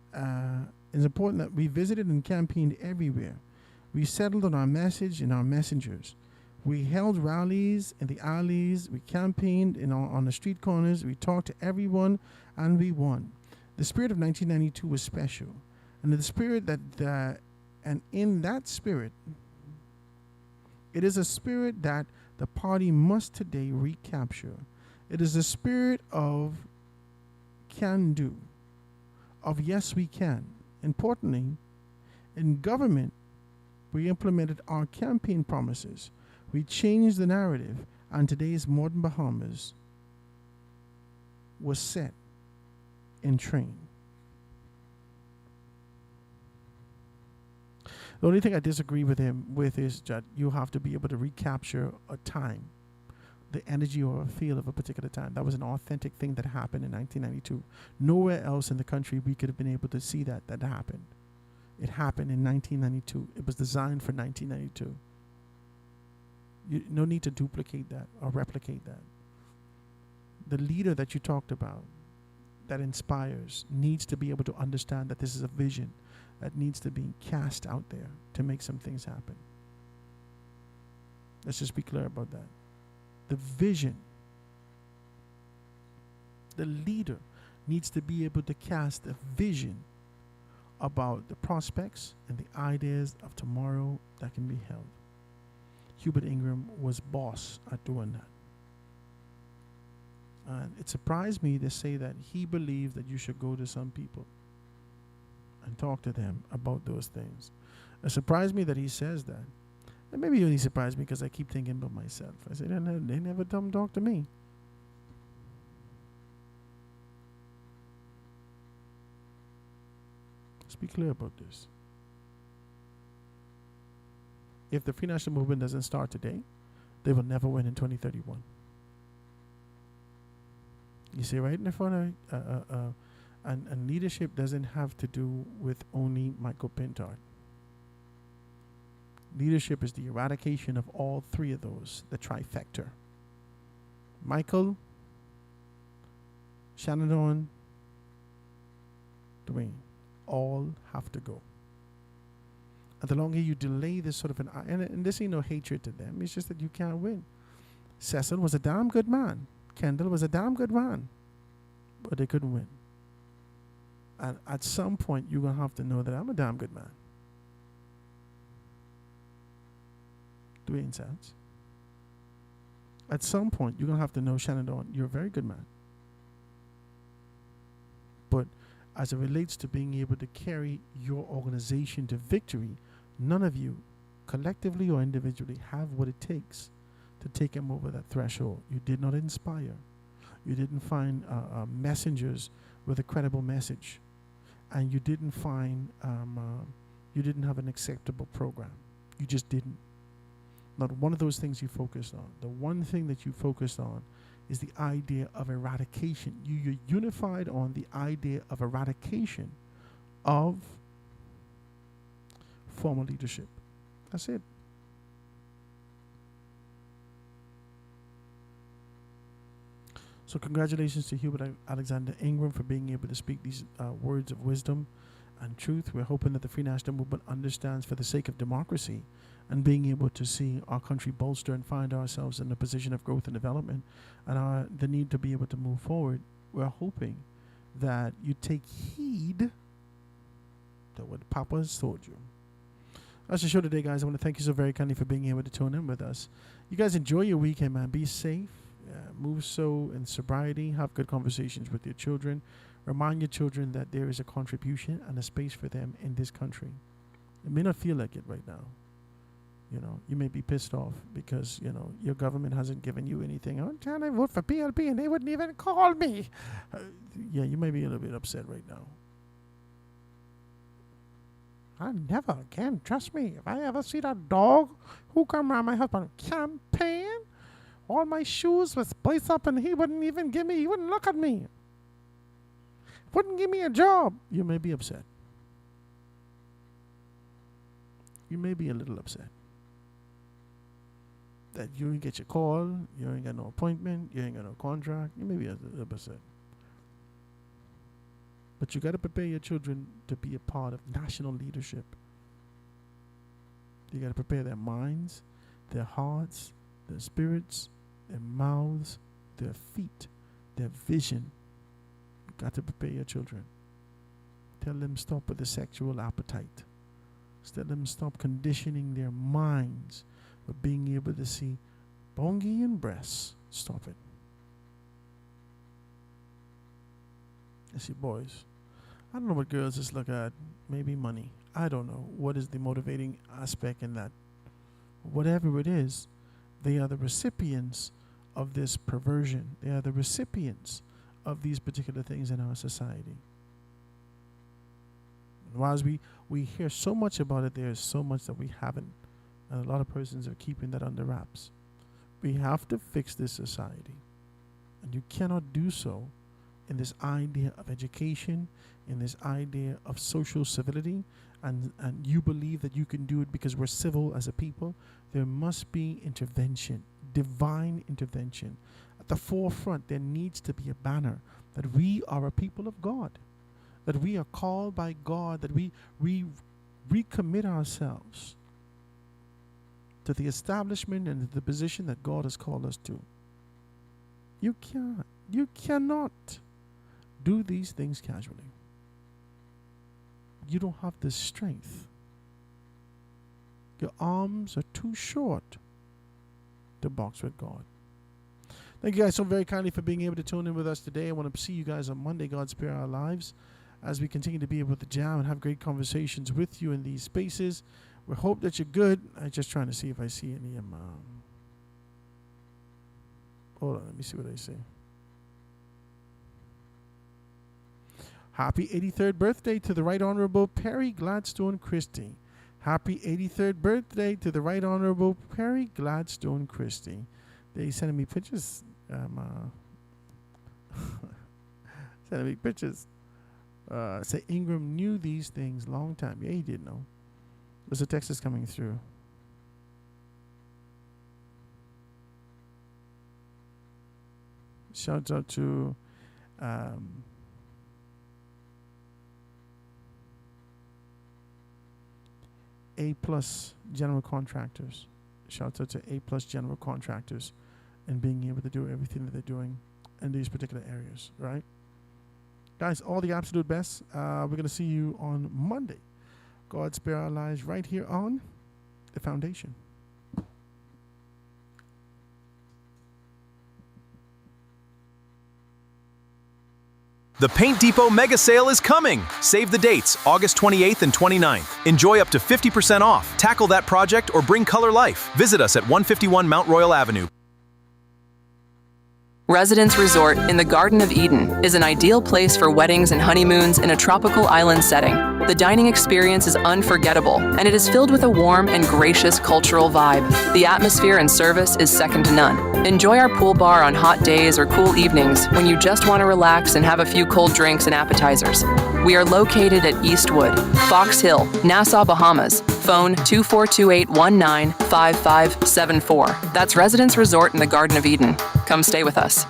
S13: It's important that we visited and campaigned everywhere. We settled on our message and our messengers. We held rallies in the alleys. We campaigned on the street corners. We talked to everyone, and we won. The spirit of 1992 was special. And the spirit and in that spirit, it is a spirit that the party must today recapture. It is a spirit of can do, of yes we can. Importantly, in government, we implemented our campaign promises. We changed the narrative, and today's modern Bahamas was set and trained. The only thing I disagree with him with is that you have to be able to recapture a time, the energy or a feel of a particular time. That was an authentic thing that happened in 1992. Nowhere else in the country we could have been able to see that happened. It happened in 1992. It was designed for 1992. No need to duplicate that or replicate that. The leader that you talked about, that inspires, needs to be able to understand that this is a vision that needs to be cast out there to make some things happen. Let's just be clear about that. The vision, the leader needs to be able to cast a vision about the prospects and the ideas of tomorrow that can be held. Hubert Ingram was boss at doing that. And it surprised me to say that he believed that you should go to some people and talk to them about those things. It surprised me that he says that. And maybe it only surprised me because I keep thinking about myself. I said, they never come talk to me. Let's be clear about this. If the Free National Movement doesn't start today, they will never win in 2031. You see, right in the front of and leadership doesn't have to do with only Michael Pintard. Leadership is the eradication of all three of those, the trifecta. Michael, Shannon, Dwayne, all have to go. And the longer you delay this sort of and this ain't no hatred to them, it's just that you can't win. Cecil was a damn good man. Kendall was a damn good man. But they couldn't win. And at some point, you're going to have to know that I'm a damn good man. Dwayne Sands. At some point, you're going to have to know, Shannon Dawn, you're a very good man. But as it relates to being able to carry your organization to victory, none of you, collectively or individually, have what it takes to take him over that threshold. You did not inspire. You didn't find messengers with a credible message. And you didn't find, you didn't have an acceptable program. You just didn't. Not one of those things you focused on. The one thing that you focused on is the idea of eradication. You're unified on the idea of eradication of former leadership. That's it. So congratulations to Hubert Alexander Ingram for being able to speak these words of wisdom and truth. We're hoping that the Free National Movement understands, for the sake of democracy and being able to see our country bolster and find ourselves in a position of growth and development, and the need to be able to move forward, we're hoping that you take heed to what Papa has told you. That's the show today, guys. I want to thank you so very kindly for being able to tune in with us. You guys enjoy your weekend, man. Be safe. Move so in sobriety. Have good conversations with your children. Remind your children that there is a contribution and a space for them in this country. It may not feel like it right now. You know, you may be pissed off because, you know, your government hasn't given you anything. I'm trying to vote for PLP and they wouldn't even call me. Yeah, you may be a little bit upset right now. I never again, trust me, if I ever see that dog who come around my husband campaign, all my shoes was placed up and he wouldn't even give me, he wouldn't look at me. Wouldn't give me a job. You may be upset. You may be a little upset. That you ain't get your call, you ain't got no appointment, you ain't got no contract. You may be a little upset. But you got to prepare your children to be a part of national leadership. You got to prepare their minds, their hearts, their spirits, their mouths, their feet, their vision. You got to prepare your children. Tell them stop with the sexual appetite. Tell them stop conditioning their minds with being able to see bongi and breasts. Stop it. I see boys. I don't know what girls just look at. Maybe money. I don't know. What is the motivating aspect in that? Whatever it is, they are the recipients of this perversion. They are the recipients of these particular things in our society. Whilst we hear so much about it, there's so much that we haven't. And a lot of persons are keeping that under wraps. We have to fix this society. And you cannot do so in this idea of education, in this idea of social civility, and you believe that you can do it because we're civil as a people. There must be intervention, divine intervention. At the forefront, there needs to be a banner that we are a people of God, that we are called by God, that we recommit ourselves to the establishment and the position that God has called us to. You cannot do these things casually. You don't have the strength. Your arms are too short to box with God. Thank you guys so very kindly for being able to tune in with us today. I want to see you guys on Monday, God spare our lives, as we continue to be able to jam and have great conversations with you in these spaces. We hope that you're good. I'm just trying to see if I see any hold on, let me see what I say. Happy 83rd birthday to the Right Honorable Perry Gladstone Christie. Happy 83rd birthday to the Right Honorable Perry Gladstone Christie. They sending me pictures. Sending me pictures. Say Ingram knew these things long time. Yeah, he did know. There's a text is coming through. Shout out to A+ general contractors. Shout out to A+ general contractors and being able to do everything that they're doing in these particular areas, right? Guys, all the absolute best. We're going to see you on Monday. God spare our lives right here on The Foundation.
S5: The Paint Depot Mega Sale is coming! Save the dates, August 28th and 29th. Enjoy up to 50% off. Tackle that project or bring color life. Visit us at 151 Mount Royal Avenue.
S8: Residence Resort in the Garden of Eden is an ideal place for weddings and honeymoons in a tropical island setting. The dining experience is unforgettable, and it is filled with a warm and gracious cultural vibe. The atmosphere and service is second to none. Enjoy our pool bar on hot days or cool evenings when you just want to relax and have a few cold drinks and appetizers. We are located at Eastwood, Fox Hill, Nassau, Bahamas. Phone 242-819-5574. That's Residence Resort in the Garden of Eden. Come stay with us.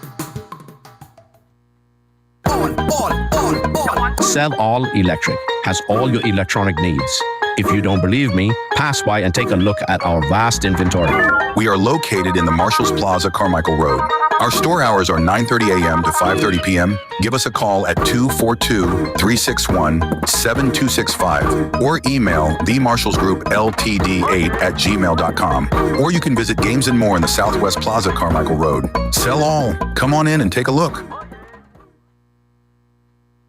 S3: Sell All Electric has all your electronic needs. If you don't believe me, pass by and take a look at our vast inventory.
S4: We are located in the Marshalls Plaza, Carmichael Road. Our store hours are 9:30 a.m. to 5:30 p.m. Give us a call at 242-361-7265 or email themarshallsgroupltd8@gmail.com. Or you can visit Games and More in the Southwest Plaza, Carmichael Road. Sell all. Come on in and take a look.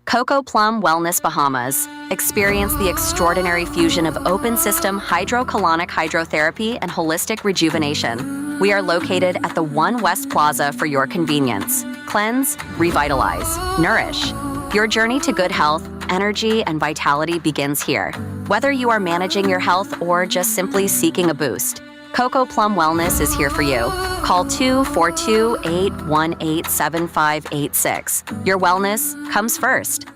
S6: Coco Plum Wellness Bahamas. Experience the extraordinary fusion of open system hydrocolonic hydrotherapy and holistic rejuvenation. We are located at the One West Plaza for your convenience. Cleanse, revitalize, nourish. Your journey to good health, energy, and vitality begins here. Whether you are managing your health or just simply seeking a boost, Coco Plum Wellness is here for you. Call 242-818-7586. Your wellness comes first.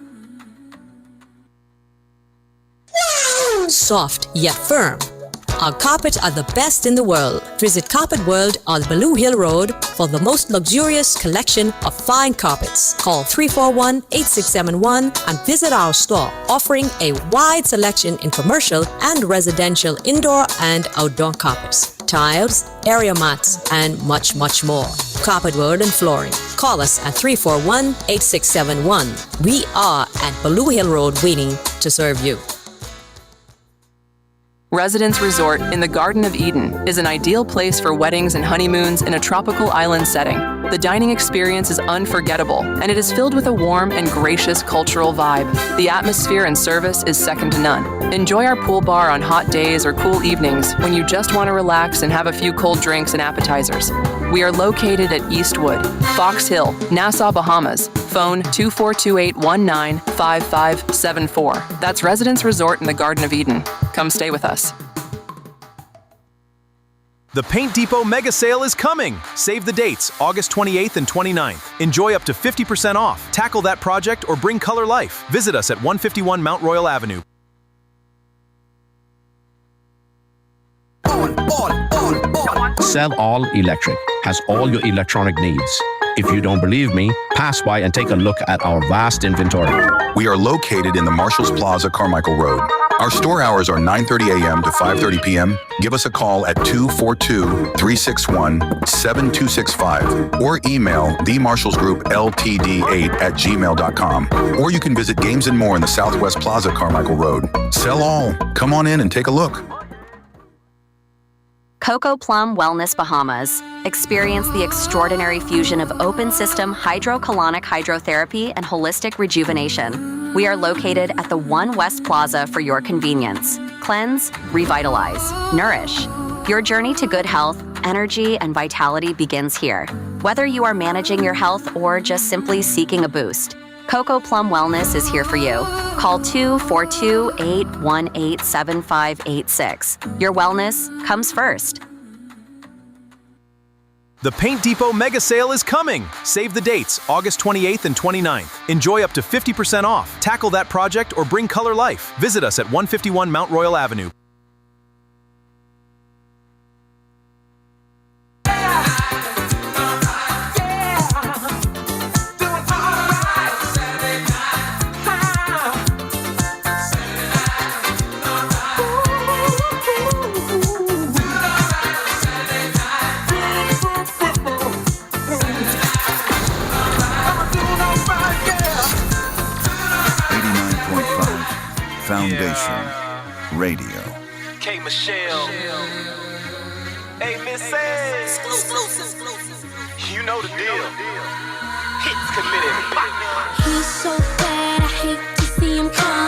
S7: Soft yet firm. Our carpets are the best in the world. Visit Carpet World on Baloo Hill Road for the most luxurious collection of fine carpets. Call 341-8671 and visit our store, offering a wide selection in commercial and residential indoor and outdoor carpets, tiles, area mats, and much, much more. Carpet World and Flooring. Call us at 341-8671. We are at Baloo Hill Road waiting to serve you.
S8: Residence Resort in the Garden of Eden is an ideal place for weddings and honeymoons in a tropical island setting. The dining experience is unforgettable, and it is filled with a warm and gracious cultural vibe. The atmosphere and service is second to none. Enjoy our pool bar on hot days or cool evenings when you just want to relax and have a few cold drinks and appetizers. We are located at Eastwood, Fox Hill, Nassau, Bahamas. Phone 2428195574. That's Residence Resort in the Garden of Eden. Come stay with us.
S5: The Paint Depot Mega Sale is coming! Save the dates, August 28th and 29th. Enjoy up to 50% off. Tackle that project or bring color life. Visit us at 151 Mount Royal Avenue.
S3: Sell All Electric has all your electronic needs. If you don't believe me, pass by and take a look at our vast inventory.
S4: We are located in the Marshalls Plaza, Carmichael Road. Our store hours are 9:30 a.m. to 5:30 p.m. Give us a call at 242-361-7265 or email themarshallsgroupltd8@gmail.com. Or you can visit Games and More in the Southwest Plaza, Carmichael Road. Sell all. Come on in and take a look.
S6: Coco Plum Wellness Bahamas. Experience the extraordinary fusion of open system hydrocolonic hydrotherapy and holistic rejuvenation. We are located at the One West Plaza for your convenience. Cleanse, revitalize, nourish. Your journey to good health, energy, and vitality begins here. Whether you are managing your health or just simply seeking a boost, Coco Plum Wellness is here for you. Call 242-818-7586. Your wellness comes first.
S5: The Paint Depot Mega Sale is coming! Save the dates, August 28th and 29th. Enjoy up to 50% off. Tackle that project or bring color life. Visit us at 151 Mount Royal Avenue.
S14: Foundation Radio.
S12: K. Michelle. Hey, Miss Says. You know the deal. Hits committed.
S15: He's so bad, I hate to see him come.